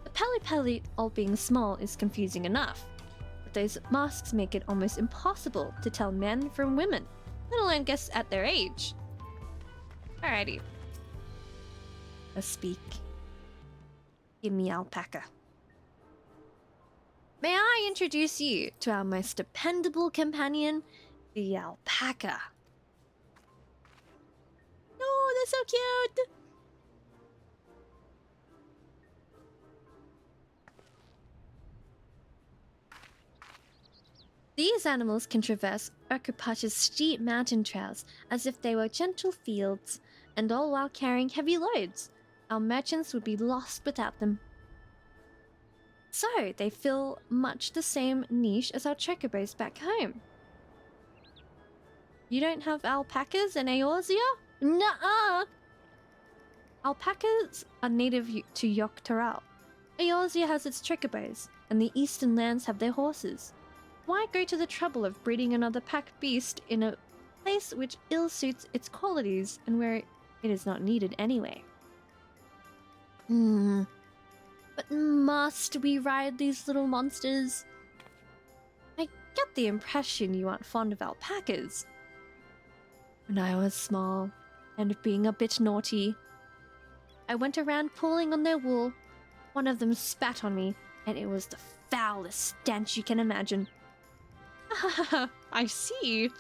Apelli, all being small, is confusing enough. But those masks make it almost impossible to tell men from women, let alone guess at their age. Alrighty. Let's speak. Give me alpaca. May I introduce you to our most dependable companion, the alpaca. Oh, they're so cute! These animals can traverse Urquhart's steep mountain trails as if they were gentle fields, and all while carrying heavy loads. Our merchants would be lost without them. So, they fill much the same niche as our chocobos back home. You don't have alpacas in Eorzea? Nuh-uh! Alpacas are native to Yoctoral. Eorzea has its chocobos, and the eastern lands have their horses. Why go to the trouble of breeding another pack beast in a place which ill suits its qualities and where it is not needed anyway? But must we ride these little monsters? I get the impression you aren't fond of alpacas. When I was small, and being a bit naughty, I went around pulling on their wool. One of them spat on me, and it was the foulest stench you can imagine. I see.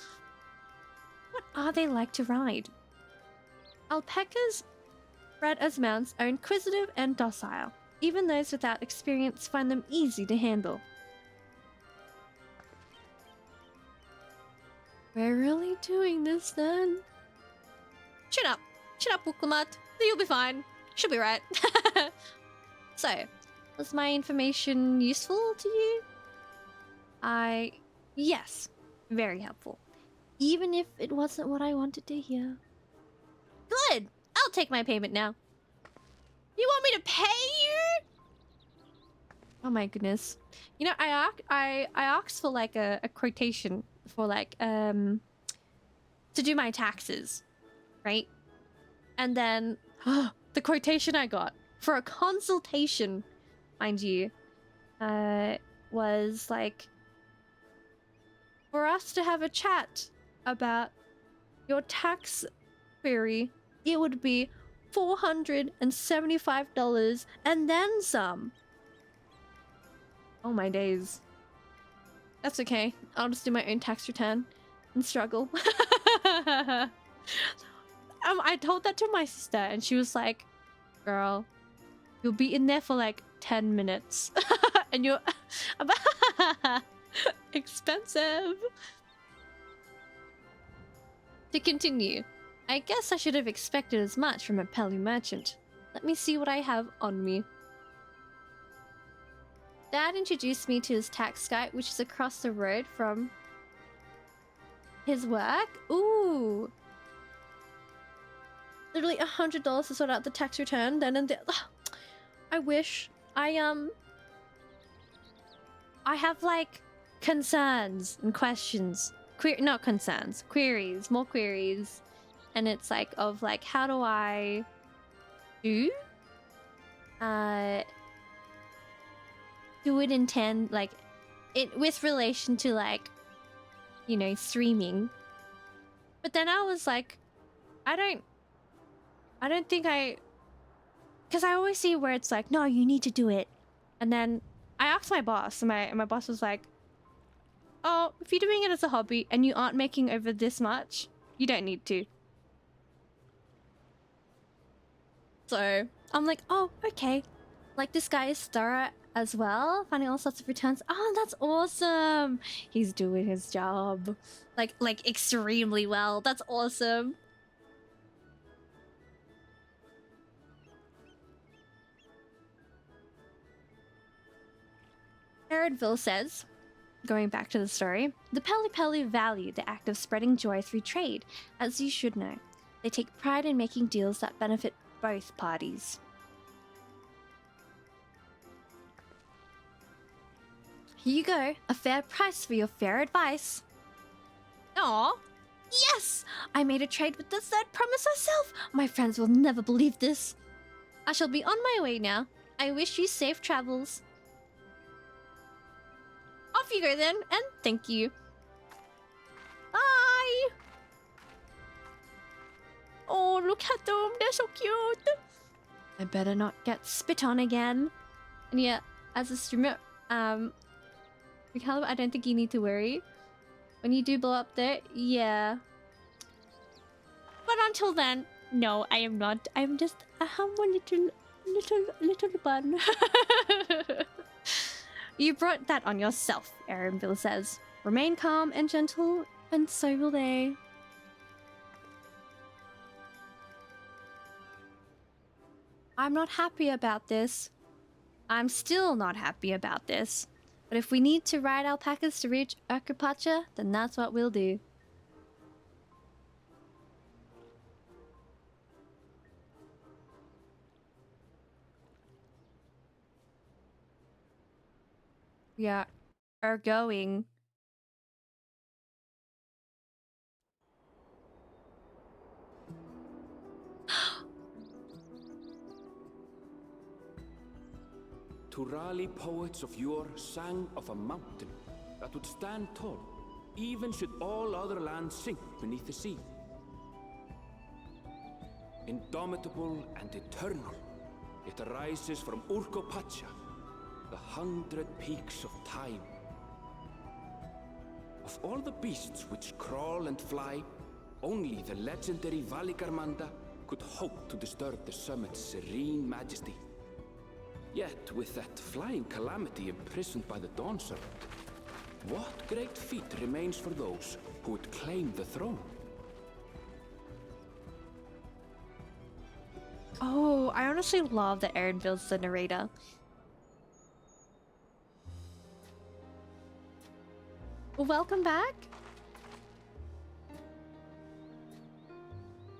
What are they like to ride? Alpacas, bred as mounts, are inquisitive and docile. Even those without experience find them easy to handle. We're really doing this then? Chin up, Wuklamat. You'll be fine. She'll be right. So, was my information useful to you? Yes, very helpful. Even if it wasn't what I wanted to hear. Good! I'll take my payment now. You want me to pay you? Oh my goodness. You know, I asked for like a quotation for like to do my taxes, right? And then the quotation I got for a consultation, mind you, was like, for us to have a chat about your tax query, it would be $475 and then some. Oh my days. That's okay. I'll just do my own tax return and struggle. I told that to my sister and she was like, girl, you'll be in there for like 10 minutes. And you're... expensive. To continue, I guess I should have expected as much from a Pelly merchant. Let me see what I have on me. Dad introduced me to his tax guy, which is across the road from his work. Ooh. Literally $100 to sort out the tax return, then and there. I wish. I have like concerns and questions. Not concerns, queries, more queries. And it's like of like, how do I do it intend like it with relation to like, you know, streaming. But then I was like, I don't think because I always see where it's like, no, you need to do it. And then I asked my boss, and my boss was like, oh, if you're doing it as a hobby and you aren't making over this much, you don't need to. So I'm like, oh, okay. Like, this guy is thorough as well, finding all sorts of returns. Oh, that's awesome. He's doing his job like extremely well. That's awesome. Aridville says, going back to the story, the Peli Peli value the act of spreading joy through trade, as you should know. They take pride in making deals that benefit both parties. Here you go, a fair price for your fair advice. Aw, yes! I made a trade with the third promise herself. My friends will never believe this. I shall be on my way now. I wish you safe travels. Off you go then, and thank you. Bye! Oh, look at them, they're so cute. I better not get spit on again. And yeah, as a streamer, Recalib, I don't think you need to worry. When you do blow up there, yeah. But until then, no, I am not. I'm just a humble little bun. You brought that on yourself, Aaronville says. Remain calm and gentle, and so will they. I'm not happy about this. I'm still not happy about this. But if we need to ride alpacas to reach Urkapacha, then that's what we'll do. We are going. Turali poets of yore sang of a mountain that would stand tall, even should all other lands sink beneath the sea. Indomitable and eternal, it arises from Urkopacha, the 100 peaks of time. Of all the beasts which crawl and fly, only the legendary Valigarmanda could hope to disturb the summit's serene majesty. Yet, with that flying calamity imprisoned by the Dawn Serpent, what great feat remains for those who would claim the throne? Oh, I honestly love that Aaron builds the narrator. Welcome back.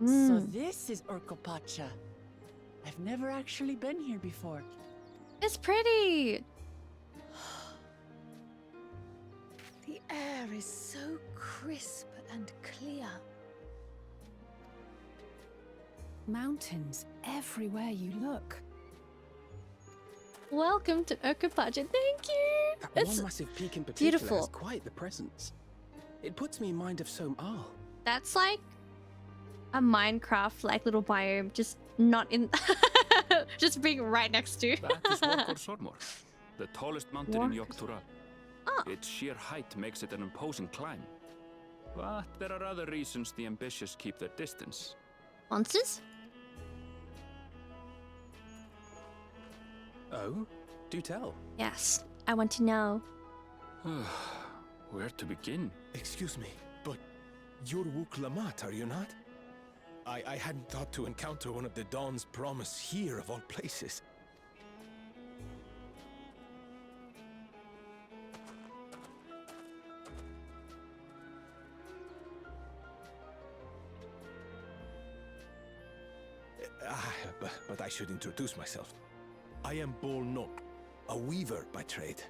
So this is Urkopacha. I've never actually been here before. It's pretty. The air is so crisp and clear. Mountains everywhere you look. Welcome to Urkapacha. Thank you. That It's one massive peak in particular beautiful. has quite the presence. It puts me in mind of Som-Al. That's like a Minecraft like little biome, just not in just being right next to. That is Warkor Sormor, the tallest mountain in Warkor- Yogg-Tural. Oh. Its sheer height makes it an imposing climb. But there are other reasons the ambitious keep their distance. Monsters? Oh? Do tell. Yes, I want to know. Where to begin? Excuse me, but you're Wuklamat, are you not? I hadn't thought to encounter one of the Dawn's promise here of all places. But I should introduce myself. I am Bolnok, a weaver by trade.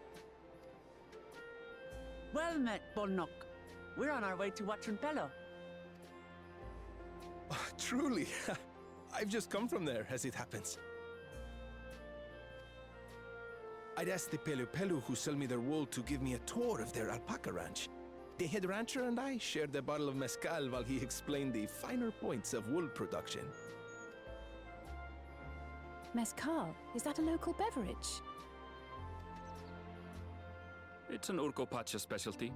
Well met, Bolnok. We're on our way to Watranpelo. Oh, truly, I've just come from there, as it happens. I'd asked the Pelu Pelu who sell me their wool to give me a tour of their alpaca ranch. The head rancher and I shared a bottle of mezcal while he explained the finer points of wool production. Mezcal, is that a local beverage? It's an Urkopacha specialty.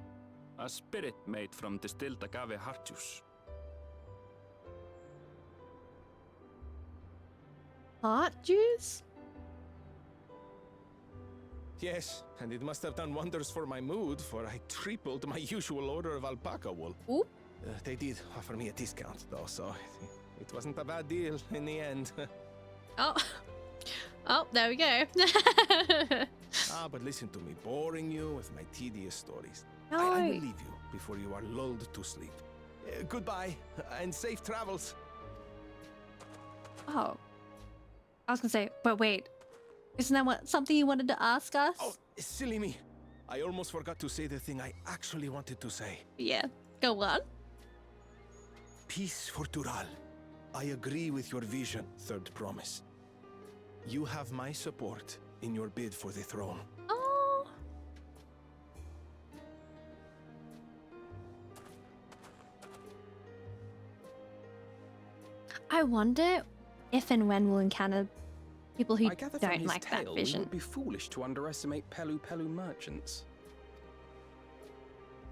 A spirit made from distilled agave heart juice. Heart juice? Yes, and it must have done wonders for my mood, for I tripled my usual order of alpaca wool. Ooh. They did offer me a discount, though, so it wasn't a bad deal in the end. Oh. Oh, there we go. But listen to me, boring you with my tedious stories. No. I will leave you before you are lulled to sleep. Goodbye, and safe travels. Oh. I was gonna say, but wait. Isn't that something you wanted to ask us? Oh, silly me. I almost forgot to say the thing I actually wanted to say. Yeah, go on. Peace for Tural. I agree with your vision, Third Promise. You have my support in your bid for the throne. Oh. I wonder if and when we'll encounter people who I gather from don't his like tale, that we vision. would be foolish to underestimate Pelu Pelu merchants.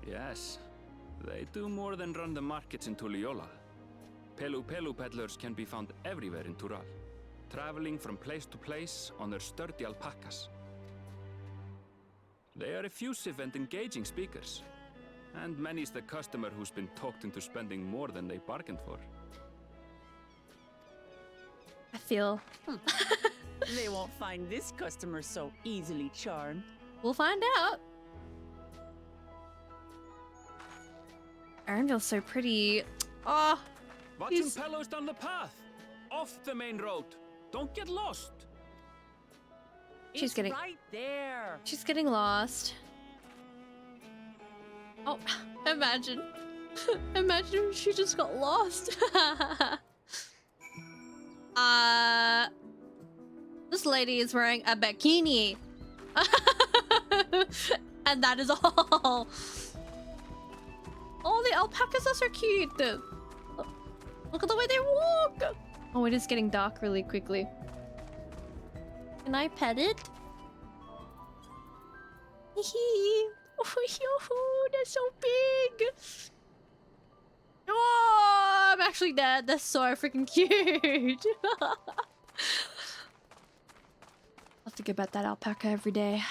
Yes, they do more than run the markets in Tuliola. Pelu Pelu peddlers can be found everywhere in Tural, traveling from place to place on their sturdy alpacas. They are effusive and engaging speakers, and many's the customer who's been talked into spending more than they bargained for. I feel... They won't find this customer so easily charmed. We'll find out. Erenville's so pretty. Oh, Watching Pelos down the path, off the main road. Don't get lost. She's getting right there. She's getting lost. Oh, imagine. Imagine if she just got lost. This lady is wearing a bikini. And that is all. Oh, the alpacas are so cute. Look at the way they walk. Oh, it is getting dark really quickly. Can I pet it? Hee. Oh, they're so big. Oh, I'm actually dead. They're so freaking cute. I'll have to go pet that alpaca every day.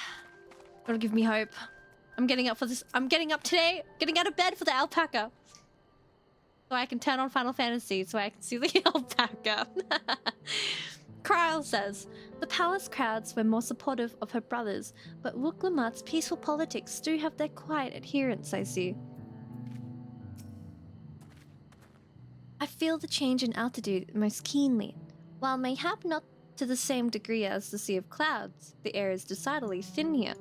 Gotta give me hope. I'm getting up for this. I'm getting up today, getting out of bed for the alpaca. So I can turn on Final Fantasy so I can see the alpaca. Kryle says, the palace crowds were more supportive of her brothers, but Wooklamat's peaceful politics do have their quiet adherents, I see. I feel the change in altitude most keenly. While mayhap not to the same degree as the Sea of Clouds, the air is decidedly thin here.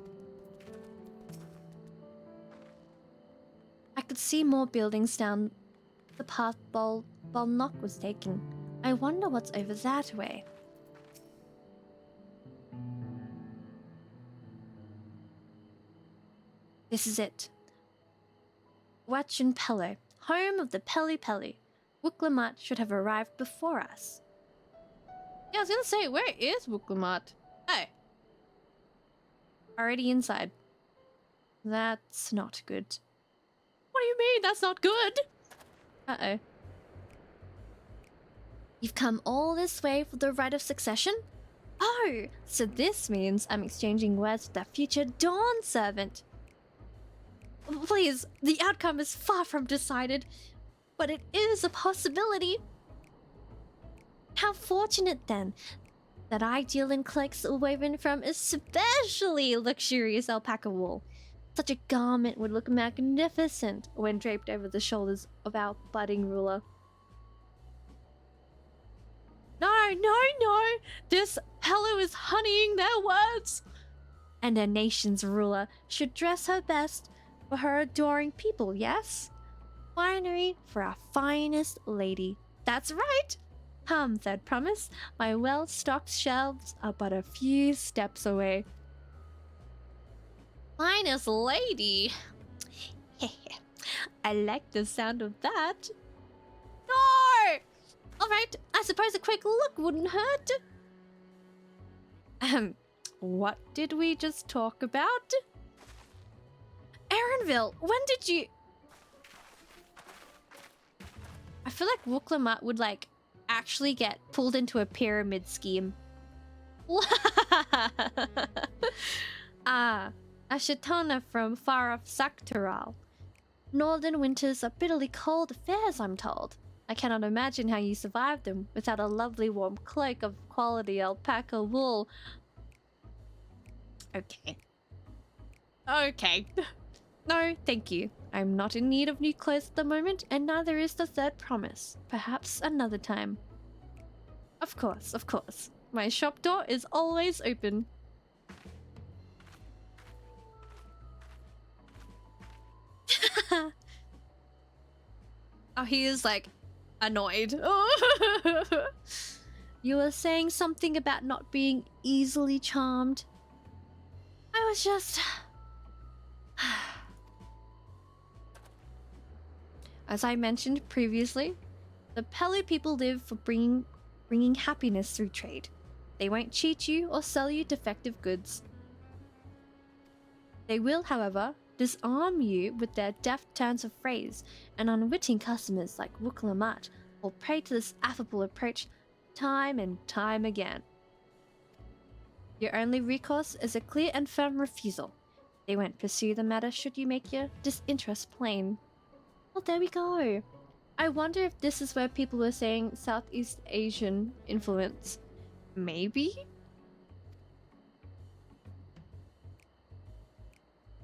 I could see more buildings down the path Bolnock was taking. I wonder what's over that way. This is it. Wachin Pello, home of the Peli Peli. Wooklamat should have arrived before us. Yeah, I was gonna say, where is Wooklamat? Oh. Already inside. That's not good. What do you mean that's not good? Uh-oh. You've come all this way for the right of succession? Oh, so this means I'm exchanging words with that future Dawn servant. Please, the outcome is far from decided, but it is a possibility. How fortunate then that I deal in cloaks woven from especially luxurious alpaca wool. Such a garment would look magnificent when draped over the shoulders of our budding ruler. No! This Pelu is honeying their words! And a nation's ruler should dress her best for her adoring people, yes? Finery for our finest lady. That's right! Come, Third Promise, my well-stocked shelves are but a few steps away. Finest lady? I like the sound of that. No! Alright, I suppose a quick look wouldn't hurt. What did we just talk about? Erenville, when did you... I feel like Wooklamat would, like, actually get pulled into a pyramid scheme. Ah, a Shatana from far off Saktaral. Northern winters are bitterly cold affairs, I'm told. I cannot imagine how you survive them without a lovely warm cloak of quality alpaca wool. Okay. Okay. No, thank you. I'm not in need of new clothes at the moment, and neither is the third promise. Perhaps another time. Of course, of course. My shop door is always open. Oh, he is like annoyed. You were saying something about not being easily charmed. I was just... As I mentioned previously, the Pelu people live for bringing happiness through trade. They won't cheat you or sell you defective goods. They will, however, disarm you with their deft turns of phrase, and unwitting customers like Wuklamat will prey to this affable approach time and time again. Your only recourse is a clear and firm refusal. They won't pursue the matter should you make your disinterest plain. Well, there we go. I wonder if this is where people were saying Southeast Asian influence. Maybe?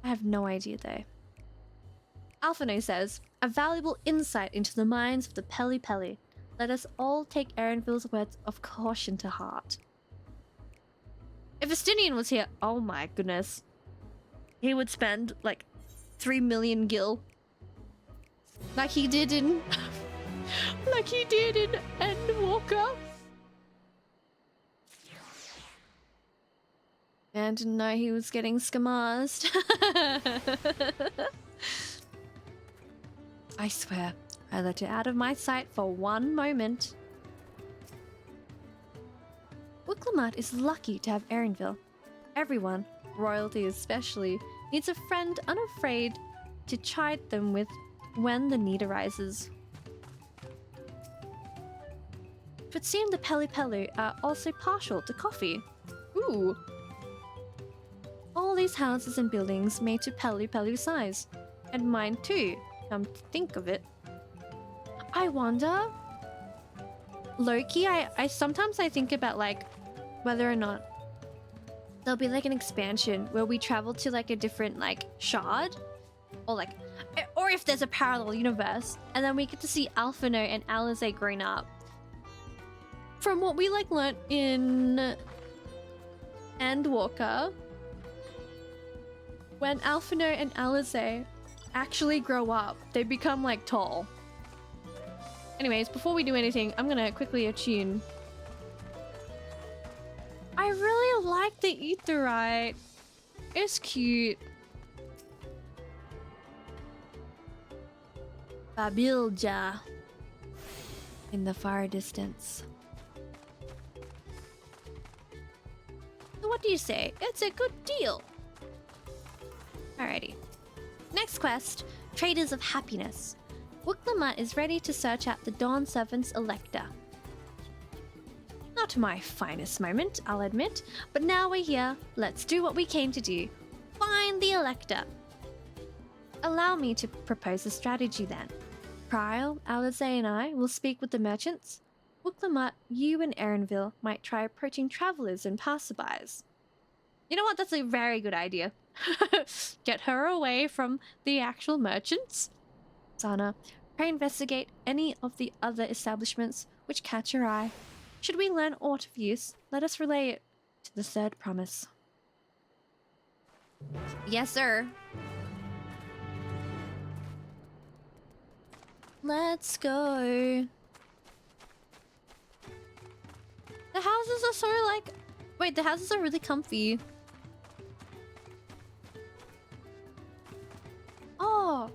I have no idea though. Alphino says, a valuable insight into the minds of the Peli Peli. Let us all take Erenville's words of caution to heart. If Estinian was here, oh my goodness. He would spend like 3 million gil. Like he did in... like he did in Endwalker. And didn't know he was getting skamazed. I swear, I let it out of my sight for one moment. Wuklamat is lucky to have Erenville. Everyone, royalty especially, needs a friend unafraid to chide them with when the need arises. It would seem the Peli Pelu are also partial to coffee. Ooh. All these houses and buildings made to Pelu Pelu size. And mine too, come to think of it. I wonder... Low-key, I sometimes think about like whether or not there'll be like an expansion where we travel to like a different like shard. Or if there's a parallel universe, and then we get to see Alphino and Alize grown up. From what we like learnt in Endwalker, when Alphino and Alize actually grow up, they become like tall. Anyways, before we do anything, I'm gonna quickly attune. I really like the Aetheryte. It's cute. Babilja in the far distance. So what do you say? It's a good deal. Alrighty. Next quest, Traders of Happiness. Wuklamat is ready to search out the Dawn Servant's Elector. Not my finest moment, I'll admit, but now we're here. Let's do what we came to do. Find the Elector. Allow me to propose a strategy then. Prial, Alize and I will speak with the merchants. Wuklamat, you and Erenville might try approaching travelers and passerbys. You know what? That's a very good idea. Get her away from the actual merchants. Sana, pray investigate any of the other establishments which catch your eye. Should we learn aught of use, let us relay it to the third promise. Yes, sir. Let's go. The houses are so like... Wait, the houses are really comfy. Oh!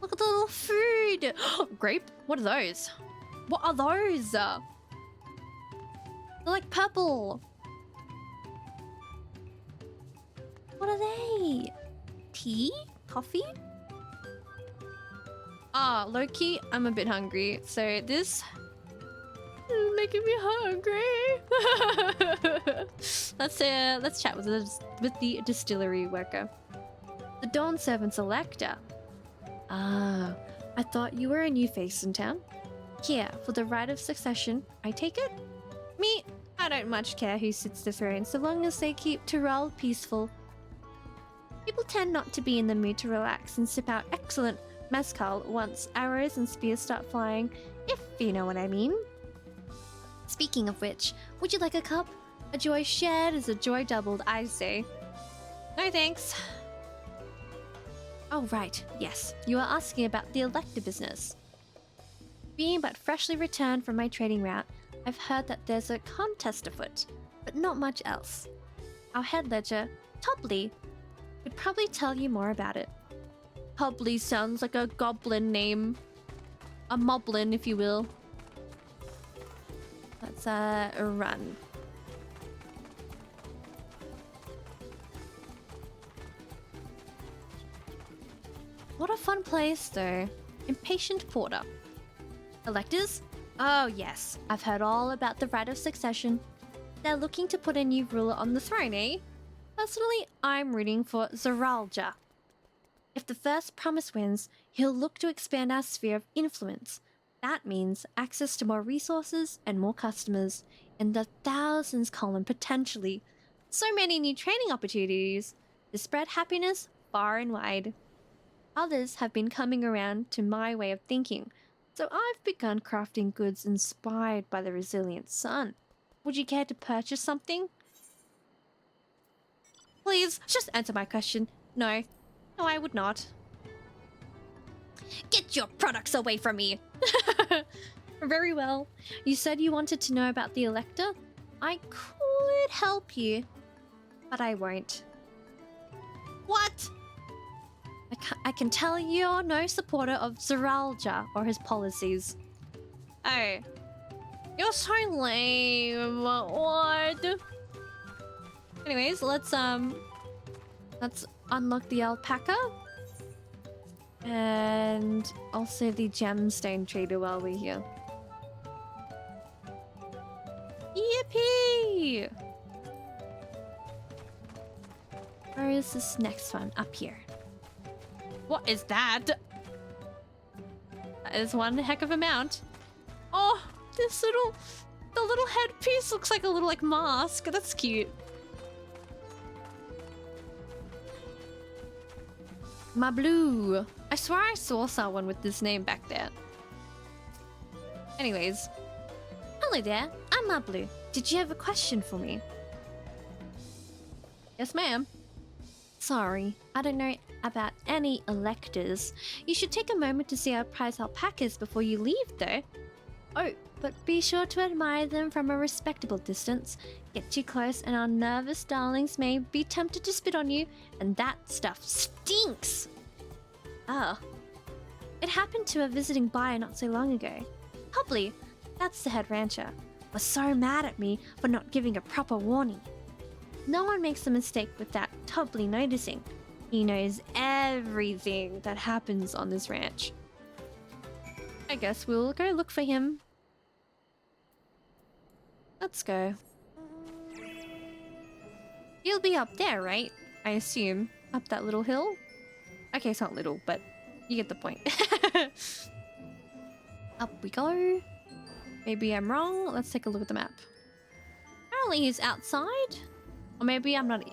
Look at the little food! Grape? What are those? What are those? They're like purple. What are they? Tea? Coffee? Ah, low-key, I'm a bit hungry. So this is making me hungry. let's chat with the distillery worker. The Dawn Servant's Elector. Ah, I thought you were a new face in town. Here, for the right of succession, I take it? Me, I don't much care who sits the throne so long as they keep Tyrell peaceful. People tend not to be in the mood to relax and sip out excellent mezcal once arrows and spears start flying, if you know what I mean. Speaking of which, would you like a cup? A joy shared is a joy doubled, I say. No thanks. Oh right, yes, you are asking about the Elector business. Being but freshly returned from my trading route, I've heard that there's a contest afoot, but not much else. Our head ledger, Tobley, could probably tell you more about it. Tobley sounds like a goblin name. A moblin, if you will. Let's run. What a fun place, though. Impatient Porter. Electors? Oh, yes. I've heard all about the right of succession. They're looking to put a new ruler on the throne, eh? Personally, I'm rooting for Zeralja. If the first promise wins, he'll look to expand our sphere of influence. That means access to more resources and more customers, in the thousands column potentially. So many new training opportunities to spread happiness far and wide. Others have been coming around to my way of thinking, so I've begun crafting goods inspired by the resilient sun. Would you care to purchase something? Please, just answer my question. No. No, I would not. Get your products away from me! Very well. You said you wanted to know about the Elector? I could help you, but I won't. What? I can tell you're no supporter of Zeralja or his policies. Oh. You're so lame. What? Anyways, let's unlock the alpaca. And also the gemstone trader while we're here. Yippee! Where is this next one? Up here. What is that? That is one heck of a mount. Oh, the little headpiece looks like a little mask. That's cute. Mablu. I swear I saw someone with this name back there. Anyways. Hello there, I'm Mablu. Did you have a question for me? Yes, ma'am. Sorry, I don't know about any electors. You should take a moment to see our prize alpacas before you leave, though. Oh, but be sure to admire them from a respectable distance. Get too close and our nervous darlings may be tempted to spit on you, and that stuff stinks! Oh. It happened to a visiting buyer not so long ago. Hobley, that's the head rancher, was so mad at me for not giving a proper warning. No one makes a mistake without Tobley noticing. He knows everything that happens on this ranch. I guess we'll go look for him. Let's go. He'll be up there, right? I assume. Up that little hill? Okay, it's not little, but you get the point. Up we go. Maybe I'm wrong. Let's take a look at the map. Apparently he's outside. Or maybe I'm not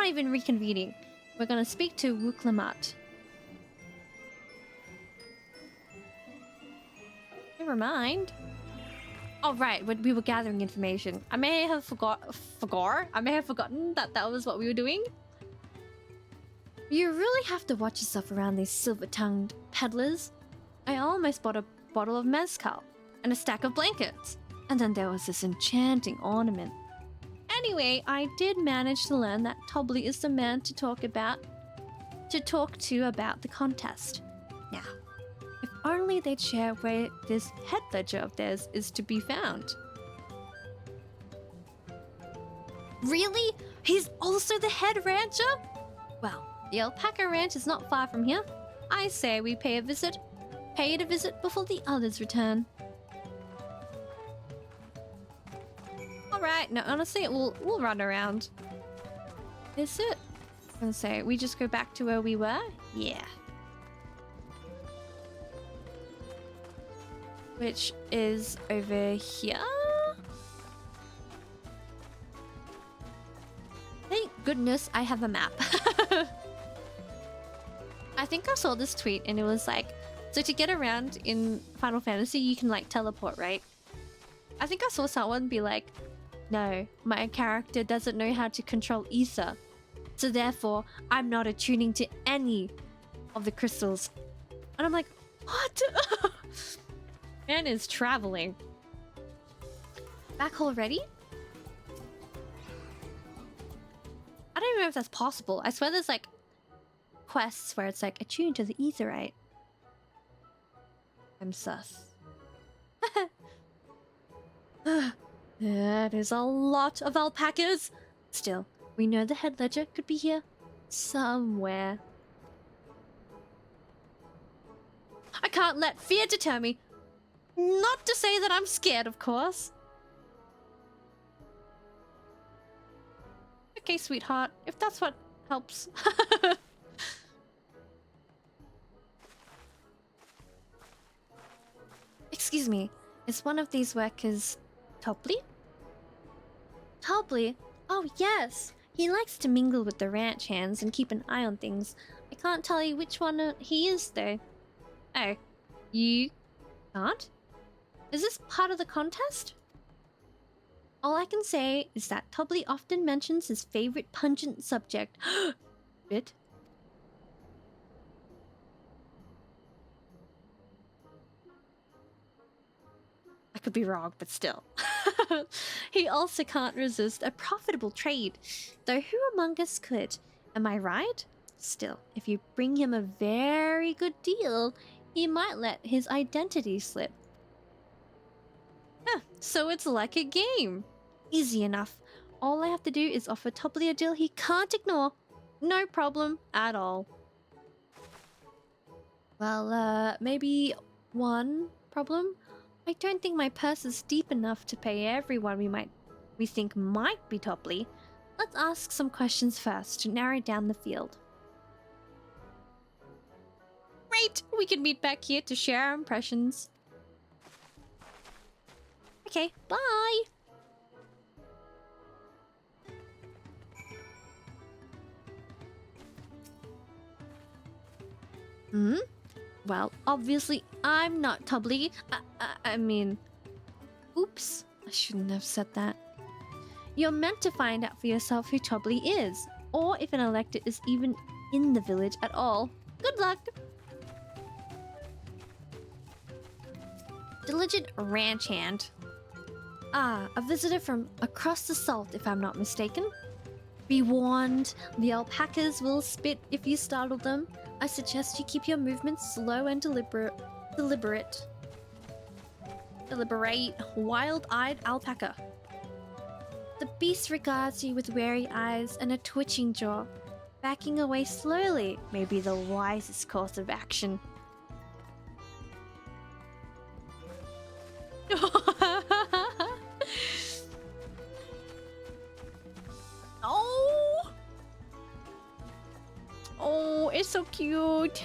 even reconvening. We're gonna speak to Wuklamat. Never mind. Oh right, we were gathering information. I may have I may have forgotten that was what we were doing. You really have to watch yourself around these silver-tongued peddlers. I almost bought a bottle of mezcal and a stack of blankets. And then there was this enchanting ornament. Anyway, I did manage to learn that Tobley is the man to talk to about the contest. Now, if only they'd share where this head ledger of theirs is to be found. Really? He's also the head rancher? Well, the alpaca ranch is not far from here. I say we pay it a visit before the others return. All right. No, honestly, we'll run around. Is it? I'm gonna say we just go back to where we were. Yeah. Which is over here. Thank goodness I have a map. I think I saw this tweet and it was like, so to get around in Final Fantasy, you can like teleport, right? I think I saw someone be like, no, my character doesn't know how to control ether. So therefore, I'm not attuning to any of the crystals. And I'm like, what? Man is traveling. Back already? I don't even know if that's possible. I swear there's like quests where it's like attuned to the etherite. I'm sus. That is a lot of alpacas. Still, we know the head ledger could be here somewhere. I can't let fear deter me. Not to say that I'm scared, of course. Okay, sweetheart, if that's what helps. Excuse me, is one of these workers Topley? Topley? Oh, yes. He likes to mingle with the ranch hands and keep an eye on things. I can't tell you which one he is, though. Oh, you can't? Is this part of the contest? All I can say is that Topley often mentions his favorite pungent subject. Bit. I could be wrong, but still. He also can't resist a profitable trade, though who among us could? Am I right? Still, if you bring him a very good deal, he might let his identity slip. Huh, so it's like a game. Easy enough. All I have to do is offer Topley a deal he can't ignore. No problem at all. Well, maybe one problem? I don't think my purse is deep enough to pay everyone we think might be Topley. Let's ask some questions first to narrow down the field. Great! We can meet back here to share our impressions. Okay, bye! Hmm? Well, obviously I'm not Topley. I mean... Oops, I shouldn't have said that. You're meant to find out for yourself who Topley is, or if an elector is even in the village at all. Good luck! Diligent ranch hand. Ah, a visitor from across the salt, if I'm not mistaken. Be warned, the alpacas will spit if you startle them. I suggest you keep your movements slow and deliberate. Wild-eyed alpaca. The beast regards you with wary eyes and a twitching jaw. Backing away slowly may be the wisest course of action. Oh! Oh, it's so cute.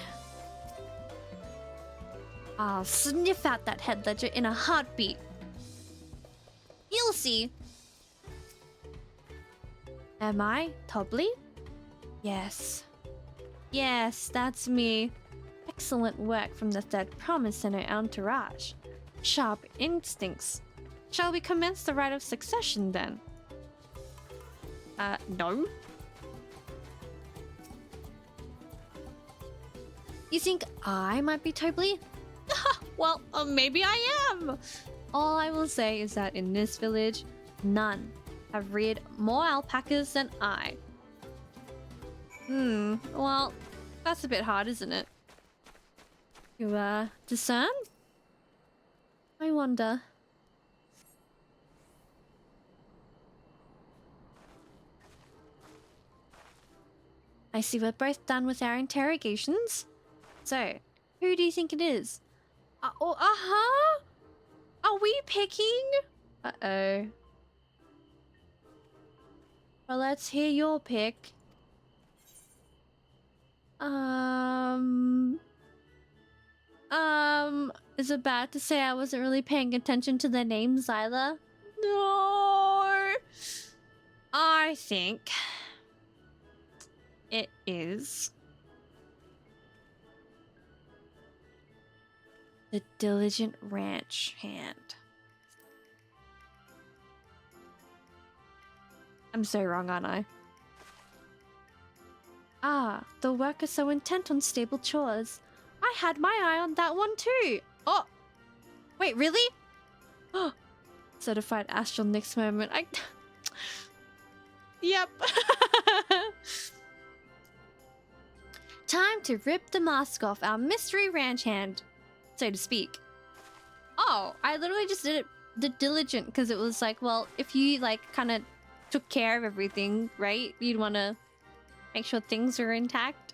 I'll sniff out that head ledger in a heartbeat. You'll see. Am I Topley? Yes. Yes, that's me. Excellent work from the third promise and her entourage. Sharp instincts. Shall we commence the rite of succession then? No. You think I might be Topley? Well, maybe I am. All I will say is that in this village, none have reared more alpacas than I. Well, that's a bit hard, isn't it? To, discern? I wonder. I see we're both done with our interrogations. So, who do you think it is? Are we picking? Uh-oh. But let's hear your pick. Is it bad to say I wasn't really paying attention to the names either? No. I think it is the Diligent Ranch Hand. I'm so wrong, aren't I? Ah, the worker so intent on stable chores. I had my eye on that one too. Oh, wait, really? Oh, certified astral next moment. Yep. Time to rip the mask off our mystery ranch hand, so to speak. Oh, I literally just did it the diligent because it was like, well, if you like kind of took care of everything, right? You'd want to make sure things are intact.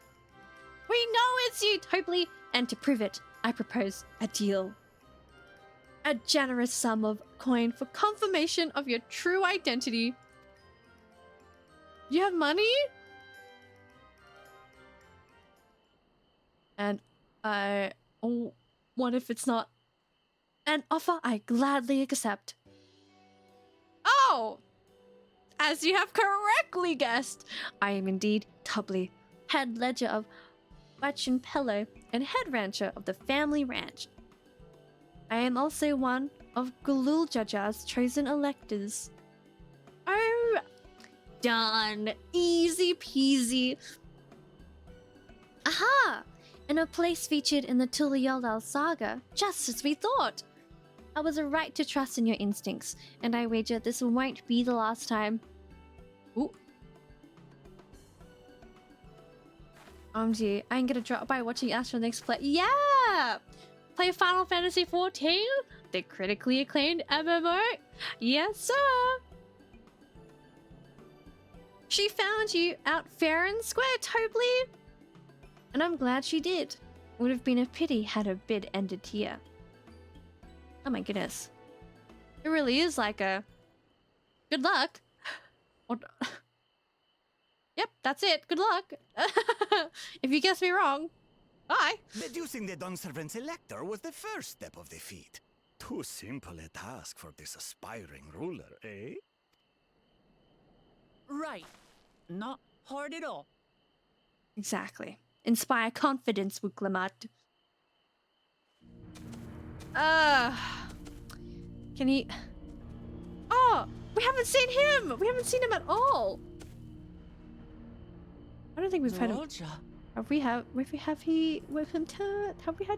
We know it's you, Tobley, and to prove it, I propose a deal. A generous sum of coin for confirmation of your true identity. You have money? And oh, what if it's not an offer I gladly accept? Oh! As you have correctly guessed, I am indeed Tubley, head ledger of Wachinpello and head rancher of the family ranch. I am also one of Galul Jaja's chosen electors. Oh, done. Easy peasy. Aha! In a place featured in the Tuliyollal saga, just as we thought. I was right to trust in your instincts, and I wager this won't be the last time. Ooh. OMG, I'm gonna drop by watching Astro next play. Yeah! Play Final Fantasy XIV? The critically acclaimed MMO? Yes, sir! She found you out fair and square, Tobley! And I'm glad she did. Would have been a pity had her bid ended here. Oh my goodness. It really is like a... Good luck. Yep, that's it. Good luck. If you guess me wrong, bye. Reducing the Dawnservant's elector was the first step of the feat. Too simple a task for this aspiring ruler, eh? Right. Not hard at all. Exactly. Inspire confidence, Wuklamat. Can he... Oh! We haven't seen him! We haven't seen him at all! I don't think we've had him... Have we had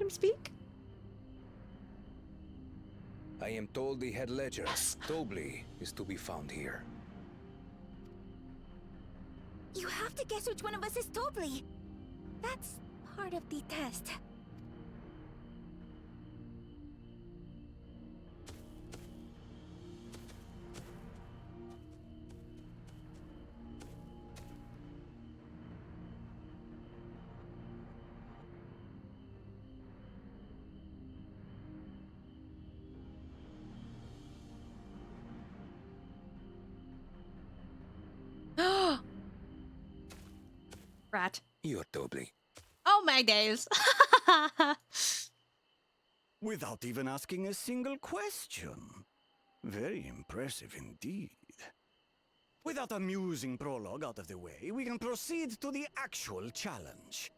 him speak? I am told the head ledger, Tobley, is to be found here. You have to guess which one of us is Tobley. That's part of the test. Rat. You're Tobley. Oh my days. Without even asking a single question. Very impressive indeed. With that amusing prologue out of the way, we can proceed to the actual challenge.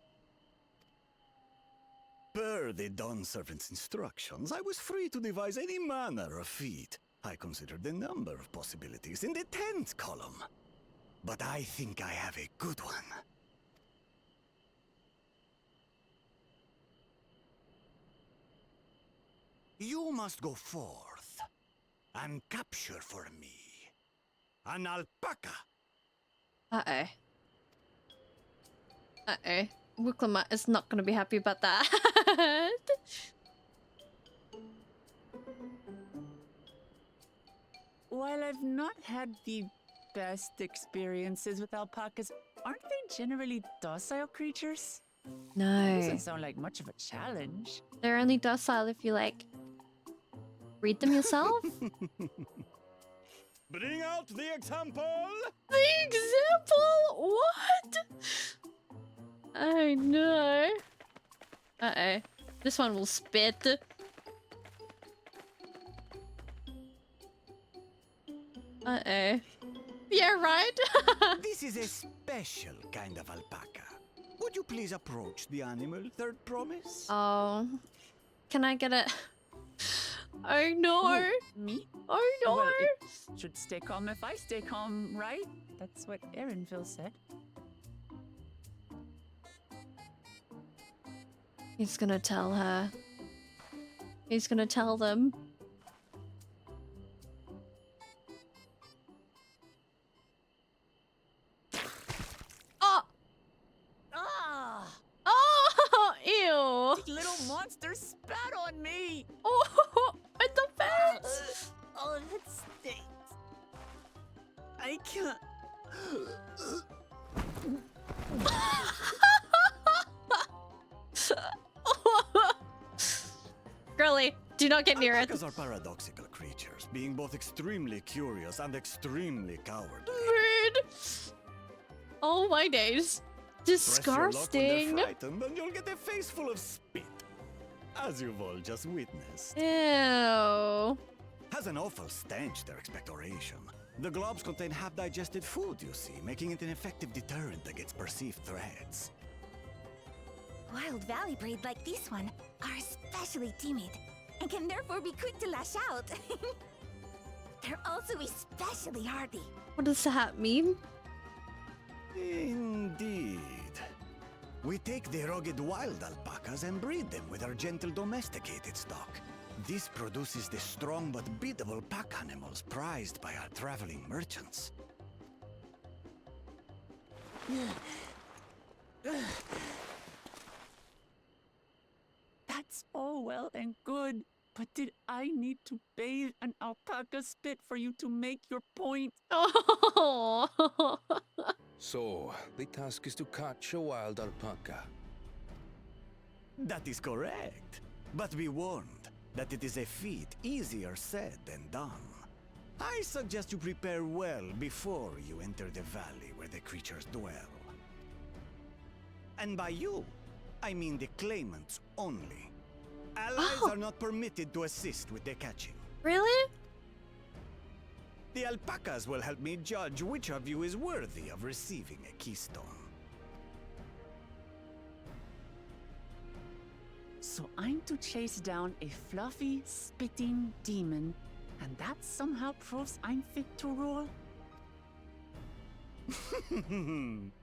Per the Dawnservant's instructions, I was free to devise any manner of feat. I considered a number of possibilities in the 10th column. But I think I have a good one. You must go forth and capture for me an alpaca. Uh-oh. Uh-oh. Wuklamat is not going to be happy about that. While I've not had the best experiences with alpacas, aren't they generally docile creatures? No. Doesn't sound like much of a challenge. They're only docile if you, like, read them yourself? Bring out the example! The I know. Uh-oh. This one will spit. Uh-oh. Yeah, right? This is a special kind of alpaca. Would you please approach the animal, Third Promise? Oh. Can I get it? Oh no. Me? Oh no. Well, it should stay calm if I stay calm, right? That's what Erinville said. He's gonna tell her. He's gonna tell them. Oh! Ah! Oh! Ew! The little monster spat on me! Oh! In the face! Oh, that stinks. I can't. Girly, do not get near it. Alpacas are paradoxical creatures, being both extremely curious and extremely cowardly. Rude! Oh my days. Press your luck when Disgusting. they're frightened, and you'll get a face full of spit, as you've all just witnessed. Ew. Has an awful stench, their expectoration. The globs contain half-digested food, you see, making it an effective deterrent against perceived threats. Wild valley breed like this one are especially timid and can therefore be quick to lash out. They're also especially hardy. What does that mean? Indeed. We take the rugged wild alpacas and breed them with our gentle domesticated stock. This produces the strong but beatable pack animals prized by our traveling merchants. That's all well and good, but did I need to bathe an alpaca spit for you to make your point? Oh. So, the task is to catch a wild alpaca. That is correct. But be warned that it is a feat easier said than done. I suggest you prepare well before you enter the valley where the creatures dwell. And by you, I mean the claimants only. Allies are not permitted to assist with the catching. Really? The alpacas will help me judge which of you is worthy of receiving a keystone. So I'm to chase down a fluffy, spitting demon, and that somehow proves I'm fit to rule?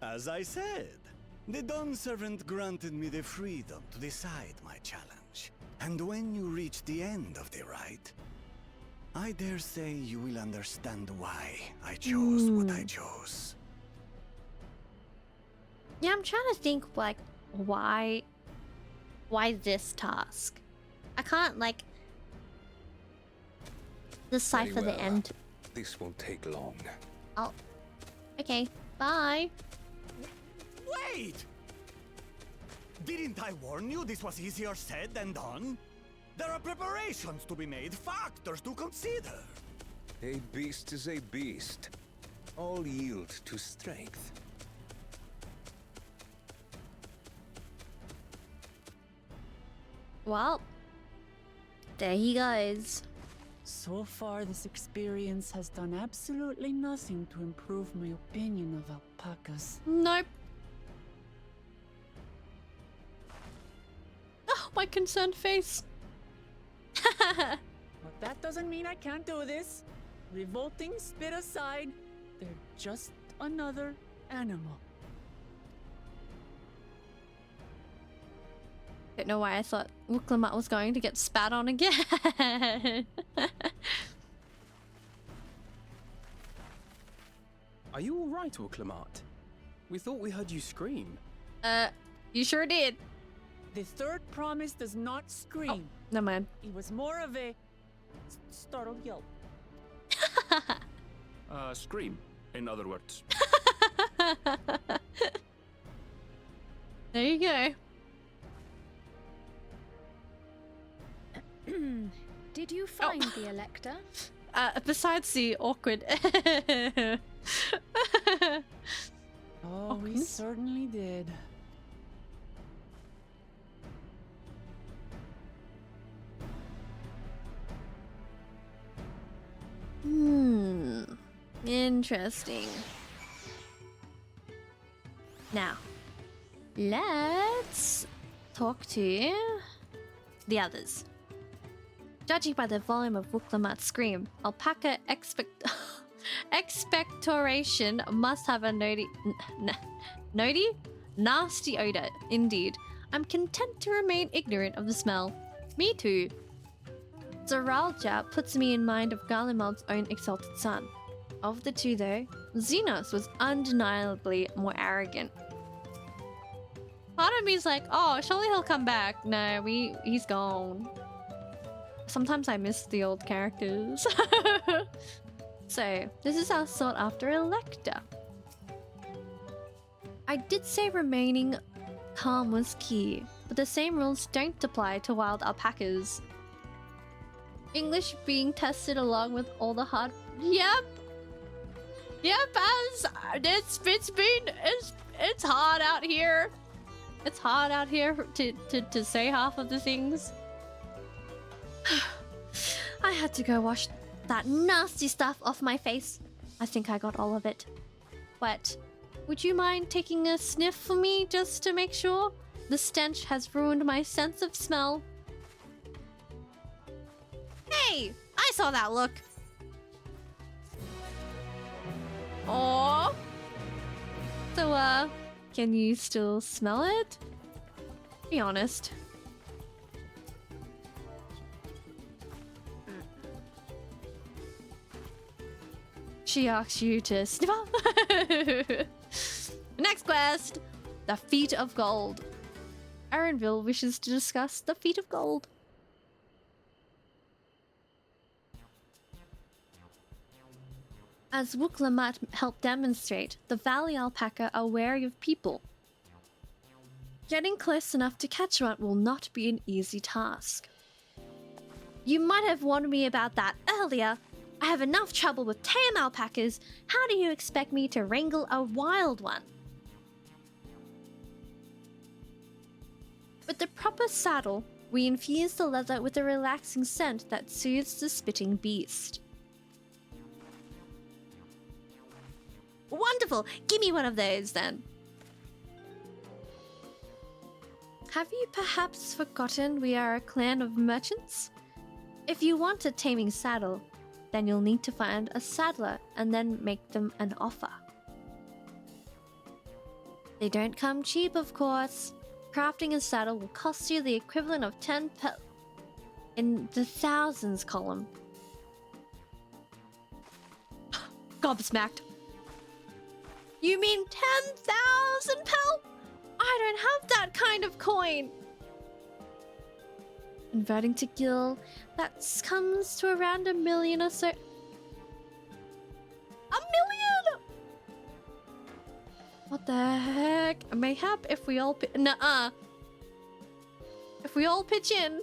As I said, the Dawn Servant granted me the freedom to decide my challenge. And when you reach the end of the rite, I dare say you will understand why I chose what I chose. Yeah, I'm trying to think, like, why this task? I can't, like, decipher Very the well. end. This won't take long. Oh, okay, bye. Wait! Didn't I warn you this was easier said than done? There are preparations to be made, factors to consider. A beast is a beast. All yield to strength. Well, there he goes. So far, this experience has done absolutely nothing to improve my opinion of alpacas. Nope. Oh, my concerned face. But that doesn't mean I can't do this. Revolting spit aside, they're just another animal. Don't know why I thought Wuklamat was going to get spat on again. Are you alright, Wuklamat? We thought we heard you scream. You sure did. The third promise does not scream. Oh, never mind. It was more of a startled yelp. Scream, in other words. There you go. Did you find the Elector? Besides the awkward. Oh, we certainly did. Interesting. Now, let's talk to the others. Judging by the volume of Wuklamat's scream, alpaca expectoration must have a nasty odor, indeed. I'm content to remain ignorant of the smell. Me too. Zoralja puts me in mind of Garlemald's own exalted son. Of the two, though, Xenos was undeniably more arrogant. Part of me's like, oh, surely he'll come back. No, he's gone. Sometimes I miss the old characters. So, this is our sought after elector. I did say remaining calm was key, but the same rules don't apply to wild alpacas. English being tested along with all the hard... Yep, as it's hard out here. It's hard out here to say half of the things. I had to go wash that nasty stuff off my face. I think I got all of it. But would you mind taking a sniff for me just to make sure? The stench has ruined my sense of smell. Hey, I saw that look. Aww. So, can you still smell it? Be honest. She asks you to sniff up. Next quest! The Feet of Gold. Arenville wishes to discuss the Feet of Gold. As Wuklamat helped demonstrate, the Valley Alpaca are wary of people. Getting close enough to catch one will not be an easy task. You might have warned me about that earlier. I have enough trouble with tame alpacas. How do you expect me to wrangle a wild one? With the proper saddle, we infuse the leather with a relaxing scent that soothes the spitting beast. Wonderful! Give me one of those, then. Have you perhaps forgotten we are a clan of merchants? If you want a taming saddle, then you'll need to find a saddler and then make them an offer. They don't come cheap, of course. Crafting a saddle will cost you the equivalent of 10 in the thousands column. Gobsmacked. You mean 10,000 pel? I don't have that kind of coin. Converting to gil, that comes to around 1 million or so. 1 million? What the heck? Mayhap if we all nuh-uh. If we all pitch in.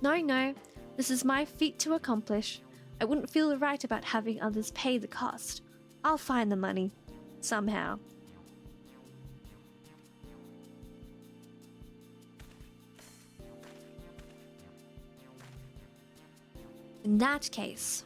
No. This is my feat to accomplish. I wouldn't feel right about having others pay the cost. I'll find the money. Somehow. In that case...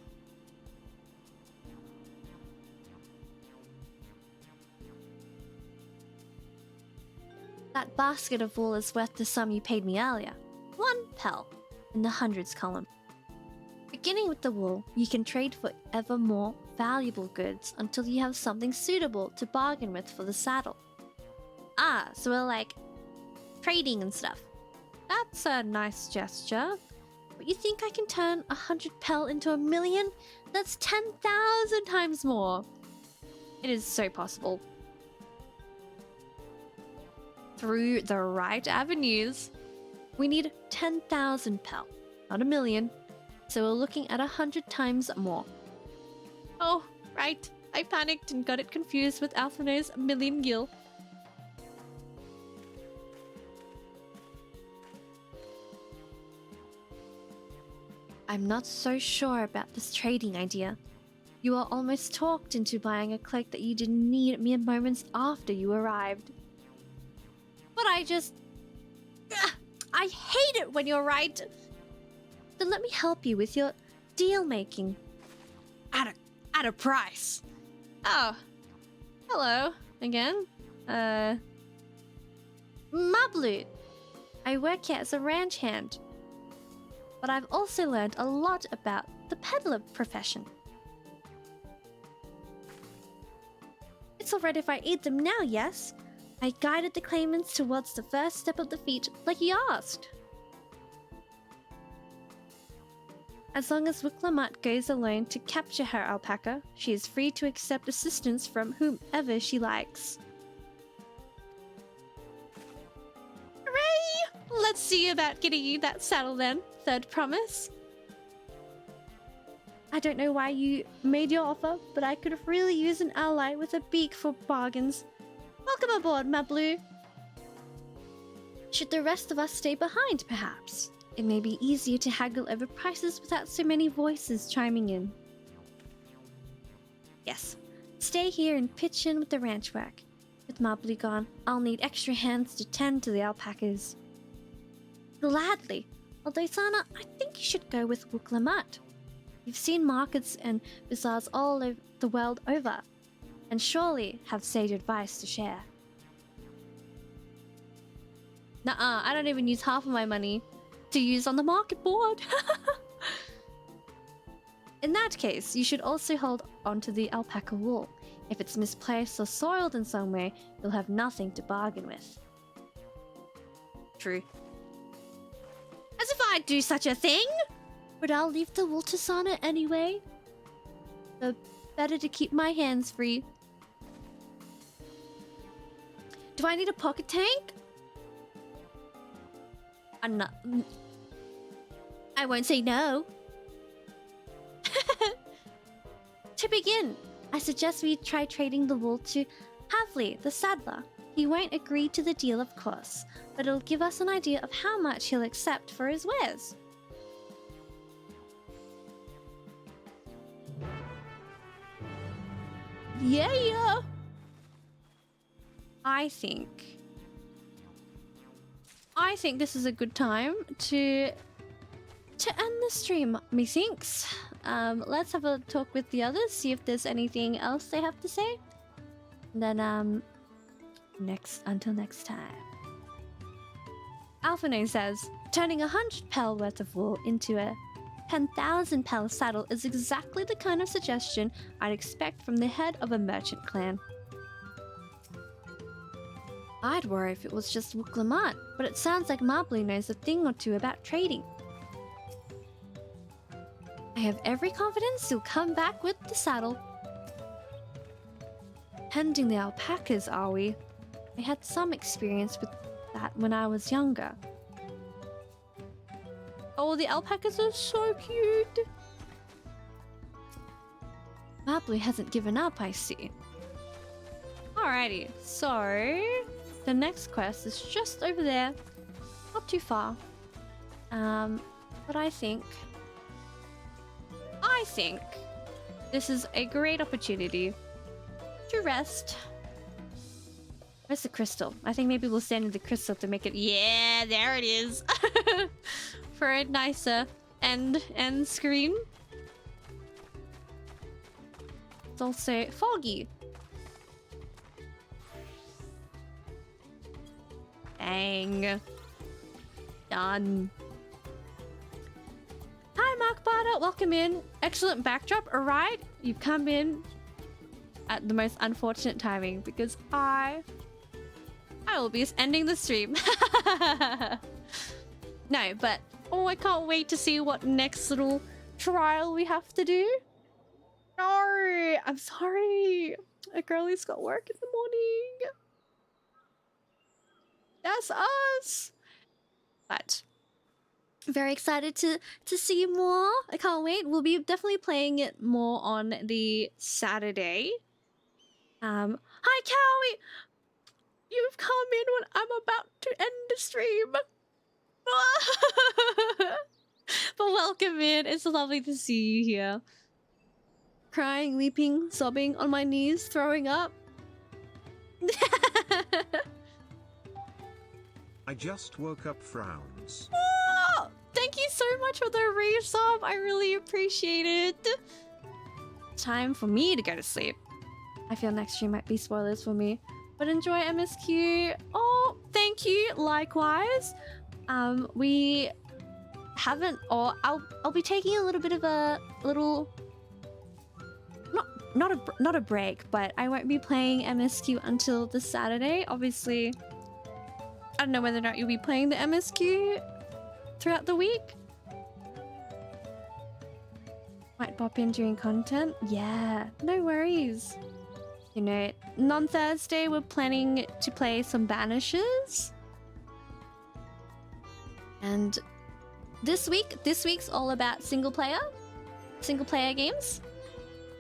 that basket of wool is worth the sum you paid me earlier. 1 pel, in the hundreds column. Beginning with the wool, you can trade for ever more valuable goods until you have something suitable to bargain with for the saddle. Ah, so we're like trading and stuff. That's a nice gesture. But you think I can turn 100 pel into 1 million? That's 10,000 times more. It is so possible. Through the right avenues, we need 10,000 pel, not 1 million. So we're looking at 100 times more. Oh, right. I panicked and got it confused with Alphino's 1 million gil. I'm not so sure about this trading idea. You are almost talked into buying a cloak that you didn't need mere moments after you arrived. But I hate it when you're right. Then let me help you with your deal making. Out at a price. Oh, hello again. Mablu. I work here as a ranch hand, but I've also learned a lot about the peddler profession. It's alright if I eat them now, yes? I guided the claimants towards the first step of the feat, like you asked. As long as Wuklamat goes alone to capture her alpaca, she is free to accept assistance from whomever she likes. Hooray! Let's see about getting you that saddle then, third promise. I don't know why you made your offer, but I could really use an ally with a beak for bargains. Welcome aboard, Mablu. Should the rest of us stay behind, perhaps? It may be easier to haggle over prices without so many voices chiming in. Yes, stay here and pitch in with the ranch work. With Mablu gone, I'll need extra hands to tend to the alpacas. Gladly. Although, Sana, I think you should go with Wuklamat. You've seen markets and bazaars all over the world over, and surely have sage advice to share. Nuh-uh, I don't even use half of my money to use on the market board. In that case, you should also hold onto the alpaca wool. If it's misplaced or soiled in some way, you'll have nothing to bargain with. True. As if I'd do such a thing! But I'll leave the wool to Sana anyway. So better to keep my hands free. Do I need a pocket tank? I'm not... I won't say no. To begin, I suggest we try trading the wool to Havli, the saddler. He won't agree to the deal, of course, but it'll give us an idea of how much he'll accept for his wares. Yeah. I think this is a good time to end the stream, methinks. Let's have a talk with the others, see if there's anything else they have to say. And then until next time. Alphinae says, turning 100 pel worth of wool into a 10,000 pel saddle is exactly the kind of suggestion I'd expect from the head of a merchant clan. I'd worry if it was just Wuklamat, but it sounds like Mablu knows a thing or two about trading. I have every confidence he'll come back with the saddle. Tending the alpacas, are we? I had some experience with that when I was younger. Oh, the alpacas are so cute. Mablu hasn't given up, I see. Alrighty, so the next quest is just over there. Not too far. But I think this is a great opportunity to rest. Where's the crystal? I think maybe we'll stand in the crystal to make it... Yeah, there it is. For a nicer end screen. It's also foggy. Dang. Done. Hi, Mark Barter. Welcome in. Excellent backdrop. Alright, you've come in at the most unfortunate timing because I will be ending the stream. No, but oh, I can't wait to see what next little trial we have to do. No, I'm sorry. A girlie's got work in the morning. That's us. But very excited to see more. I can't wait. We'll be definitely playing it more on the Saturday. Hi, Cowie. You've come in when I'm about to end the stream. But welcome in. It's lovely to see you here. Crying, weeping, sobbing on my knees, throwing up. I just woke up, frowns. Oh, thank you so much for the resub. I really appreciate it. time for me to go to sleep. I feel next stream might be spoilers for me. But enjoy MSQ. Oh, thank you. Likewise. We haven't, or I'll be taking a little bit of a little, not a break, but I won't be playing MSQ until this Saturday. Obviously, I don't know whether or not you'll be playing the MSQ throughout the week. Might pop in during content. Yeah, no worries. You know, on Thursday we're planning to play some Banishers. And this week's all about single player games.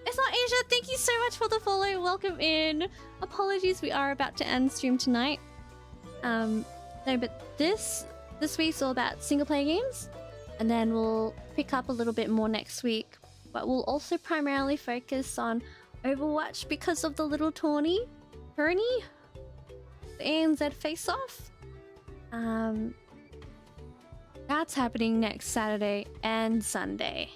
It's not Asia, thank you so much for the follow. Welcome in. Apologies, we are about to end stream tonight. No, but this week's all about single player games, and then we'll pick up a little bit more next week. But we'll also primarily focus on Overwatch because of the little tourney, the ANZ face-off. That's happening next Saturday and Sunday.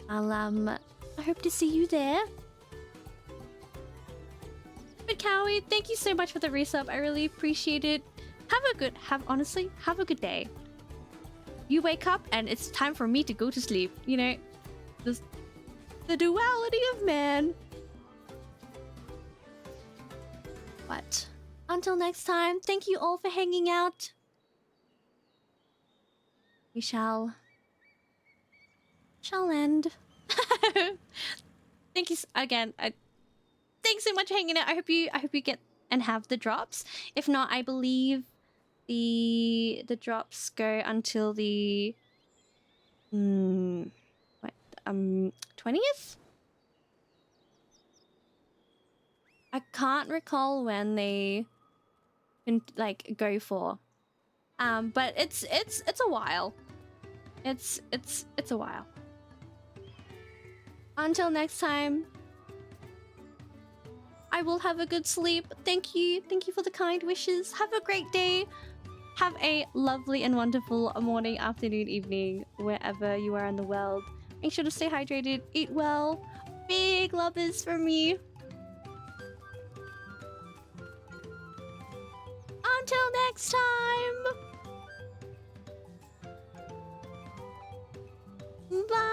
I hope to see you there. But Cowie, thank you so much for the resub. I really appreciate it. Honestly, have a good day. You wake up and it's time for me to go to sleep. You know, the duality of man. But until next time, thank you all for hanging out. We shall end. Thank you again. Thanks so much for hanging out. I hope you get and have the drops. If not, I believe the drops go until the 20th. I can't recall when they can like go for. But it's a while. It's a while. Until next time, I will have a good sleep. Thank you for the kind wishes. Have a great day. Have a lovely and wonderful morning, afternoon, evening, wherever you are in the world. Make sure to stay hydrated, eat well. Big lovers for me. Until next time. Bye.